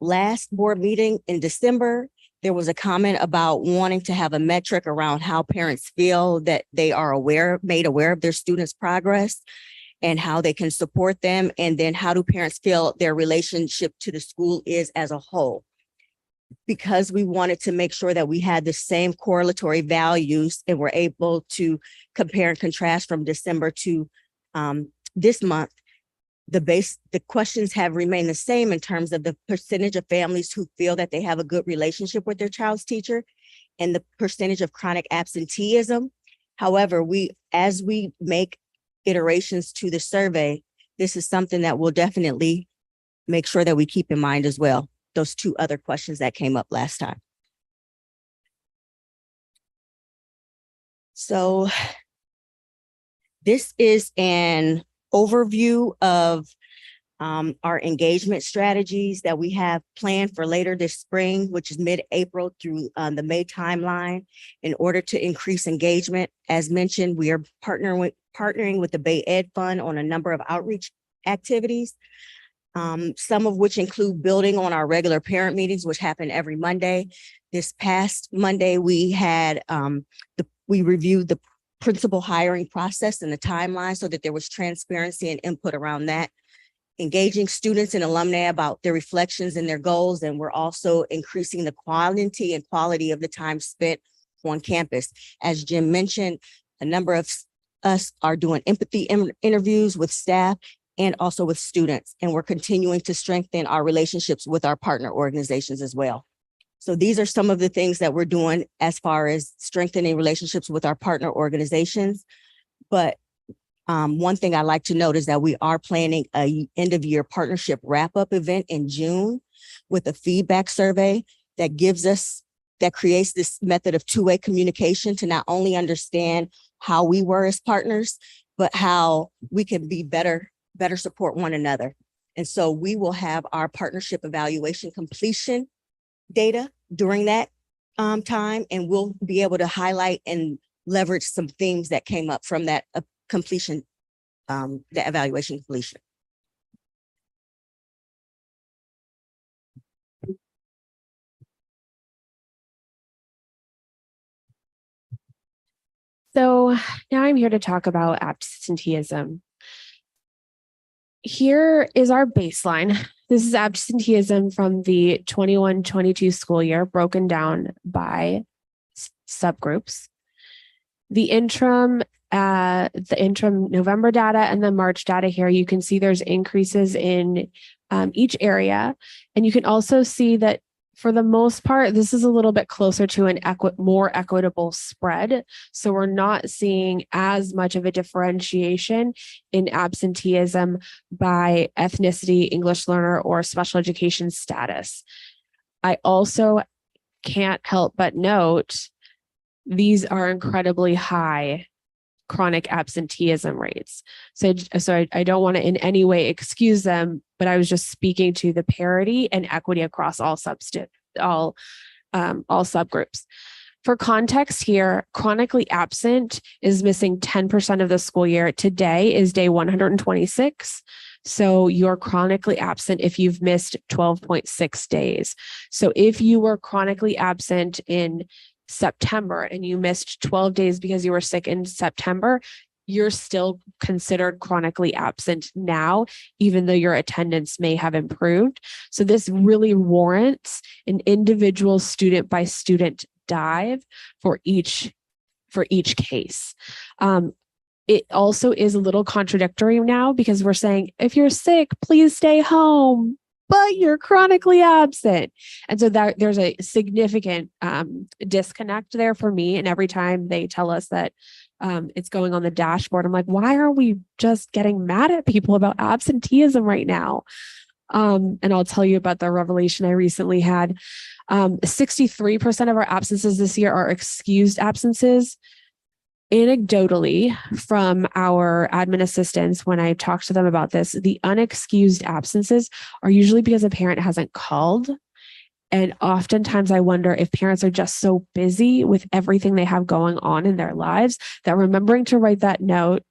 Last board meeting in December, there was a comment about wanting to have a metric around how parents feel that they are made aware of their students' progress and how they can support them. And then how do parents feel their relationship to the school is as a whole? Because we wanted to make sure that we had the same correlatory values and were able to compare and contrast from December to this month, the questions have remained the same in terms of the percentage of families who feel that they have a good relationship with their child's teacher and the percentage of chronic absenteeism. However, as we make iterations to the survey, this is something that we'll definitely make sure that we keep in mind as well. Those two other questions that came up last time. So this is an overview of our engagement strategies that we have planned for later this spring, which is mid-April through the May timeline, in order to increase engagement. As mentioned, we are partnering with the Bay Ed Fund on a number of outreach activities, some of which include building on our regular parent meetings, which happen every Monday. This past Monday, we had we reviewed the principal hiring process and the timeline so that there was transparency and input around that, engaging students and alumni about their reflections and their goals. And we're also increasing the quantity and quality of the time spent on campus. As Jim mentioned, a number of us are doing empathy interviews with staff and also with students. And we're continuing to strengthen our relationships with our partner organizations as well. So these are some of the things that we're doing as far as strengthening relationships with our partner organizations. But one thing I like to note is that we are planning a end of year partnership wrap-up event in June with a feedback survey that creates this method of two-way communication to not only understand how we were as partners, but how we can be better support one another. And so we will have our partnership evaluation completion data during that time, and we'll be able to highlight and leverage some themes that came up from that completion, the evaluation completion. So now I'm here to talk about absenteeism. Here is our baseline. This is absenteeism from the 21-22 school year, broken down by subgroups. The interim November data and the March data here, you can see there's increases in each area. And you can also see that for the most part, this is a little bit closer to an more equitable spread. So we're not seeing as much of a differentiation in absenteeism by ethnicity, English learner, or special education status. I also can't help but note these are incredibly high chronic absenteeism rates. So I don't want to in any way excuse them, but I was just speaking to the parity and equity across all subgroups. For context here, chronically absent is missing 10% of the school year. Today is day 126. So you're chronically absent if you've missed 12.6 days. So if you were chronically absent in September and you missed 12 days because you were sick in September, you're still considered chronically absent now, even though your attendance may have improved. So this really warrants an individual student by student dive for each case. It also is a little contradictory now because we're saying, if you're sick, please stay home, but you're chronically absent. And so that there's a significant disconnect there for me. And every time they tell us that it's going on the dashboard, I'm like, why are we just getting mad at people about absenteeism right now? And I'll tell you about the revelation I recently had. 63% of our absences this year are excused absences. Anecdotally, from our admin assistants, when I talked to them about this, the unexcused absences are usually because a parent hasn't called. And oftentimes I wonder if parents are just so busy with everything they have going on in their lives that remembering to write that note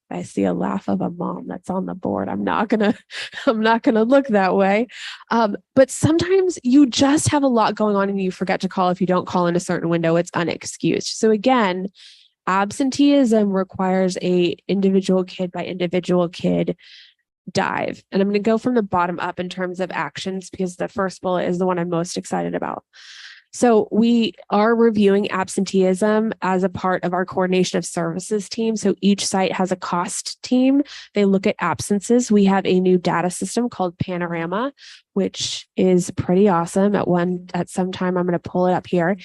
I see a laugh of a mom that's on the board. I'm not gonna, I'm not gonna look that way. But sometimes you just have a lot going on and you forget to call. If you don't call in a certain window, it's unexcused. So again, absenteeism requires a individual kid by individual kid dive. And I'm going to go from the bottom up in terms of actions because the first bullet is the one I'm most excited about. So we are reviewing absenteeism as a part of our coordination of services team. So each site has a cost team. They look at absences. We have a new data system called Panorama, which is pretty awesome. At some time, I'm going to pull it up here,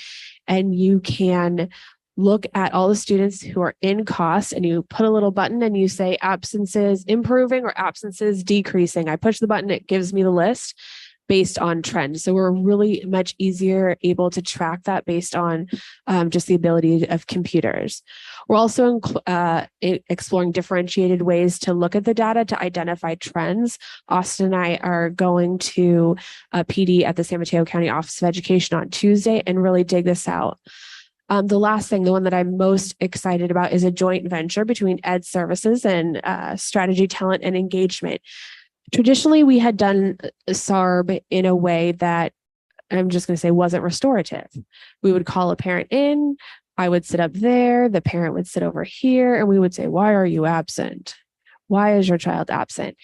and you can look at all the students who are in cost, and you put a little button and you say absences improving or absences decreasing. I push the button, it gives me the list based on trend. So we're really much easier able to track that based on just the ability of computers. We're also exploring differentiated ways to look at the data to identify trends. Austin and I are going to a PD at the San Mateo County Office of Education on Tuesday and really dig this out. The last thing, the one that I'm most excited about, is a joint venture between Ed Services and Strategy, Talent, and Engagement. Traditionally, we had done SARB in a way that, I'm just going to say, wasn't restorative. We would call a parent in, I would sit up there, the parent would sit over here, and we would say, why are you absent? Why is your child absent?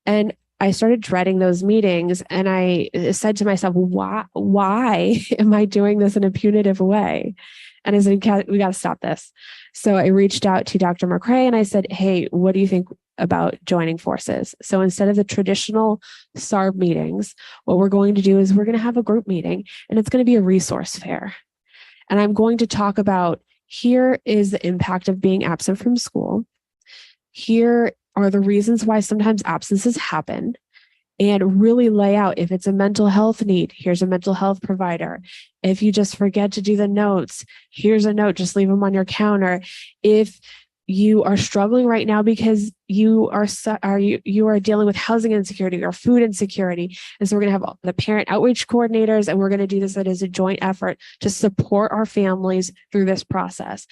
And I started dreading those meetings, and I said to myself, why am I doing this in a punitive way? And I said, we got to stop this. So I reached out to Dr. McCrae and I said, hey, what do you think about joining forces? So instead of the traditional SARB meetings, what we're going to do is we're going to have a group meeting, and it's going to be a resource fair. And I'm going to talk about, here is the impact of being absent from school. Here are the reasons why sometimes absences happen, and really lay out, if it's a mental health need, here's a mental health provider. If you just forget to do the notes, here's a note, just leave them on your counter. If you are struggling right now because you are dealing with housing insecurity or food insecurity. And so we're going to have the parent outreach coordinators, and we're going to do this as a joint effort to support our families through this process.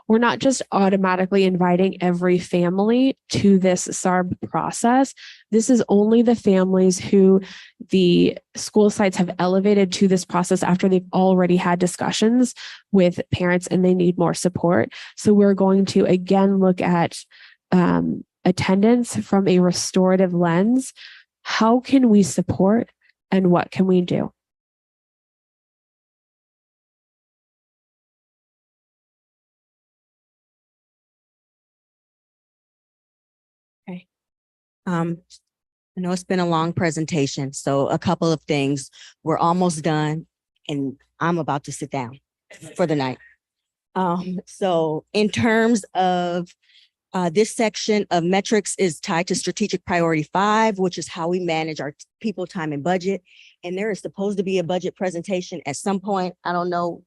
We're not just automatically inviting every family to this SARB process. This is only the families who the school sites have elevated to this process after they've already had discussions with parents and they need more support. So we're going to again look at attendance from a restorative lens. How can we support, and what can we do? Okay. I know it's been a long presentation, so a couple of things. We're almost done, and I'm about to sit down for the night. So in terms of this section of metrics is tied to strategic priority 5, which is how we manage our people, time, and budget. And there is supposed to be a budget presentation at some point. I don't know,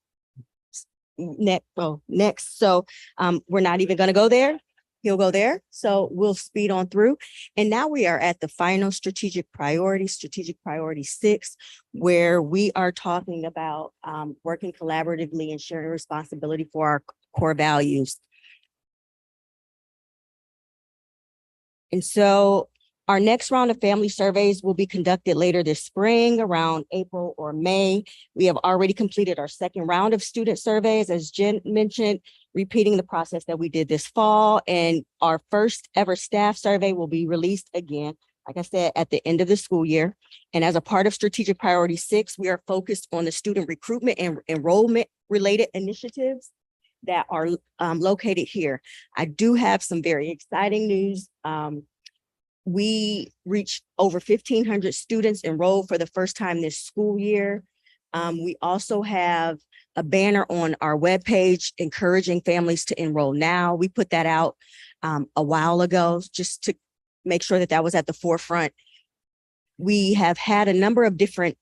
next. So we're not even going to go there. He'll go there. So we'll speed on through. And now we are at the final strategic priority 6, where we are talking about working collaboratively and sharing responsibility for our core values. And so our next round of family surveys will be conducted later this spring, around April or May. We have already completed our second round of student surveys, as Jen mentioned, repeating the process that we did this fall. And our first ever staff survey will be released again, like I said, at the end of the school year. And as a part of strategic priority 6, we are focused on the student recruitment and enrollment related initiatives that are located here. I do have some very exciting news. We reached over 1,500 students enrolled for the first time this school year. We also have a banner on our webpage encouraging families to enroll now. We put that out a while ago just to make sure that that was at the forefront. We have had a number of different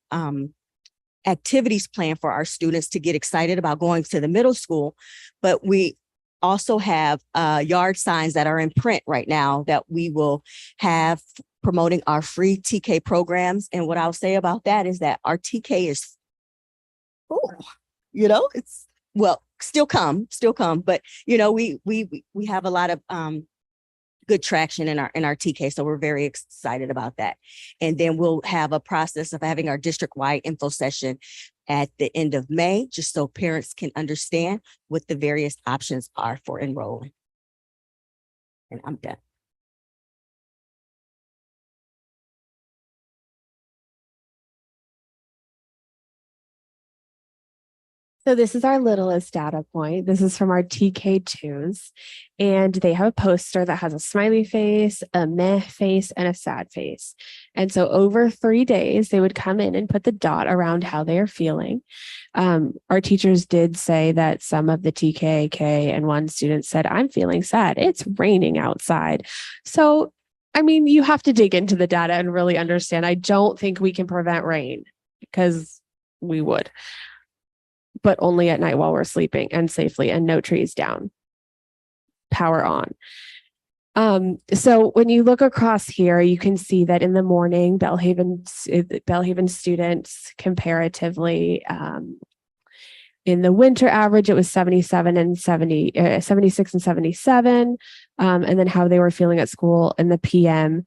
activities planned for our students to get excited about going to the middle school, but we also have yard signs that are in print right now that we will have promoting our free TK programs. And what I'll say about that is that our TK is, it's, well, still come, but we have a lot of good traction in our TK. So we're very excited about that. And then we'll have a process of having our district-wide info session at the end of May, just so parents can understand what the various options are for enrolling. And I'm done. So this is our littlest data point. This is from our TK2s. And they have a poster that has a smiley face, a meh face, and a sad face. And so over 3 days, they would come in and put the dot around how they are feeling. Our teachers did say that some of the TK, K, and 1 students said, I'm feeling sad. It's raining outside. So, I mean, you have to dig into the data and really understand. I don't think we can prevent rain because we would, but only at night while we're sleeping and safely, and no trees down, power on. So when you look across here, you can see that in the morning, Belhaven students comparatively, in the winter average, it was 77 and 70, 76 and 77. And then how they were feeling at school in the PM,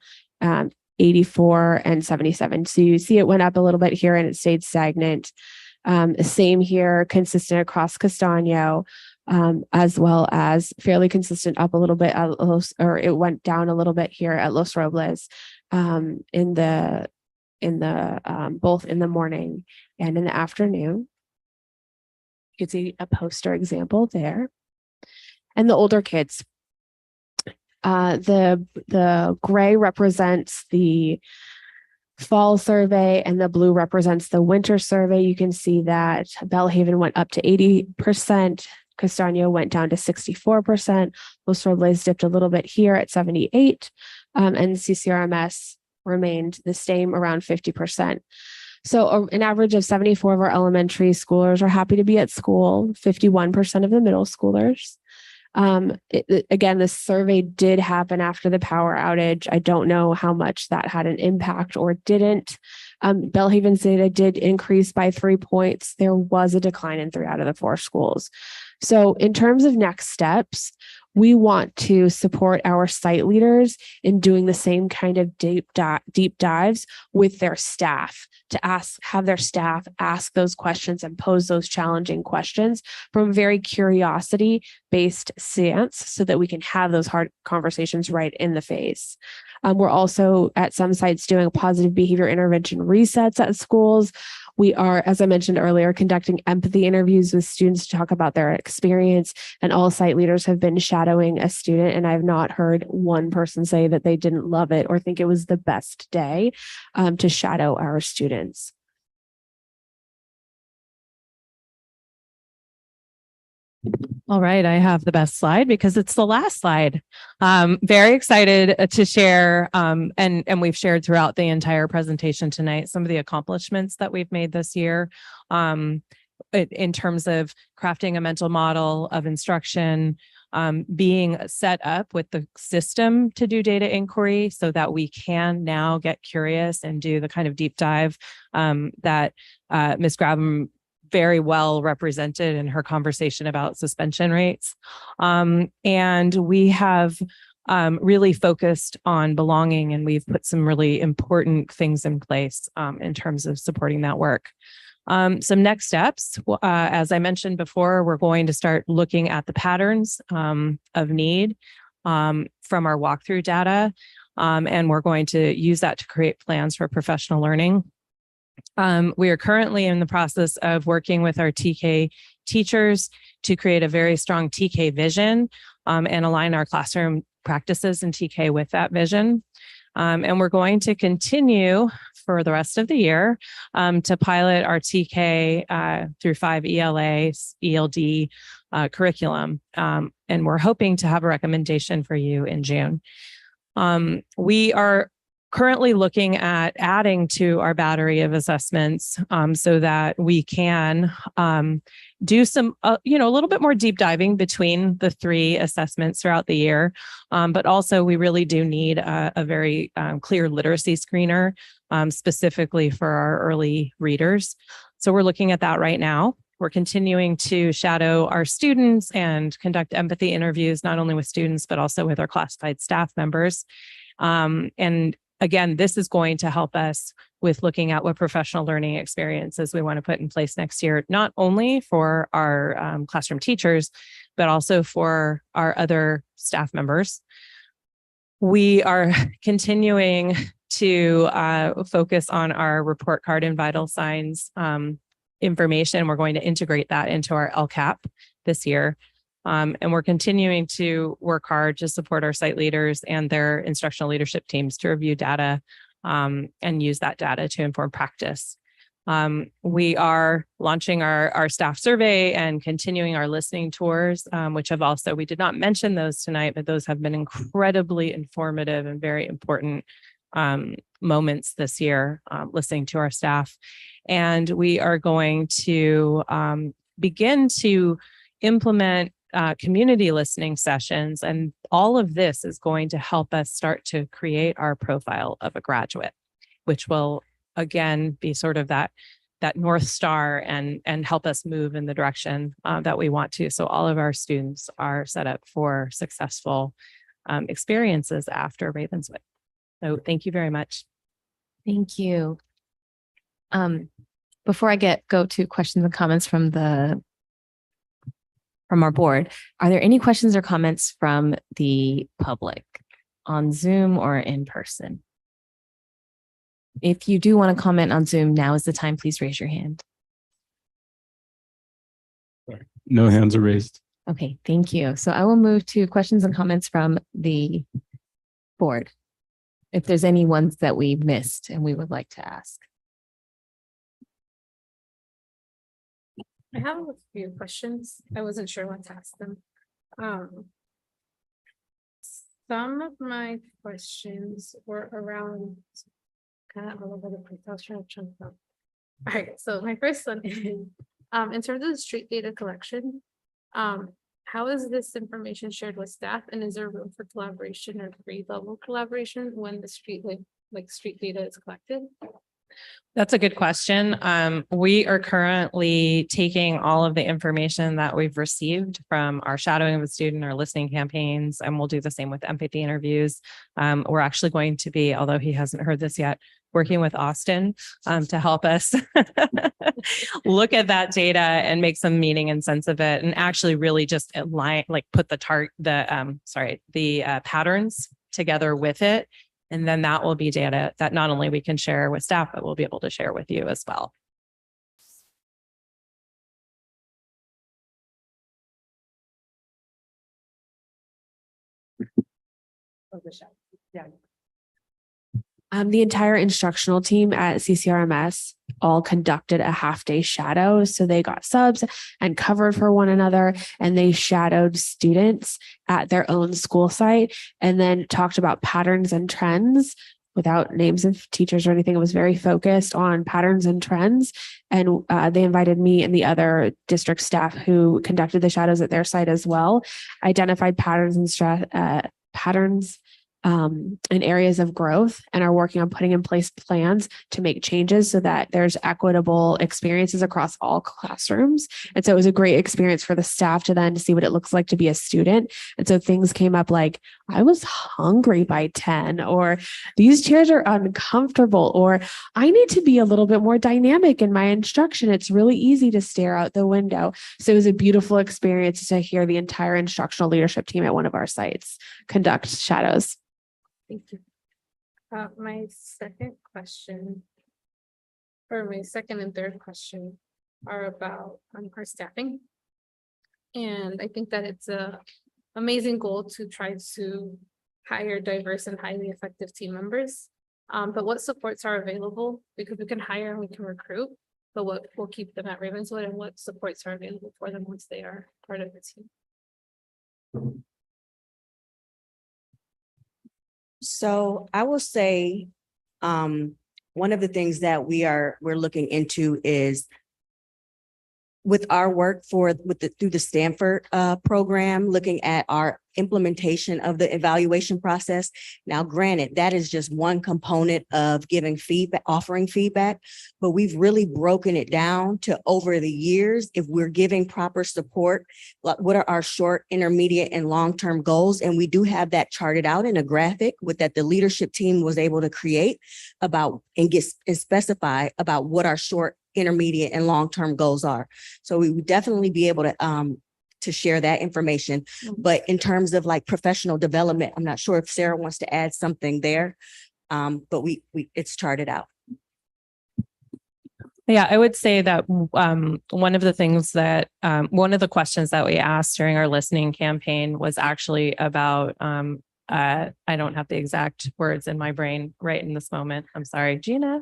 84 and 77. So you see it went up a little bit here and it stayed stagnant. Same here, consistent across Castaño, as well as fairly consistent up a little bit, or it went down a little bit here at Los Robles, in the both in the morning and in the afternoon. You can see a poster example there. And the older kids, the gray represents the fall survey and the blue represents the winter survey. You can see that Belhaven went up to 80%, Castaño went down to 64%, Los Robles dipped a little bit here at 78%, and CCRMS remained the same around 50%. So an average of 74 of our elementary schoolers are happy to be at school, 51% of the middle schoolers. Again, this survey did happen after the power outage. I don't know how much that had an impact or didn't. Belhaven's data did increase by 3 points. There was a decline in 3 out of the 4 schools. So in terms of next steps, we want to support our site leaders in doing the same kind of deep dives with their staff, to have their staff ask those questions and pose those challenging questions from very curiosity-based stance so that we can have those hard conversations right in the face. We're also at some sites doing positive behavior intervention resets at schools. We are, as I mentioned earlier, conducting empathy interviews with students to talk about their experience, and all site leaders have been shadowing a student, and I've not heard one person say that they didn't love it or think it was the best day to shadow our students. All right, I have the best slide because it's the last slide. Very excited to share, and we've shared throughout the entire presentation tonight some of the accomplishments that we've made this year in terms of crafting a mental model of instruction, being set up with the system to do data inquiry so that we can now get curious and do the kind of deep dive that Ms. Grabham very well represented in her conversation about suspension rates. And we have really focused on belonging, and we've put some really important things in place in terms of supporting that work. Some next steps, as I mentioned before, we're going to start looking at the patterns of need from our walkthrough data, and we're going to use that to create plans for professional learning. We are currently in the process of working with our TK teachers to create a very strong TK vision and align our classroom practices in TK with that vision. And we're going to continue for the rest of the year to pilot our TK through 5 ELA, ELD curriculum. And we're hoping to have a recommendation for you in June. We are currently looking at adding to our battery of assessments so that we can do some, a little bit more deep diving between the 3 assessments throughout the year. But also we really do need a very clear literacy screener specifically for our early readers. So we're looking at that right now. We're continuing to shadow our students and conduct empathy interviews, not only with students, but also with our classified staff members. And again, this is going to help us with looking at what professional learning experiences we want to put in place next year, not only for our classroom teachers, but also for our other staff members. We are continuing to focus on our report card and vital signs information. We're going to integrate that into our LCAP this year. And we're continuing to work hard to support our site leaders and their instructional leadership teams to review data and use that data to inform practice. We are launching our staff survey and continuing our listening tours, which have also, we did not mention those tonight, but those have been incredibly informative and very important moments this year, listening to our staff. And we are going to begin to implement community listening sessions. And all of this is going to help us start to create our profile of a graduate, which will again be sort of that North Star and help us move in the direction that we want to. So all of our students are set up for successful experiences after Ravenswood. So thank you very much. Thank you. Before I go to questions and comments from our board, are there any questions or comments from the public on Zoom or in person? If you do want to comment on Zoom, now is the time. Please raise your hand. No hands are raised. Okay, thank you. So I will move to questions and comments from the board. If there's any ones that we missed and we would like to ask. I have a few questions. I wasn't sure what to ask them. Some of my questions were around kind of all over the place. I was trying to chunk them. All right, so my first one is in terms of the street data collection, how is this information shared with staff, and is there room for collaboration or grade level collaboration when the street street data is collected? That's a good question. We are currently taking all of the information that we've received from our shadowing of a student, our listening campaigns, and we'll do the same with empathy interviews. We're actually going to be, although he hasn't heard this yet, working with Austin to help us look at that data and make some meaning and sense of it, and actually really just align, put the patterns together with it. And then that will be data that not only we can share with staff, but we'll be able to share with you as well. The entire instructional team at CCRMS all conducted a half-day shadow. So they got subs and covered for one another, and they shadowed students at their own school site and then talked about patterns and trends without names of teachers or anything. It was very focused on patterns and trends. And they invited me and the other district staff who conducted the shadows at their site as well, identified patterns and patterns in areas of growth, and are working on putting in place plans to make changes so that there's equitable experiences across all classrooms. And so it was a great experience for the staff to see what it looks like to be a student. And so things came up like, I was hungry by 10, or these chairs are uncomfortable, or I need to be a little bit more dynamic in my instruction. It's really easy to stare out the window. So it was a beautiful experience to hear the entire instructional leadership team at one of our sites conduct shadows. Thank you. My second question, or my second and third question, are about our staffing. And I think that it's a amazing goal to try to hire diverse and highly effective team members. But what supports are available? Because we can hire and we can recruit, but what will keep them at Ravenswood, and what supports are available for them once they are part of the team? So I will say, one of the things that we're looking into is with our work through the Stanford program, looking at our implementation of the evaluation process. Now, granted, that is just one component of giving feedback, offering feedback, but we've really broken it down to over the years, if we're giving proper support, what are our short, intermediate, and long-term goals? And we do have that charted out in a graphic that the leadership team was able to create about and specify about what our short, intermediate, and long-term goals are. So we would definitely be able to share that information. But in terms of like professional development, I'm not sure if Sarah wants to add something there. But it's charted out. Yeah, I would say that one of the things that one of the questions that we asked during our listening campaign was actually about I don't have the exact words in my brain right in this moment. I'm sorry, Gina.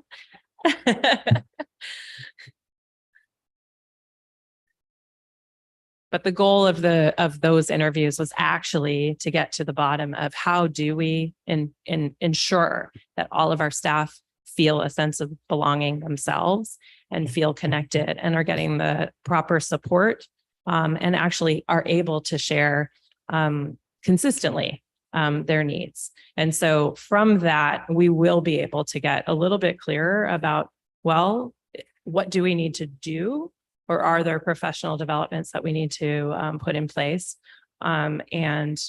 But the goal of those interviews was actually to get to the bottom of how do we ensure that all of our staff feel a sense of belonging themselves and feel connected and are getting the proper support and actually are able to share consistently their needs. And so from that, we will be able to get a little bit clearer about, well, what do we need to do? Or are there professional developments that we need to put in place? And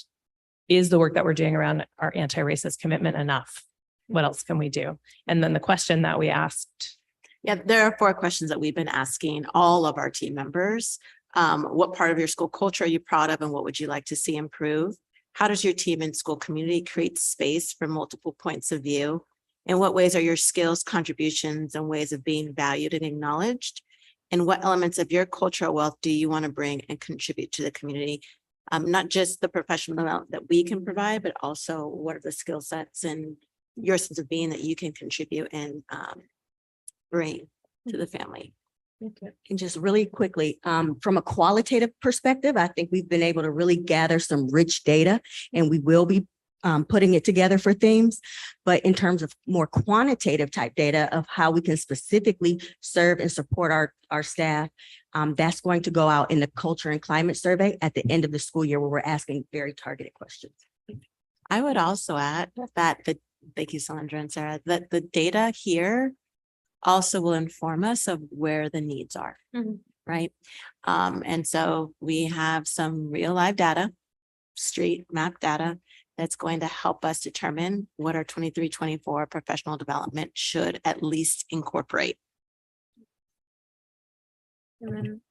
is the work that we're doing around our anti-racist commitment enough? What else can we do? And then the question that we asked. Yeah, there are 4 questions that we've been asking all of our team members. What part of your school culture are you proud of and what would you like to see improve? How does your team and school community create space for multiple points of view? In what ways are your skills, contributions, and ways of being valued and acknowledged? And what elements of your cultural wealth do you want to bring and contribute to the community? Not just the professional development that we can provide, but also what are the skill sets and your sense of being that you can contribute and bring to the family. And just really quickly, from a qualitative perspective, I think we've been able to really gather some rich data, and we will be putting it together for themes. But in terms of more quantitative type data of how we can specifically serve and support our staff, that's going to go out in the culture and climate survey at the end of the school year, where we're asking very targeted questions. I would also add that thank you, Sandra and Sarah, that the data here also will inform us of where the needs are, right? And so we have some real live data, street map data, that's going to help us determine what our 23-24 professional development should at least incorporate. And then,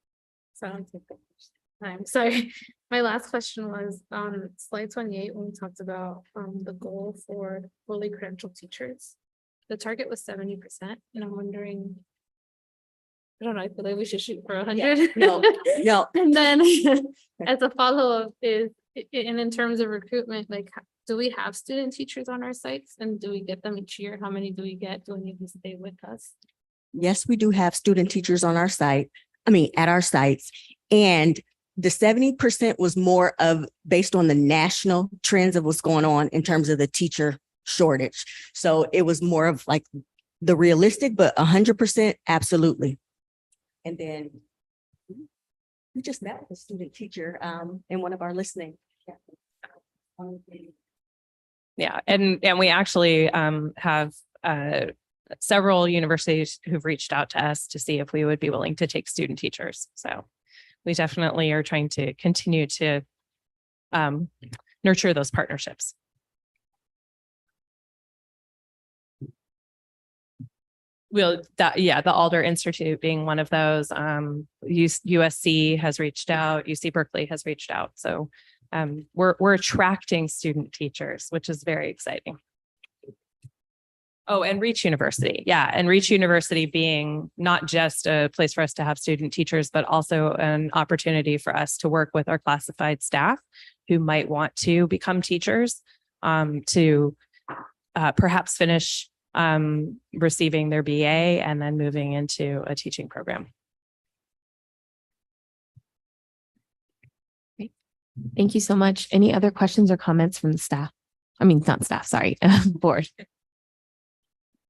I'm sorry. My last question was on slide 28, when we talked about the goal for fully credentialed teachers. The target was 70%, and I'm wondering, I don't know, I feel like we should shoot for 100. No. And then as a follow-up is, and in terms of recruitment, like, do we have student teachers on our sites and do we get them each year? How many do we get? Do any of them stay with us? Yes, we do have student teachers on our site. At our sites. And the 70% was more of based on the national trends of what's going on in terms of the teacher shortage. So it was more of like the realistic, but 100% absolutely. And then we just met with a student teacher in one of our listening. Yeah, and we actually have several universities who've reached out to us to see if we would be willing to take student teachers. So we definitely are trying to continue to nurture those partnerships. The Alder Institute being one of those. USC has reached out, UC Berkeley has reached out. So we're attracting student teachers, which is very exciting. Oh, and Reach University. Yeah. And Reach University being not just a place for us to have student teachers, but also an opportunity for us to work with our classified staff who might want to become teachers to perhaps finish receiving their BA and then moving into a teaching program. Great. Thank you so much. Any other questions or comments from the staff? Not staff, sorry, board.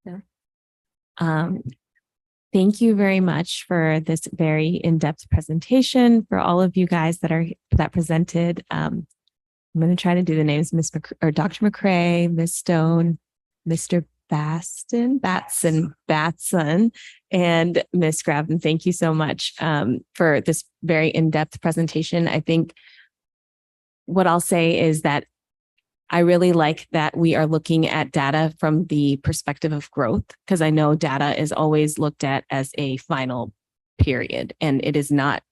No. Thank you very much for this very in-depth presentation. For all of you guys that presented, I'm going to try to do the names, Dr. McCrae, Ms. Stone, Mr. Batson, and Ms. Graven. Thank you so much for this very in-depth presentation. I think what I'll say is that I really like that we are looking at data from the perspective of growth, because I know data is always looked at as a final period, and it is not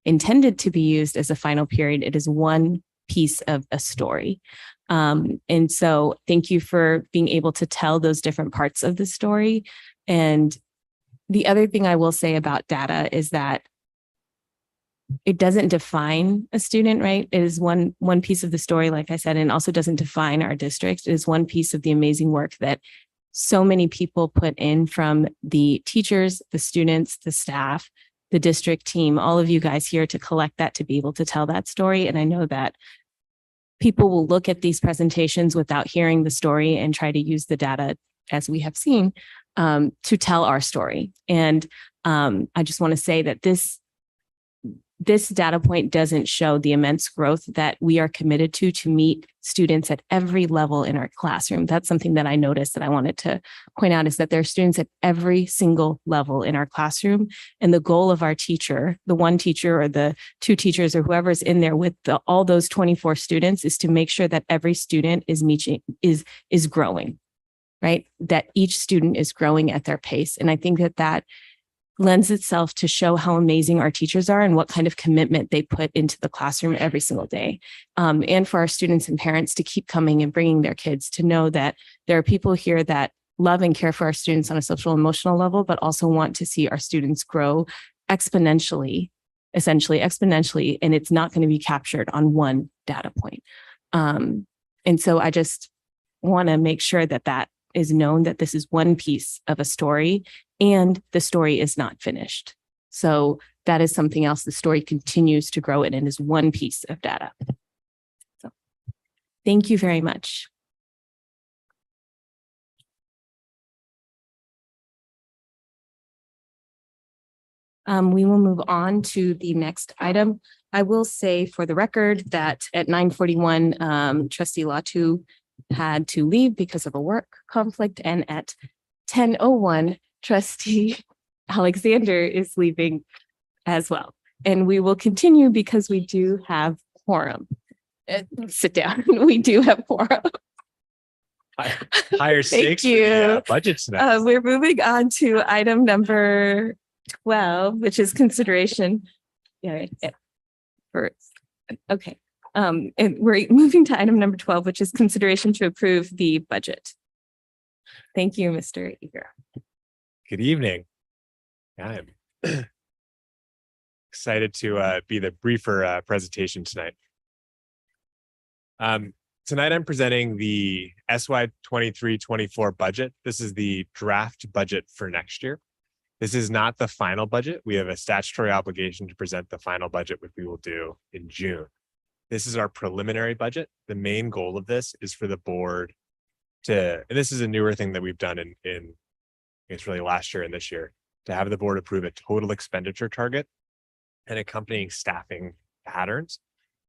intended to be used as a final period. It is one piece of a story. And so thank you for being able to tell those different parts of the story. And the other thing I will say about data is that it doesn't define a student, right? It is one piece of the story, like I said, and also doesn't define our district. It is one piece of the amazing work that so many people put in, from the teachers, the students, the staff, the district team, all of you guys here, to collect that, to be able to tell that story. And I know that people will look at these presentations without hearing the story and try to use the data, as we have seen, to tell our story. And I just want to say that this data point doesn't show the immense growth that we are committed to meet students at every level in our classroom. That's something that I noticed that I wanted to point out, is that there are students at every single level in our classroom. And the goal of our teacher, the one teacher or the two teachers or whoever's in there with all those 24 students, is to make sure that every student is growing, right? That each student is growing at their pace. And I think that lends itself to show how amazing our teachers are and what kind of commitment they put into the classroom every single day. And for our students and parents to keep coming and bringing their kids, to know that there are people here that love and care for our students on a social emotional level, but also want to see our students grow exponentially, essentially exponentially, and it's not going to be captured on one data point. And so I just want to make sure that is known, that this is one piece of a story, and the story is not finished. So that is something else. The story continues to grow, and it is one piece of data. So thank you very much. We will move on to the next item. I will say for the record that at 9:41, Trustee Latu had to leave because of a work conflict, and at 10:01, Trustee Alexander is leaving as well. And we will continue because we do have quorum. Sit down. We do have quorum. Higher stakes for you. the budgets next. We're moving on to item number 12, which is consideration. Okay. And we're moving to item number 12, which is consideration to approve the budget. Thank you, Mr. Eager. Good evening. I'm excited to be the briefer presentation tonight. Tonight I'm presenting the SY 23-24 budget. This is the draft budget for next year. This is not the final budget. We have a statutory obligation to present the final budget, which we will do in June. This is our preliminary budget. The main goal of this is for the board and this is a newer thing that we've done in it's really last year and this year, to have the board approve a total expenditure target and accompanying staffing patterns.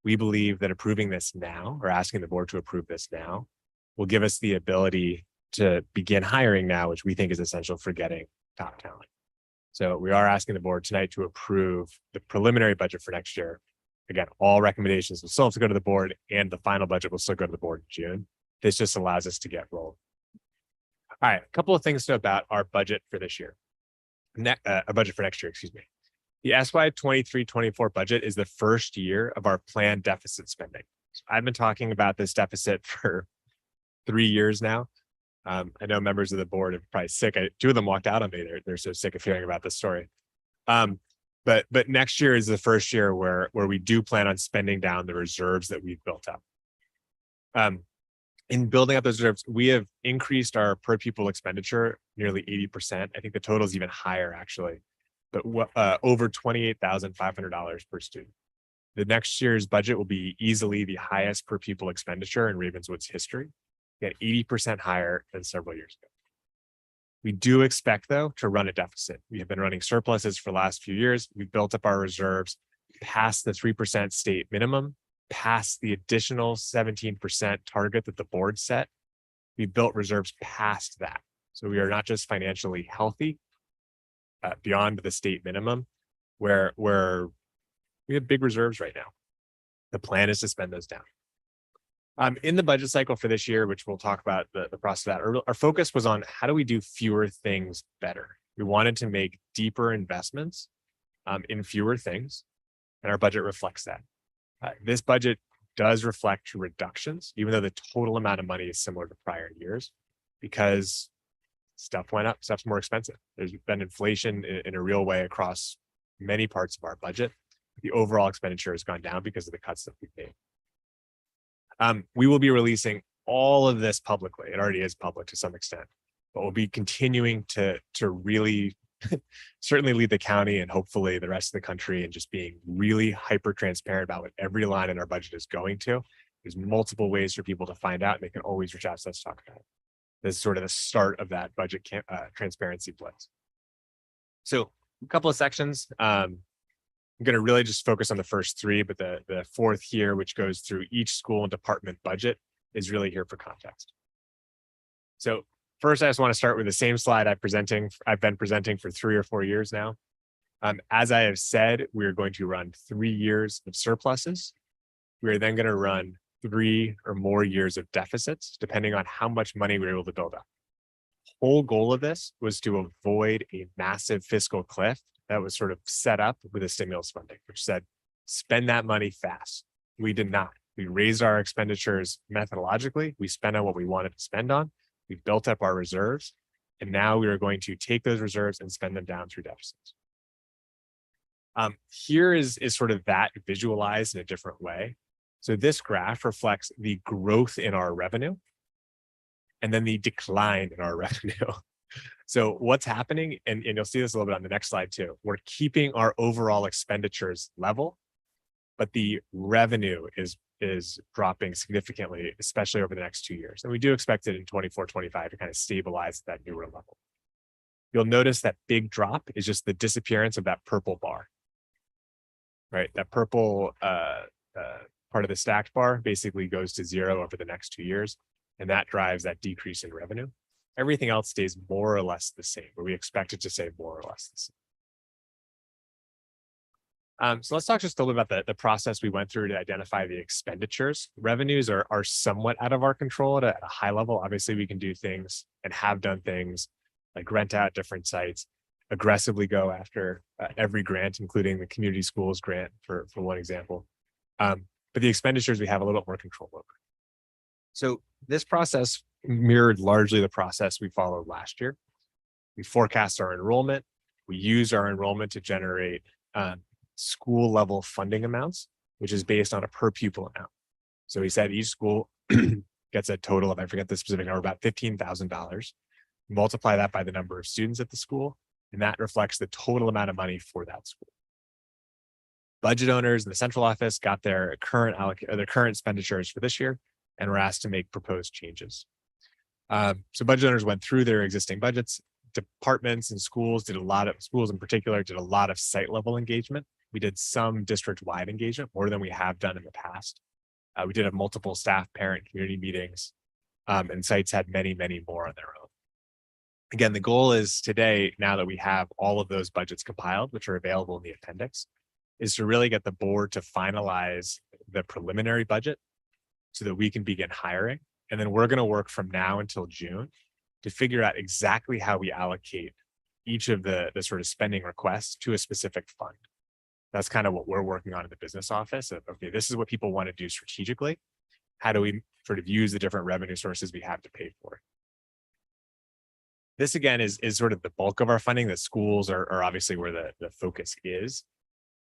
We believe that approving this now, or asking the board to approve this now, will give us the ability to begin hiring now, which we think is essential for getting top talent. So we are asking the board tonight to approve the preliminary budget for next year. Again, all recommendations will still have to go to the board, and the final budget will still go to the board in June. This just allows us to get rolling. All right, a couple of things about our budget for this year. A budget for next year, excuse me. The SY 23-24 budget is the first year of our planned deficit spending. So I've been talking about this deficit for 3 years now. I know members of the board are probably sick. Two of them walked out on me. They're so sick of hearing about this story. But next year is the first year where we do plan on spending down the reserves that we've built up. In building up those reserves, we have increased our per pupil expenditure nearly 80%. I think the total is even higher, actually, but over $28,500 per student. The next year's budget will be easily the highest per pupil expenditure in Ravenswood's history, at 80% higher than several years ago. We do expect, though, to run a deficit. We have been running surpluses for the last few years. We've built up our reserves past the 3% state minimum, past the additional 17% target that the board set. We built reserves past that. So we are not just financially healthy beyond the state minimum, where we have big reserves right now. The plan is to spend those down. In the budget cycle for this year, which we'll talk about the process of that, our focus was on how do we do fewer things better. We wanted to make deeper investments in fewer things, and our budget reflects that. This budget does reflect reductions, even though the total amount of money is similar to prior years, because stuff went up, stuff's more expensive. There's been inflation in a real way across many parts of our budget. The overall expenditure has gone down because of the cuts that we made. We will be releasing all of this publicly. It already is public to some extent, but we'll be continuing to really certainly lead the county and hopefully the rest of the country in just being really hyper transparent about what every line in our budget is going to. There's multiple ways for people to find out, and they can always reach out to us to talk about it. This is sort of the start of that budget transparency blitz. So a couple of sections. I'm going to really just focus on the first three, but the fourth here, which goes through each school and department budget, is really here for context. So first, I just want to start with the same slide I've been presenting for 3 or 4 years now. As I have said, we're going to run 3 years of surpluses. We are then going to run 3 or more years of deficits, depending on how much money we were able to build up. The whole goal of this was to avoid a massive fiscal cliff that was sort of set up with a stimulus funding, which said, spend that money fast. We did not. We raised our expenditures methodologically. We spent on what we wanted to spend on. We built up our reserves, and now we are going to take those reserves and spend them down through deficits. Here is sort of that visualized in a different way. So this graph reflects the growth in our revenue and then the decline in our revenue. So what's happening, and you'll see this a little bit on the next slide too, we're keeping our overall expenditures level, but the revenue is dropping significantly, especially over the next 2 years. And we do expect it in 24, 25 to kind of stabilize at that newer level. You'll notice that big drop is just the disappearance of that purple bar, right? That purple part of the stacked bar basically goes to 0 over the next 2 years, and that drives that decrease in revenue. Everything else stays more or less the same, but we expect it to stay more or less the same. So let's talk just a little bit about the process we went through to identify the expenditures. Revenues are somewhat out of our control at a high level. Obviously, we can do things and have done things like rent out different sites, aggressively go after every grant, including the community schools grant for one example. But the expenditures we have a little bit more control over. So this process mirrored largely the process we followed last year. We forecast our enrollment. We use our enrollment to generate school level funding amounts, which is based on a per pupil amount. So we said each school gets a total of, I forget the specific number, about $15,000. Multiply that by the number of students at the school, and that reflects the total amount of money for that school. Budget owners in the central office got their current expenditures for this year and were asked to make proposed changes. So budget owners went through their existing budgets. Departments and schools schools in particular did a lot of site level engagement. We did some district-wide engagement, more than we have done in the past. We did have multiple staff, parent, community meetings, and sites had many, many more on their own. Again, the goal is today, now that we have all of those budgets compiled, which are available in the appendix, is to really get the board to finalize the preliminary budget so that we can begin hiring. And then we're going to work from now until June to figure out exactly how we allocate each of the sort of spending requests to a specific fund. That's kind of what we're working on in the business office. Okay, this is what people want to do strategically. How do we sort of use the different revenue sources we have to pay for it? This again is sort of the bulk of our funding. The schools are obviously where the focus is.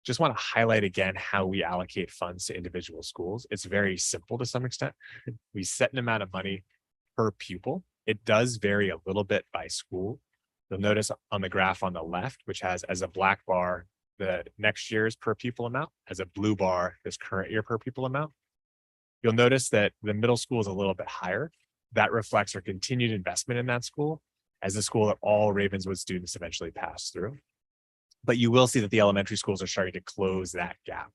Just want to highlight again how we allocate funds to individual schools. It's very simple to some extent. We set an amount of money per pupil. It does vary a little bit by school. You'll notice on the graph on the left, which has as a black bar, the next year's per pupil amount, as a blue bar, this current year per pupil amount. You'll notice that the middle school is a little bit higher. That reflects our continued investment in that school. as the school that all Ravenswood students eventually pass through. But you will see that the elementary schools are starting to close that gap.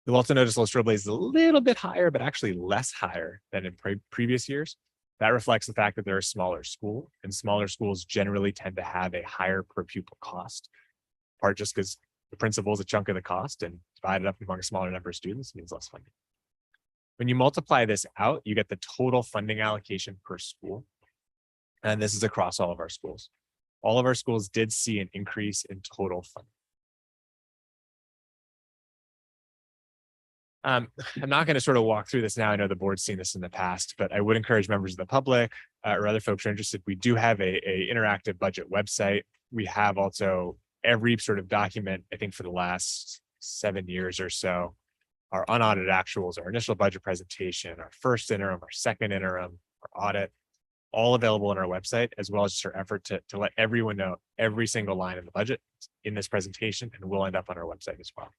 You'll also notice Los Robles is a little bit higher, but actually less higher than in previous years. That reflects the fact that they're a smaller school, and smaller schools generally tend to have a higher per pupil cost, part just because the principal is a chunk of the cost, and divided up among a smaller number of students means less funding. When you multiply this out, you get the total funding allocation per school. And this is across all of our schools. All of our schools did see an increase in total funding. I'm not going to sort of walk through this now. I know the board's seen this in the past, but I would encourage members of the public or other folks who are interested. We do have a interactive budget website. We have also every sort of document, I think for the last 7 years or so, our unaudited actuals, our initial budget presentation, our first interim, our second interim, our audit, all available on our website, as well as just our effort to let everyone know every single line in the budget in this presentation, and will end up on our website as well.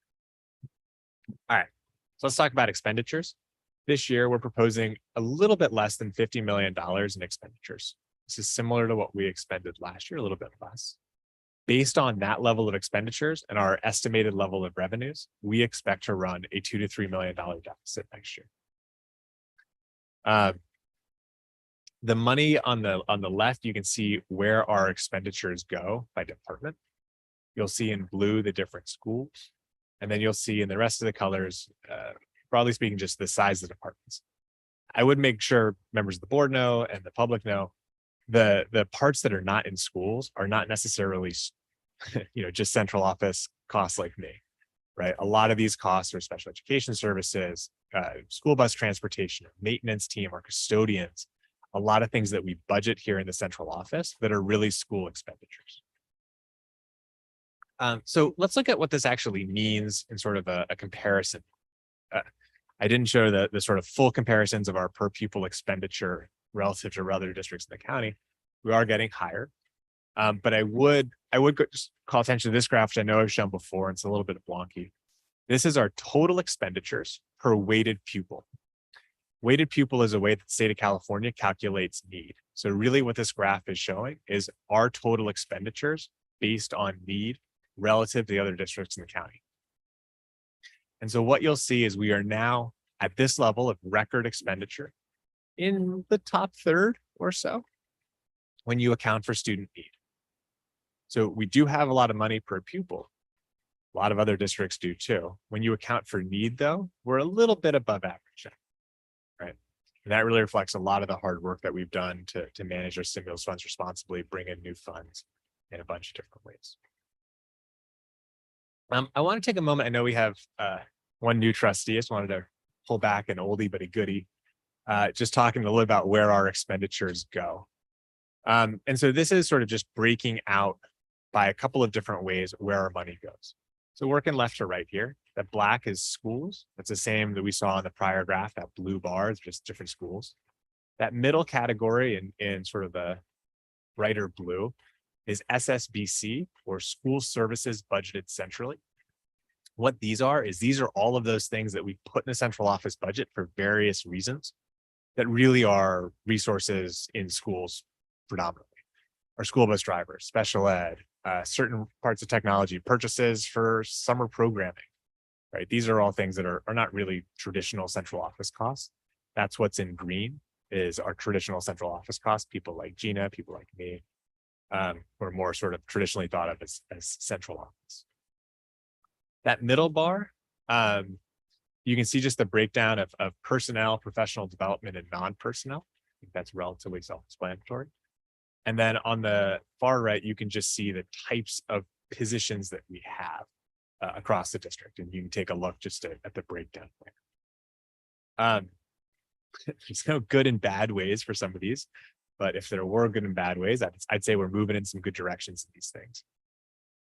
All right, so let's talk about expenditures. This year, we're proposing a little bit less than $50 million in expenditures. This is similar to what we expended last year, a little bit less. Based on that level of expenditures and our estimated level of revenues, we expect to run a $2 to $3 million deficit next year. The money on the left, you can see where our expenditures go by department. You'll see in blue the different schools, and then you'll see in the rest of the colors, broadly speaking, just the size of the departments. I would make sure members of the board know and the public know the parts that are not in schools are not necessarily, just central office costs like me, right? A lot of these costs are special education services, school bus transportation, maintenance team, our custodians, a lot of things that we budget here in the central office that are really school expenditures. So let's look at what this actually means in sort of a comparison. I didn't show the sort of full comparisons of our per pupil expenditure relative to other districts in the county. We are getting higher, but I would just call attention to this graph, which I know I've shown before, and it's a little bit wonky. This is our total expenditures per weighted pupil. Weighted pupil is a way that the state of California calculates need. So really what this graph is showing is our total expenditures based on need relative to the other districts in the county. And so what you'll see is we are now at this level of record expenditure in the top third or so when you account for student need. So we do have a lot of money per pupil. A lot of other districts do too. When you account for need though, we're a little bit above average. Right. And that really reflects a lot of the hard work that we've done to manage our stimulus funds responsibly, bring in new funds in a bunch of different ways. I want to take a moment. I know we have one new trustee. I just wanted to pull back an oldie but a goodie, just talking a little about where our expenditures go. And so this is sort of just breaking out by a couple of different ways where our money goes. So working left to right here, that black is schools. That's the same that we saw in the prior graph, that blue bar is just different schools. That middle category in sort of the brighter blue is SSBC, or school services budgeted centrally. What these are all of those things that we put in the central office budget for various reasons that really are resources in schools predominantly. Our school bus drivers, special ed, certain parts of technology, purchases for summer programming, right? These are all things that are not really traditional central office costs. That's what's in green is our traditional central office costs, people like Gina, people like me, who are more sort of traditionally thought of as central office. That middle bar, you can see just the breakdown of personnel, professional development, and non-personnel. I think that's relatively self-explanatory. And then on the far right, you can just see the types of positions that we have across the district. And you can take a look just at the breakdown there. There's no good and bad ways for some of these, but if there were good and bad ways, I'd say we're moving in some good directions in these things.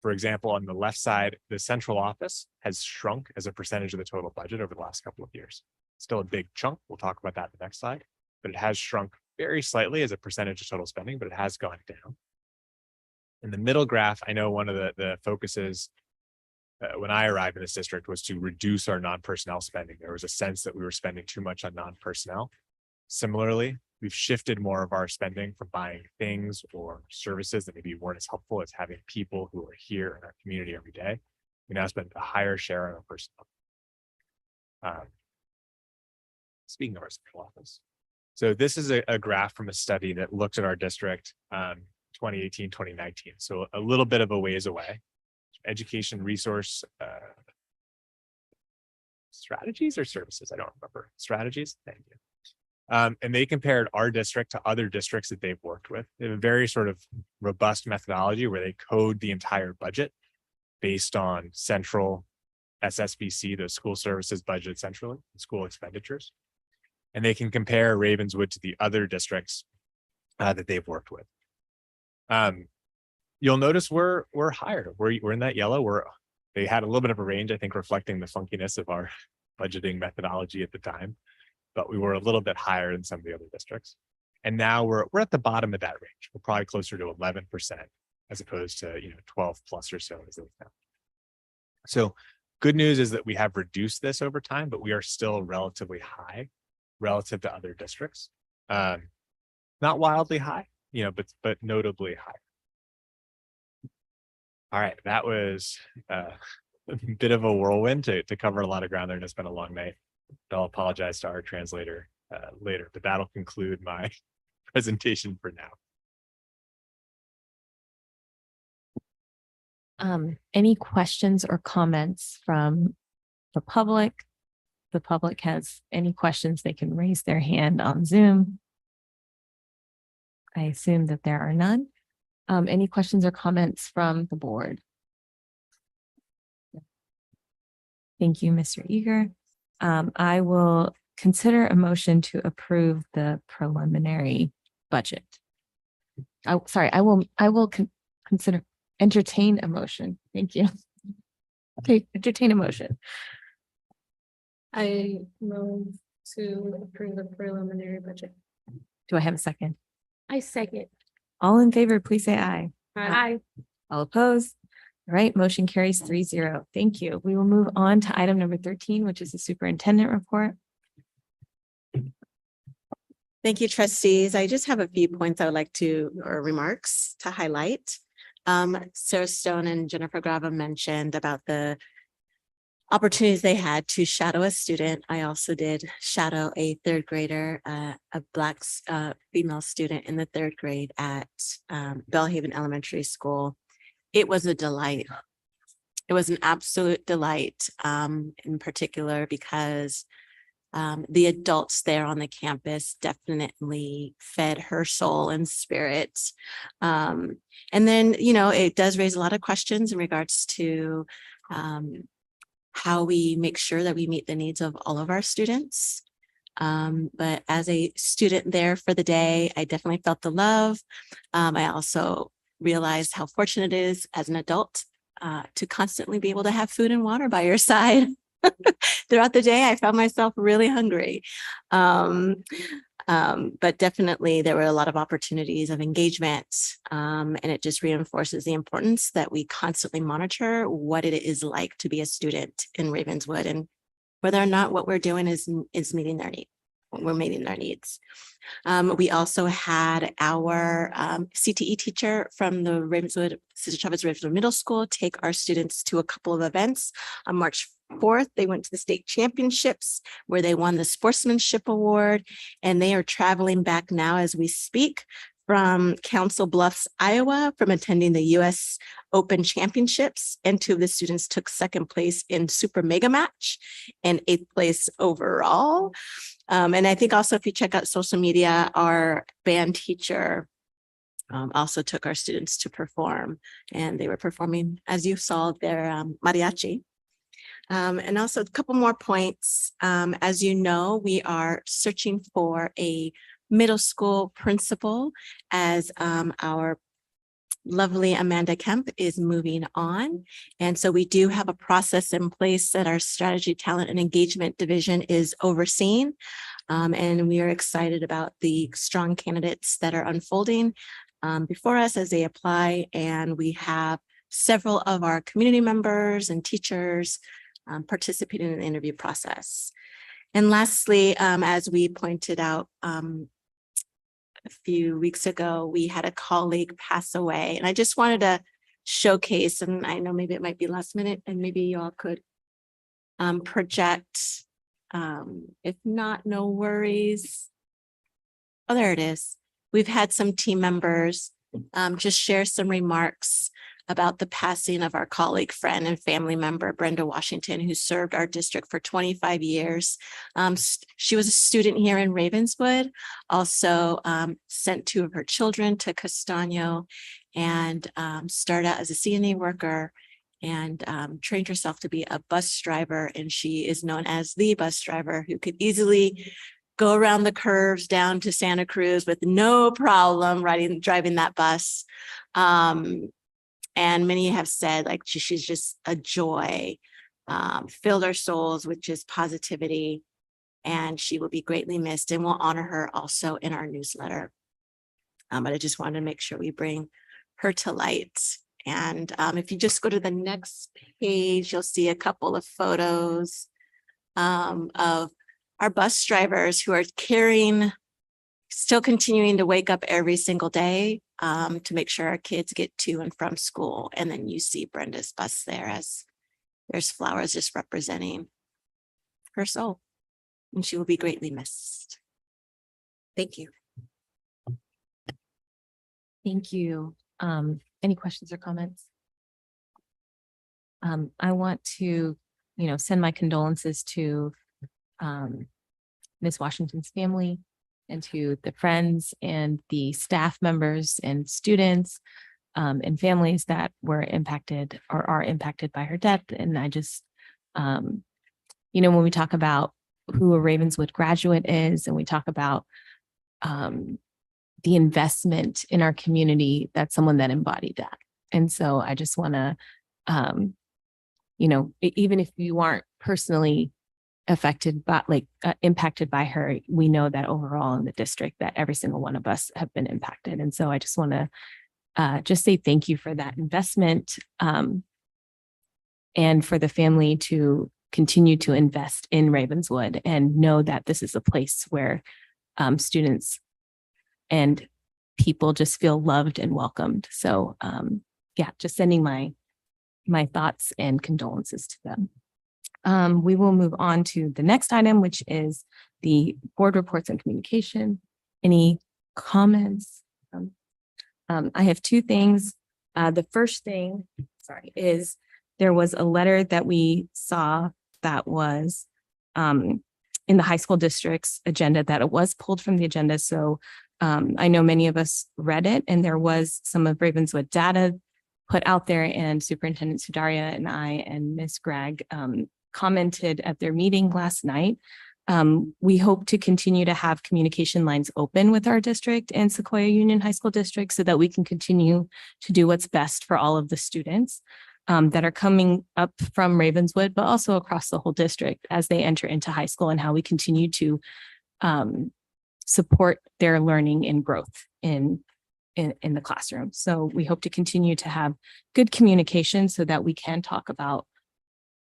For example, on the left side, the central office has shrunk as a percentage of the total budget over the last couple of years. Still a big chunk. We'll talk about that in the next slide, but it has shrunk very slightly as a percentage of total spending, but it has gone down. In the middle graph, I know one of the focuses when I arrived in this district was to reduce our non-personnel spending. There was a sense that we were spending too much on non-personnel. Similarly, we've shifted more of our spending from buying things or services that maybe weren't as helpful as having people who are here in our community every day. We now spend a higher share on our personnel. Speaking of our central office. So this is a graph from a study that looked at our district 2018, 2019. So a little bit of a ways away. Education resource strategies or services? I don't remember. Strategies? Thank you. And they compared our district to other districts that they've worked with. They have a very sort of robust methodology where they code the entire budget based on central SSBC, the school services budget centrally, school expenditures. And they can compare Ravenswood to the other districts that they've worked with. You'll notice we're higher. We're in that yellow. They had a little bit of a range, I think, reflecting the funkiness of our budgeting methodology at the time, but we were a little bit higher than some of the other districts. And now we're at the bottom of that range. We're probably closer to 11% as opposed to 12 plus or so as they found. So good news is that we have reduced this over time, but we are still relatively high relative to other districts. Not wildly high, but notably high. All right, that was a bit of a whirlwind to cover a lot of ground there, and it's been a long night. I'll apologize to our translator later, but that'll conclude my presentation for now. Any questions or comments from the public? The public has any questions, they can raise their hand on Zoom. I assume that there are none. Any questions or comments from the board? Thank you, Mr. Eager. I will consider a motion to approve the preliminary budget. Oh, sorry, I will entertain a motion. Thank you. Okay, entertain a motion. I move to approve the preliminary budget. Do I have a second? I second. All in favor, please say aye. Aye. All opposed? All right, motion carries 3-0. Thank you. We will move on to item number 13, which is the superintendent report. Thank you, trustees. I just have a few points I would like to, or remarks to highlight. Sarah Stone and Jennifer Grava mentioned about the opportunities they had to shadow a student. I also did shadow a third grader, a Black female student in the third grade at Bellhaven Elementary School. It was a delight. It was an absolute delight, in particular because the adults there on the campus definitely fed her soul and spirit. And then, it does raise a lot of questions in regards to how we make sure that we meet the needs of all of our students. But as a student there for the day, I definitely felt the love. I also realized how fortunate it is as an adult to constantly be able to have food and water by your side. Throughout the day, I found myself really hungry. But definitely there were a lot of opportunities of engagement, and it just reinforces the importance that we constantly monitor what it is like to be a student in Ravenswood and whether or not what we're doing is meeting their needs. We're meeting their needs. We also had our CTE teacher from the Ravenswood, Sister Chavez Ravenswood Middle School take our students to a couple of events. On March 4th, they went to the state championships where they won the sportsmanship award, and they are traveling back now as we speak from Council Bluffs, Iowa, from attending the U.S. Open Championships. And 2 of the students took 2nd place in Super Mega Match and 8th place overall. And I think also if you check out social media, our band teacher also took our students to perform, and they were performing, as you saw, their mariachi. And also a couple more points. As you know, we are searching for a middle school principal as our lovely Amanda Kemp is moving on. And so we do have a process in place that our strategy, talent, and engagement division is overseeing. And we are excited about the strong candidates that are unfolding before us as they apply. And we have several of our community members and teachers participating in the interview process. And lastly, as we pointed out a few weeks ago, we had a colleague pass away, and I just wanted to showcase, and I know maybe it might be last minute, and maybe y'all could project. If not, no worries. Oh, there it is. We've had some team members just share some remarks about the passing of our colleague, friend, and family member, Brenda Washington, who served our district for 25 years. She was a student here in Ravenswood, also sent 2 of her children to Castaño, and started out as a CNA worker and trained herself to be a bus driver. And she is known as the bus driver who could easily go around the curves down to Santa Cruz with no problem driving that bus. And many have said like she's just a joy, filled our souls with just positivity, and she will be greatly missed, and we'll honor her also in our newsletter. But I just wanted to make sure we bring her to light. And if you just go to the next page, you'll see a couple of photos of our bus drivers who are still continuing to wake up every single day to make sure our kids get to and from school. And then you see Brenda's bus there as there's flowers just representing her soul, and she will be greatly missed. Thank you. Thank you. Any questions or comments? I want to, send my condolences to Ms. Washington's family and to the friends and the staff members and students and families that were impacted or are impacted by her death. And I just, when we talk about who a Ravenswood graduate is, and we talk about the investment in our community, that's someone that embodied that. And so I just want to, even if you aren't personally affected by impacted by her, we know that overall in the district that every single one of us have been impacted. And so I just want to just say thank you for that investment and for the family to continue to invest in Ravenswood and know that this is a place where students and people just feel loved and welcomed. So just sending my thoughts and condolences to them. We will move on to the next item, which is the board reports and communication. Any comments? I have 2 things. The first thing, is there was a letter that we saw that was in the high school district's agenda that it was pulled from the agenda. So I know many of us read it, and there was some of Ravenswood data put out there, and Superintendent Sudaria and I and Ms. Gregg commented at their meeting last night. We hope to continue to have communication lines open with our district and Sequoia Union High School District so that we can continue to do what's best for all of the students that are coming up from Ravenswood, but also across the whole district as they enter into high school, and how we continue to support their learning and growth in the classroom. So we hope to continue to have good communication so that we can talk about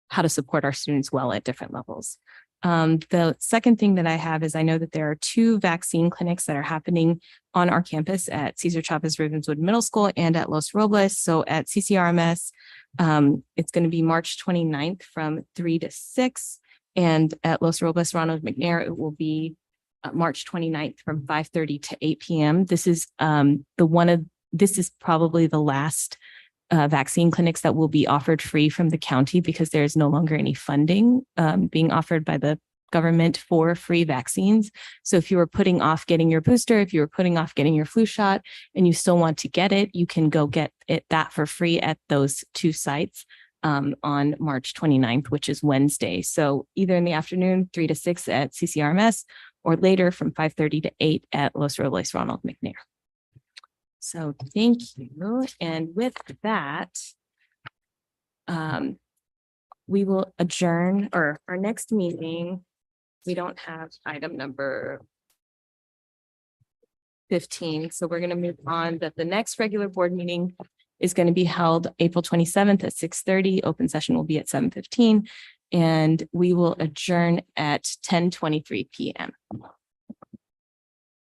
how to support our students well at different levels. The second thing that I have is I know that there are 2 vaccine clinics that are happening on our campus at Cesar Chavez Ravenswood Middle School and at Los Robles. So at CCRMS, it's going to be March 29th from 3 to 6. And at Los Robles Ronald McNair, it will be March 29th from 5:30 to 8 p.m. This is this is probably the last vaccine clinics that will be offered free from the county, because there's no longer any funding being offered by the government for free vaccines. So if you were putting off getting your booster, if you were putting off getting your flu shot and you still want to get it, you can go get that for free at those 2 sites on March 29th, which is Wednesday. So either in the afternoon, 3 to 6 at CCRMS, or later from 5:30 to 8 at Los Robles Ronald McNair. So thank you. And with that, we will adjourn, or our next meeting. We don't have item number 15. So we're going to move on, that the next regular board meeting is going to be held April 27th at 6:30. Open session will be at 7:15. And we will adjourn at 10:23 p.m.